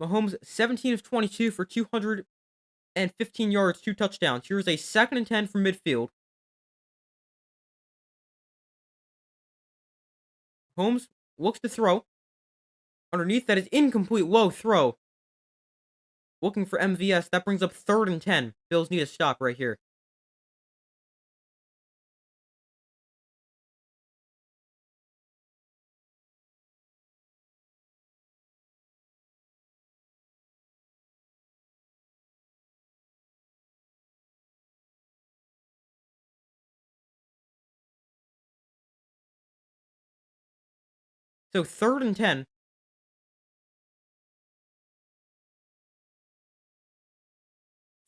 Mahomes 17 of 22 for 215 yards, 2 touchdowns. Here's a 2nd and 10 from midfield. Mahomes looks to throw. Underneath, that is incomplete, low throw. Looking for MVS. That brings up 3rd and 10. Bills need a stop right here. So 3rd and 10.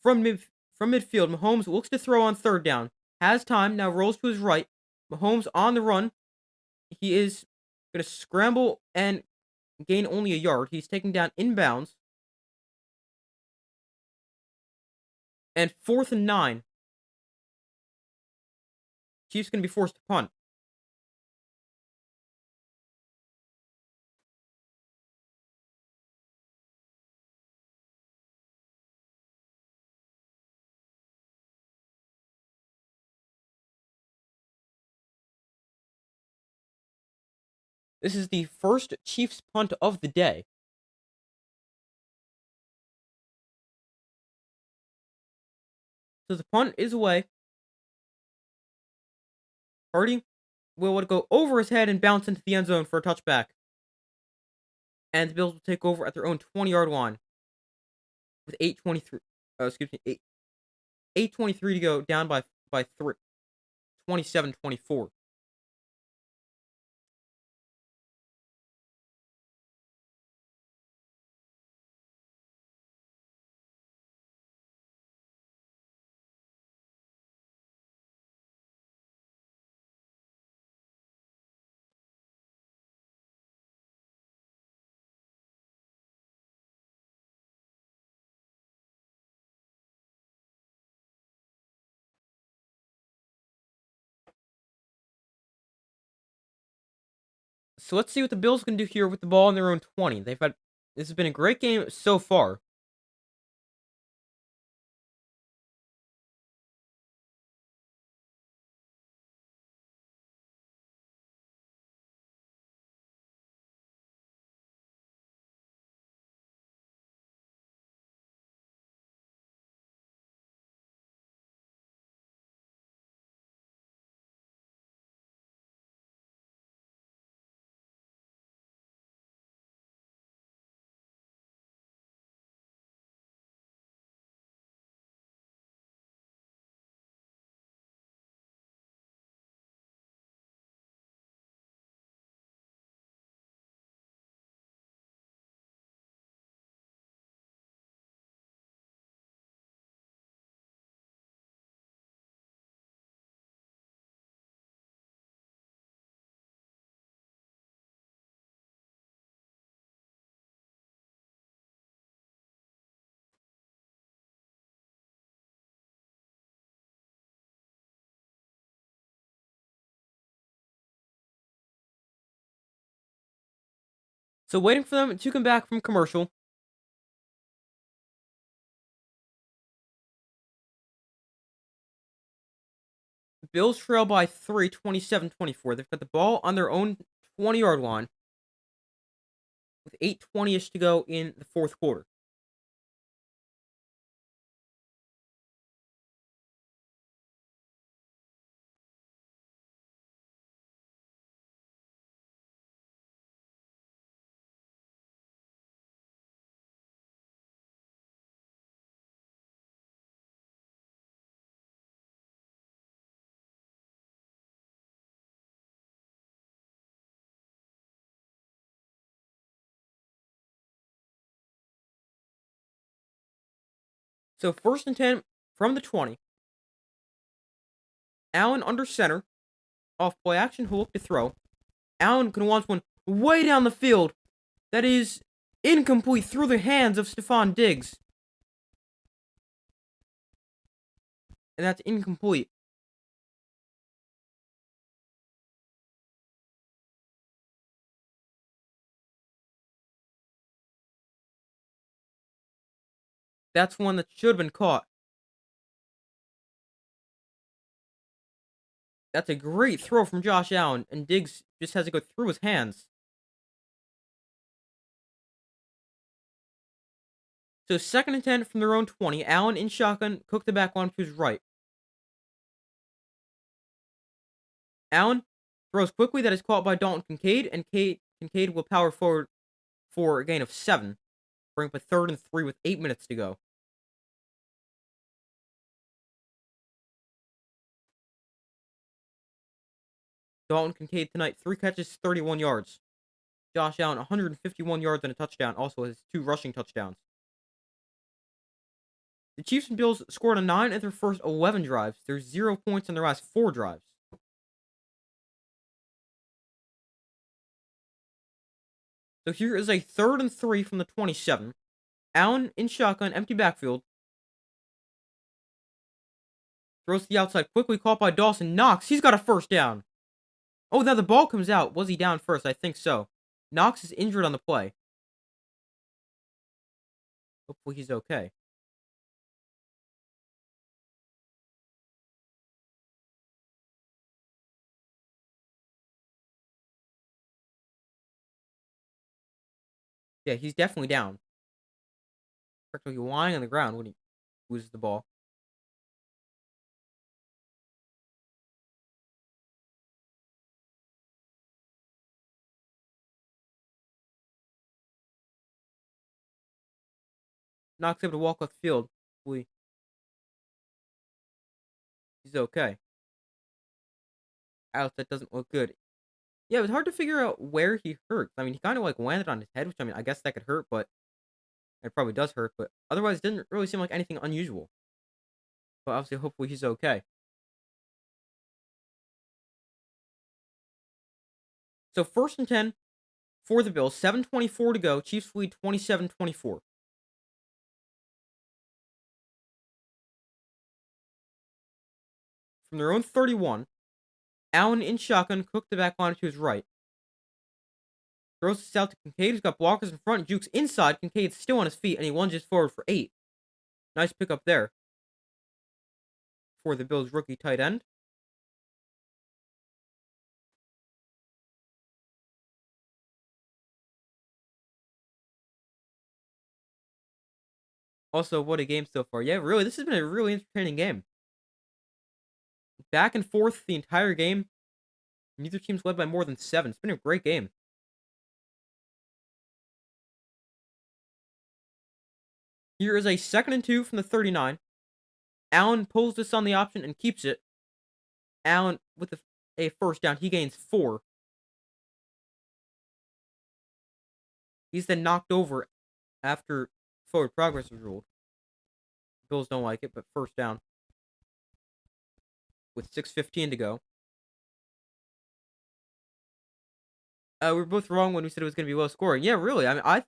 From midfield, Mahomes looks to throw on 3rd down. Has time, now rolls to his right. Mahomes on the run. He is going to scramble and gain only a yard. He's taken down inbounds. And 4th and 9. Chiefs going to be forced to punt. This is the first Chiefs punt of the day. So the punt is away. Hardy will go over his head and bounce into the end zone for a touchback. And the Bills will take over at their own 20-yard line with 8:23 to go, down by 3, 27-24. So let's see what the Bills can do here with the ball in their own 20. This has been a great game so far. So waiting for them to come back from commercial. Bills trail by 3, 27-24. They've got the ball on their own 20-yard line with 8:20ish to go in the 4th quarter. So 1st and 10 from the 20. Allen under center. Off play action. He'll look to throw. Allen can launch one way down the field. That is incomplete through the hands of Stephon Diggs. And that's incomplete. That's one that should have been caught. That's a great throw from Josh Allen, and Diggs just has to go through his hands. So 2nd and 10 from their own 20. Allen in shotgun, cook the back one to his right. Allen throws quickly, that is caught by Dalton Kincaid, and Kincaid will power forward for a gain of 7. Bring up a 3rd and 3 with 8 minutes to go. Dalton Kincaid tonight, 3 catches, 31 yards. Josh Allen, 151 yards and a touchdown, also has 2 rushing touchdowns. The Chiefs and Bills scored a 9 at their first 11 drives. There's 0 points in their last 4 drives. So here is a 3rd and 3 from the 27. Allen in shotgun, empty backfield. Throws to the outside, quickly caught by Dawson Knox. He's got a 1st down. Oh, now the ball comes out. Was he down first? I think so. Knox is injured on the play. Hopefully he's okay. Yeah, he's definitely down. Practically lying on the ground when he loses the ball. Knox able to walk off the field. Hopefully he's okay. Ouch, that doesn't look good. Yeah, it was hard to figure out where he hurt. I mean, he kind of like landed on his head, which I mean, I guess that could hurt, but it probably does hurt. But otherwise, it didn't really seem like anything unusual. But obviously, hopefully he's okay. So 1st and 10 for the Bills. 7:24 to go. Chiefs lead 27-24. From their own 31, Allen in shotgun, cooked the back line to his right. Throws this out to Kincaid, who's got blockers in front, jukes inside. Kincaid's still on his feet, and he lunges forward for 8. Nice pickup there for the Bills' rookie tight end. Also, what a game so far. Yeah, really, this has been a really entertaining game. Back and forth the entire game. Neither team's led by more than 7. It's been a great game. Here is a 2nd and 2 from the 39. Allen pulls this on the option and keeps it. Allen with a 1st down. He gains 4. He's then knocked over after forward progress was ruled. Bills don't like it, but 1st down with 6:15 to go. We were both wrong when we said it was going to be low scoring. Yeah, really. I mean, I'm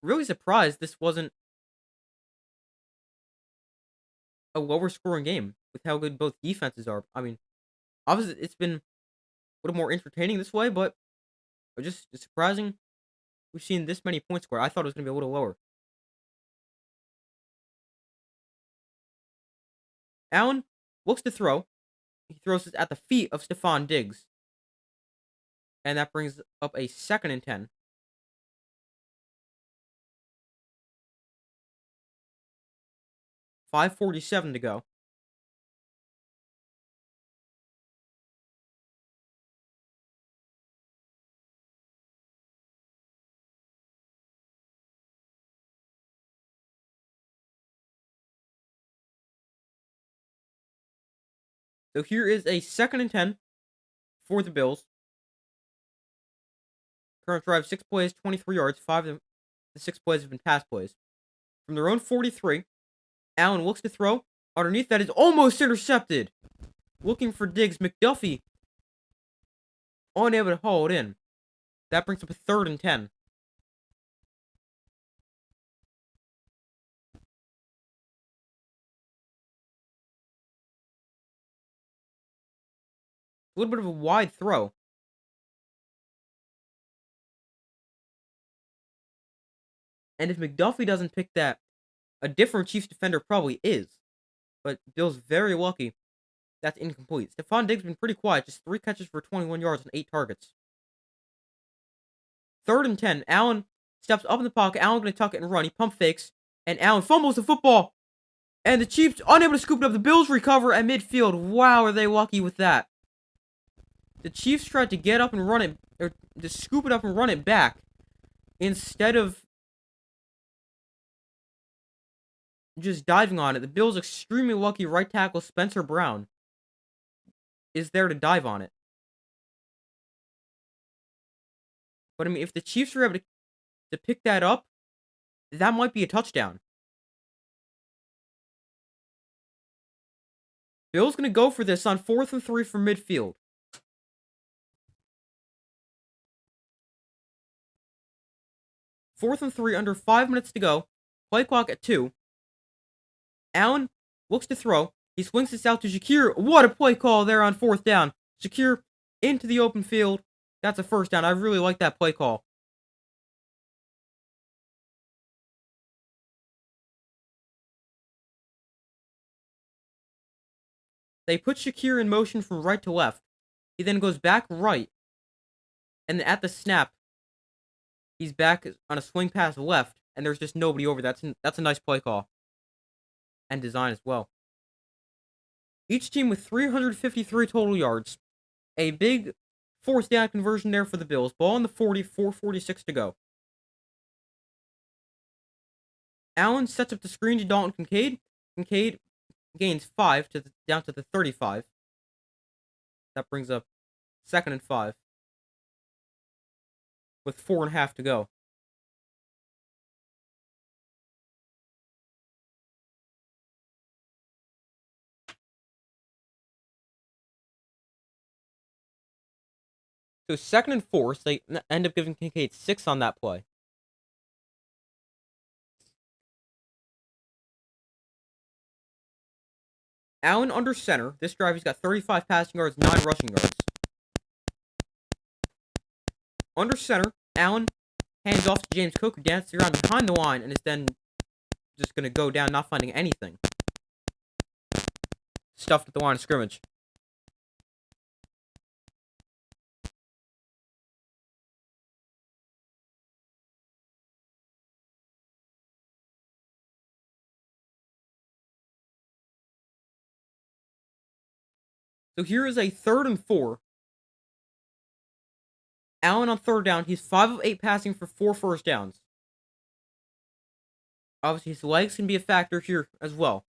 really surprised this wasn't a lower scoring game with how good both defenses are. I mean, obviously it's been a little more entertaining this way, but just it's surprising we've seen this many points scored. I thought it was going to be a little lower. Allen looks to throw. He throws this at the feet of Stephon Diggs. And that brings up a 2nd and 10. 5:47 to go. So here is a 2nd and 10 for the Bills. Current drive, 6 plays, 23 yards. 5 of the 6 plays have been pass plays. From their own 43, Allen looks to throw. Underneath that is almost intercepted. Looking for Diggs. McDuffie unable to haul it in. That brings up a 3rd and 10. A little bit of a wide throw. And if McDuffie doesn't pick that, a different Chiefs defender probably is. But Bill's very lucky. That's incomplete. Stephon Diggs been pretty quiet. Just 3 catches for 21 yards and 8 targets. 3rd and 10. Allen steps up in the pocket. Allen going to tuck it and run. He pump fakes. And Allen fumbles the football. And the Chiefs unable to scoop it up. The Bills recover at midfield. Wow, are they lucky with that. The Chiefs tried to get up and run it, or to scoop it up and run it back, instead of just diving on it. The Bills' extremely lucky right tackle Spencer Brown is there to dive on it. But I mean, if the Chiefs were able to pick that up, that might be a touchdown. Bill's going to go for this on 4th and 3 from midfield. 4th and 3, under 5 minutes to go. Play clock at 2. Allen looks to throw. He swings this out to Shakir. What a play call there on 4th down. Shakir into the open field. That's a 1st down. I really like that play call. They put Shakir in motion from right to left. He then goes back right. And at the snap, he's back on a swing pass left. And there's just nobody over. That's a nice play call. And design as well. Each team with 353 total yards. A big 4th down conversion there for the Bills. Ball on the 40, 4:46 to go. Allen sets up the screen to Dalton Kincaid. Kincaid gains 5 down to the 35. That brings up 2nd and 5. With 4.5 to go. So 2nd and 4, so they end up giving Kincaid 6 on that play. Allen under center. This drive, he's got 35 passing yards, 9 rushing yards. Under center, Allen hands off to James Cook, who dances around behind the line and is then just going to go down, not finding anything. Stuffed at the line of scrimmage. So here is a 3rd and 4. Allen on 3rd down. He's 5 of 8 passing for 4 first downs. Obviously, his legs can be a factor here as well.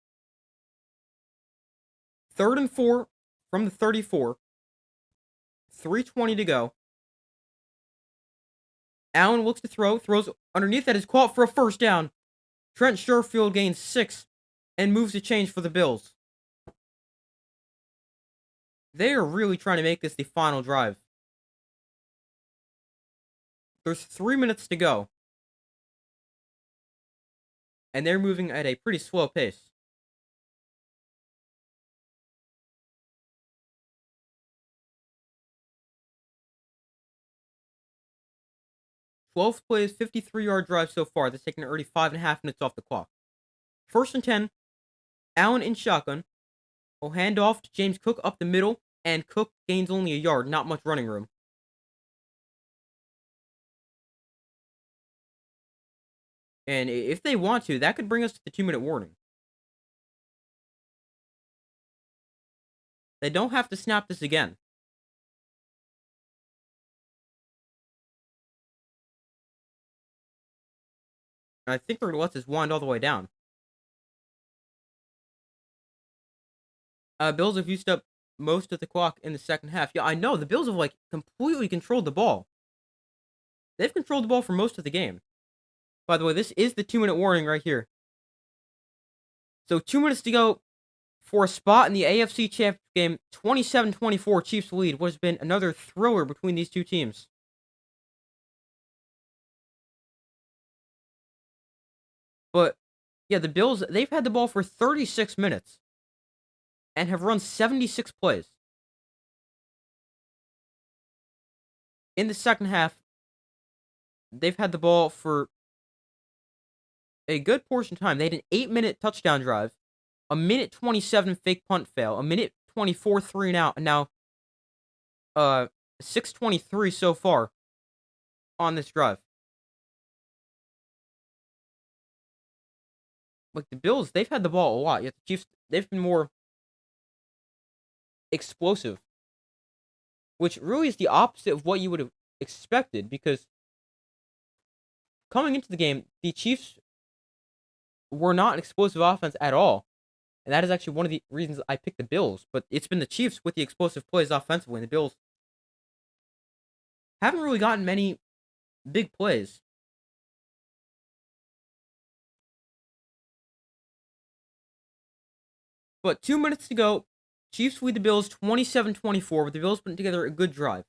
3rd and 4 from the 34. 3:20 to go. Allen looks to throw. Throws underneath that is caught for a 1st down. Trent Sherfield gains 6 and moves the change for the Bills. They are really trying to make this the final drive. There's 3 minutes to go. And they're moving at a pretty slow pace. Twelfth plays, 53-yard drive so far. That's taking already 5.5 minutes off the clock. 1st and 10. Allen in shotgun. Will hand off to James Cook up the middle. And Cook gains only a yard. Not much running room. And if they want to, that could bring us to the 2-minute warning. They don't have to snap this again. And I think they're going to let this wind all the way down. Bills have used up most of the clock in the second half. Yeah, I know. The Bills have, completely controlled the ball. They've controlled the ball for most of the game. By the way, this is the 2-minute warning right here. So 2 minutes to go for a spot in the AFC Championship game. 27-24 Chiefs lead. What has been another thriller between these two teams. But yeah, the Bills, they've had the ball for 36 minutes and have run 76 plays. In the second half, they've had the ball for a good portion of time. They had an 8-minute touchdown drive, a minute 27 fake punt fail, a minute 24 3 and out, and now 6:23 so far on this drive. Like the Bills, they've had the ball a lot. Yet the Chiefs, they've been more explosive, which really is the opposite of what you would have expected. Because coming into the game, the Chiefs were not an explosive offense at all. And that is actually one of the reasons I picked the Bills. But it's been the Chiefs with the explosive plays offensively. And the Bills haven't really gotten many big plays. But 2 minutes to go. Chiefs lead the Bills 27-24, with the Bills putting together a good drive.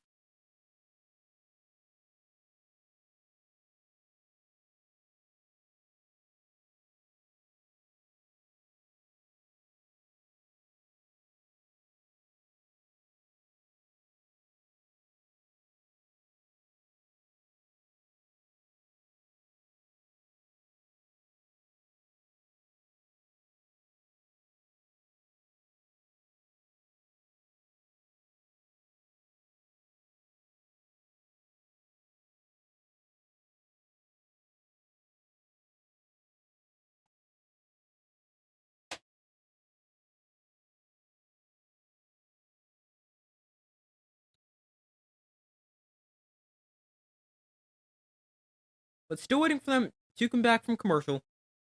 But still waiting for them to come back from commercial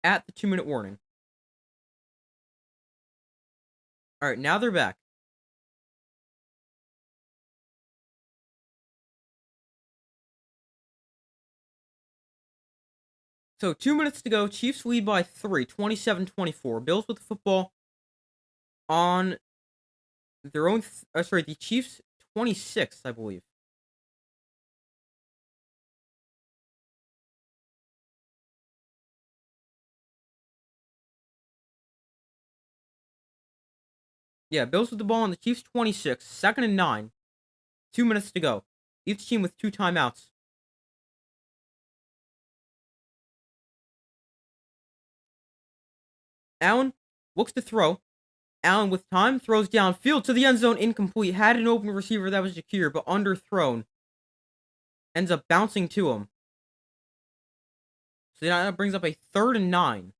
at the 2-minute warning. All right, now they're back. So 2 minutes to go. Chiefs lead by 3, 27-24. Bills with the football on their own. The Chiefs 26, I believe. Yeah, Bills with the ball on the Chiefs 26, 2nd and 9. 2 minutes to go. Each team with 2 timeouts. Allen looks to throw. Allen with time throws downfield to the end zone, incomplete. Had an open receiver that was secure, but underthrown. Ends up bouncing to him. So that brings up a 3rd and 9.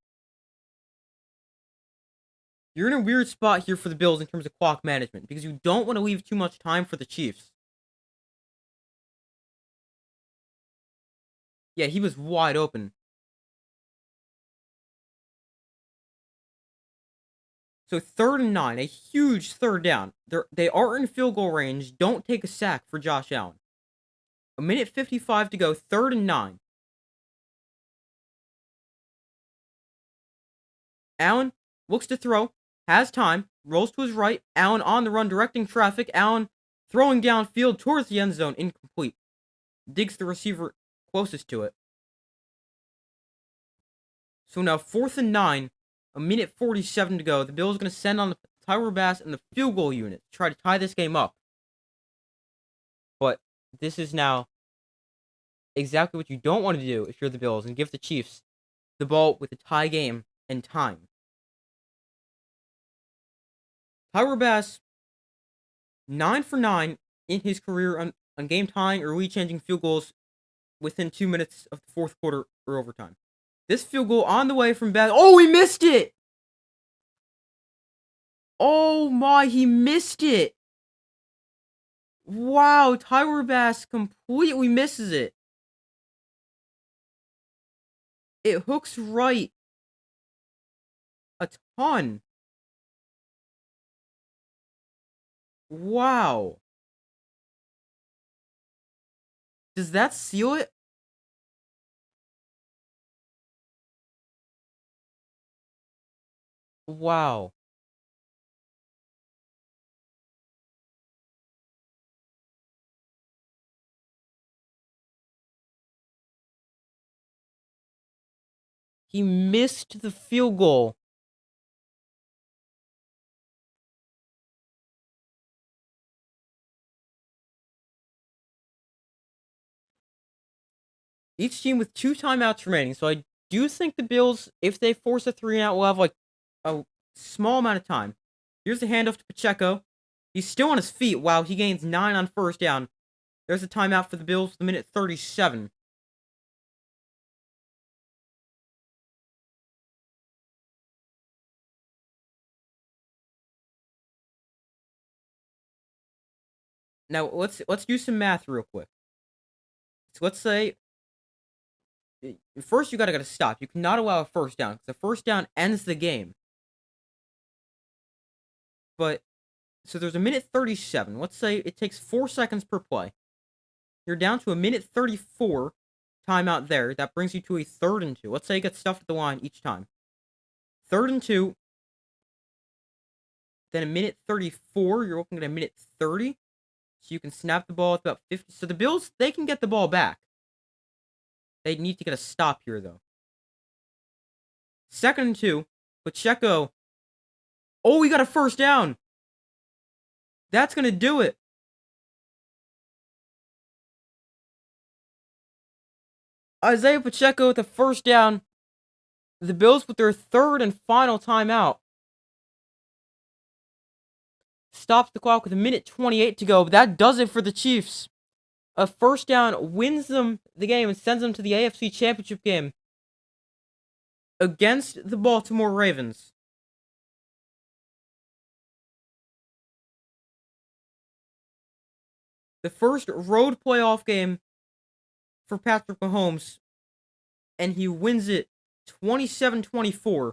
You're in a weird spot here for the Bills in terms of clock management because you don't want to leave too much time for the Chiefs. Yeah, he was wide open. So 3rd and 9, a huge third down. They are in field goal range. Don't take a sack for Josh Allen. A minute 55 to go, 3rd and 9. Allen looks to throw, has time, rolls to his right. Allen on the run, directing traffic. Allen throwing downfield towards the end zone, incomplete. Digs the receiver closest to it. So now 4th and 9, a minute 47 to go. The Bills are going to send on the Tyler Bass and the field goal unit to try to tie this game up. But this is now exactly what you don't want to do if you're the Bills and give the Chiefs the ball with a tie game and time. Tyler Bass, 9 for 9 in his career on game tying or lead changing field goals within 2 minutes of the fourth quarter or overtime. This field goal on the way from Bass. Oh, he missed it! Oh my, he missed it! Wow, Tyler Bass completely misses it. It hooks right a ton. Wow. Does that seal it? Wow. He missed the field goal. Each team with 2 timeouts remaining, so I do think the Bills, if they force a 3 and out, will have, like, a small amount of time. Here's the handoff to Pacheco. He's still on his feet. Wow, he gains 9 on first down. There's a timeout for the Bills with the minute 37. Now, let's do some math real quick. So let's say first you gotta stop. You cannot allow a first down because a first down ends the game. But so there's a minute 37. Let's say it takes 4 seconds per play. You're down to a minute 34 timeout there. That brings you to a 3rd and 2. Let's say you get stuffed at the line each time. 3rd and 2. Then a minute 34. You're looking at a minute 30. So you can snap the ball at about 50. So the Bills, they can get the ball back. They need to get a stop here, though. 2nd and 2. Pacheco. Oh, we got a first down. That's going to do it. Isaiah Pacheco with the first down. The Bills with their 3rd and final timeout. Stops the clock with a minute 28 to go. But that does it for the Chiefs. A first down wins them the game and sends them to the AFC Championship game against the Baltimore Ravens. The first road playoff game for Patrick Mahomes, and he wins it 27-24.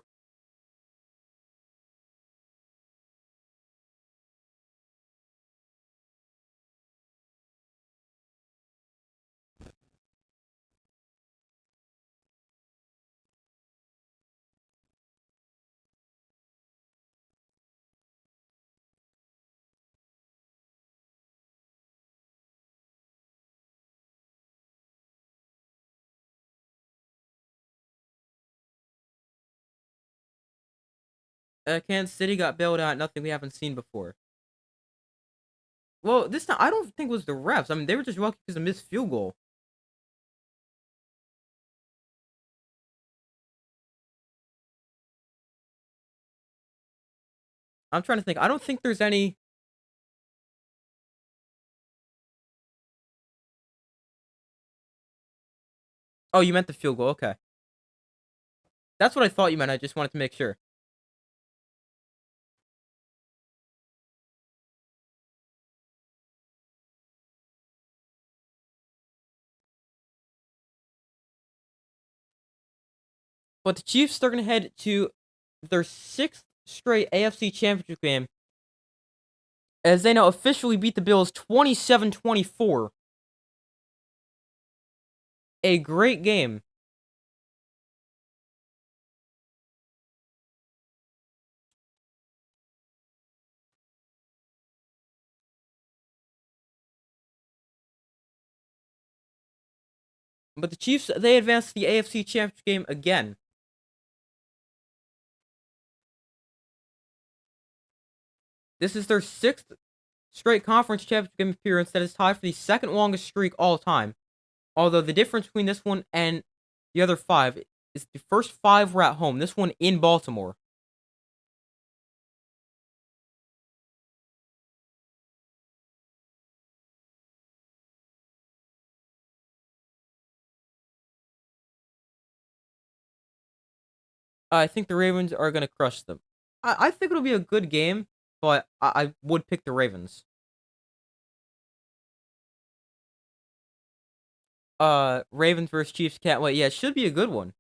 Kansas City got bailed out, nothing we haven't seen before. Well, this time, I don't think it was the refs. I mean, they were just lucky because of a missed field goal. I'm trying to think. I don't think there's any. Oh, you meant the field goal. Okay. That's what I thought you meant. I just wanted to make sure. But the Chiefs, they're going to head to their 6th straight AFC Championship game as they now officially beat the Bills 27-24. A great game. But the Chiefs, they advanced to the AFC Championship game again. This is their 6th straight conference championship game appearance that is tied for the 2nd longest streak all time. Although the difference between this one and the other 5 is the first 5 were at home. This one in Baltimore. I think the Ravens are going to crush them. I think it'll be a good game, but I would pick the Ravens. Ravens versus Chiefs, can't wait. Yeah, it should be a good one.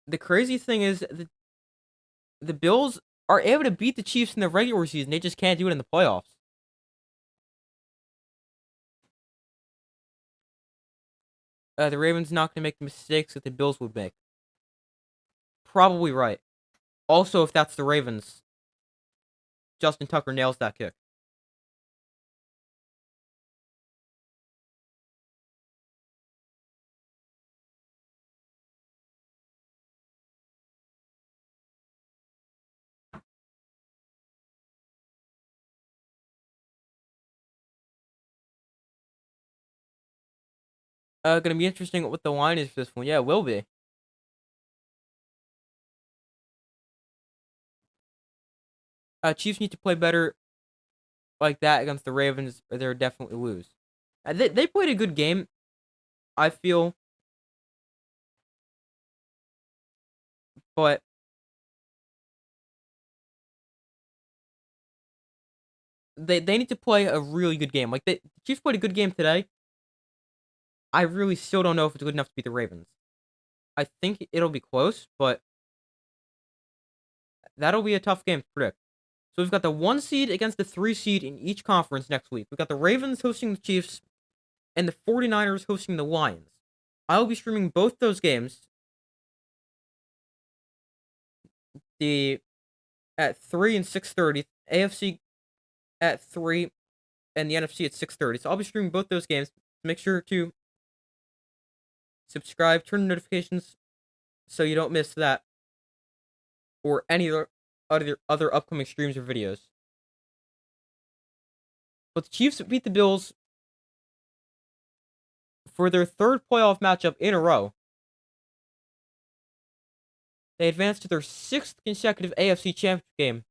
The crazy thing is the Bills are able to beat the Chiefs in the regular season. They just can't do it in the playoffs. The Ravens not going to make the mistakes that the Bills would make. Probably right. Also, if that's the Ravens, Justin Tucker nails that kick. Gonna be interesting what the line is for this one. Yeah, it will be. Chiefs need to play better like that against the Ravens, or they'll definitely lose. They played a good game, I feel, but they need to play a really good game. Like the Chiefs played a good game today. I really still don't know if it's good enough to beat the Ravens. I think it'll be close, but that'll be a tough game to predict. So we've got the 1 seed against the 3 seed in each conference next week. We've got the Ravens hosting the Chiefs and the 49ers hosting the Lions. I'll be streaming both those games the at 3 and 6:30, AFC at 3 and the NFC at 6:30. So I'll be streaming both those games. Make sure to subscribe, turn notifications so you don't miss that or any other upcoming streams or videos. But the Chiefs beat the Bills for their 3rd playoff matchup in a row. They advanced to their 6th consecutive AFC Championship game,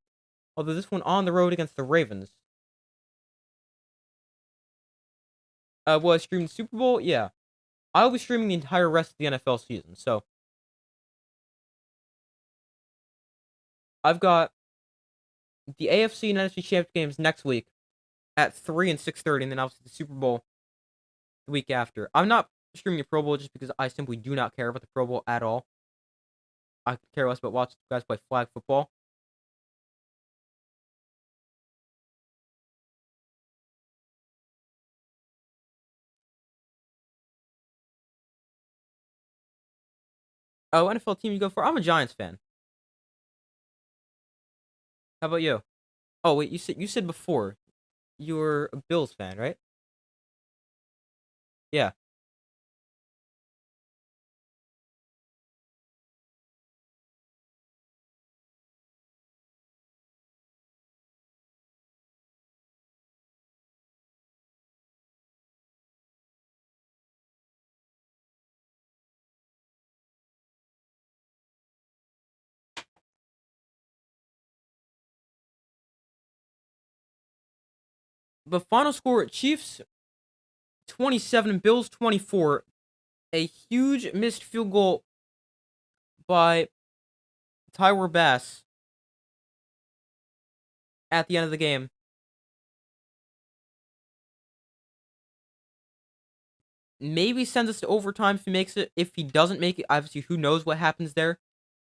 although this one on the road against the Ravens. Will I stream the Super Bowl? Yeah. I'll be streaming the entire rest of the NFL season, so I've got the AFC and NFC Championship games next week at 3 and 6:30, and then obviously the Super Bowl the week after. I'm not streaming the Pro Bowl just because I simply do not care about the Pro Bowl at all. I care less about watching guys play flag football. Oh, NFL team you go for? I'm a Giants fan. How about you? Oh wait, you said before you were a Bills fan, right? Yeah. The final score: Chiefs 27, Bills 24. A huge missed field goal by Tyler Bass at the end of the game. Maybe sends us to overtime if he makes it. If he doesn't make it, obviously, who knows what happens there.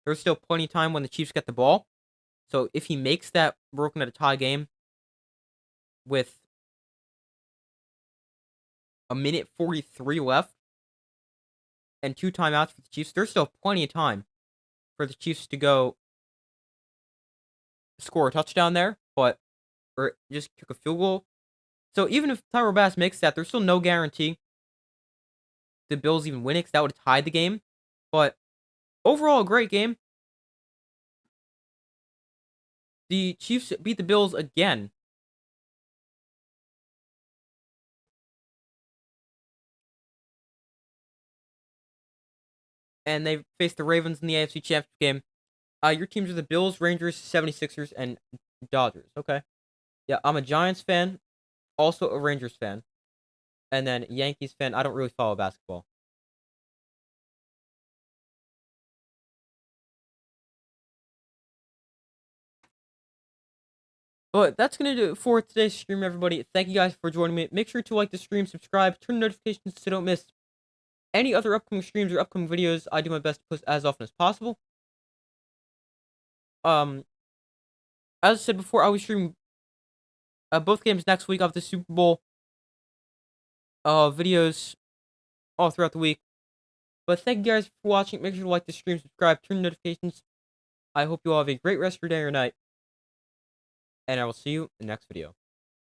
There's still plenty of time when the Chiefs get the ball. So if he makes that, we're looking at a tie game with a minute 43 left and 2 timeouts for the Chiefs. There's still plenty of time for the Chiefs to go score a touchdown there, or just kick a field goal. So even if Tyler Bass makes that, there's still no guarantee the Bills even win it, because that would have tied the game. But overall, a great game. The Chiefs beat the Bills again. And they faced the Ravens in the AFC Championship game. Your teams are the Bills, Rangers, 76ers, and Dodgers. Okay. Yeah, I'm a Giants fan, also a Rangers fan, and then Yankees fan. I don't really follow basketball. But that's going to do it for today's stream, everybody. Thank you guys for joining me. Make sure to like the stream, subscribe, turn notifications so you don't miss any other upcoming streams or upcoming videos. I do my best to post as often as possible. Um, as I said before, I will stream both games next week of the Super Bowl videos all throughout the week. But thank you guys for watching. Make sure to like the stream, subscribe, turn notifications. I hope you all have a great rest of your day or night. And I will see you in the next video.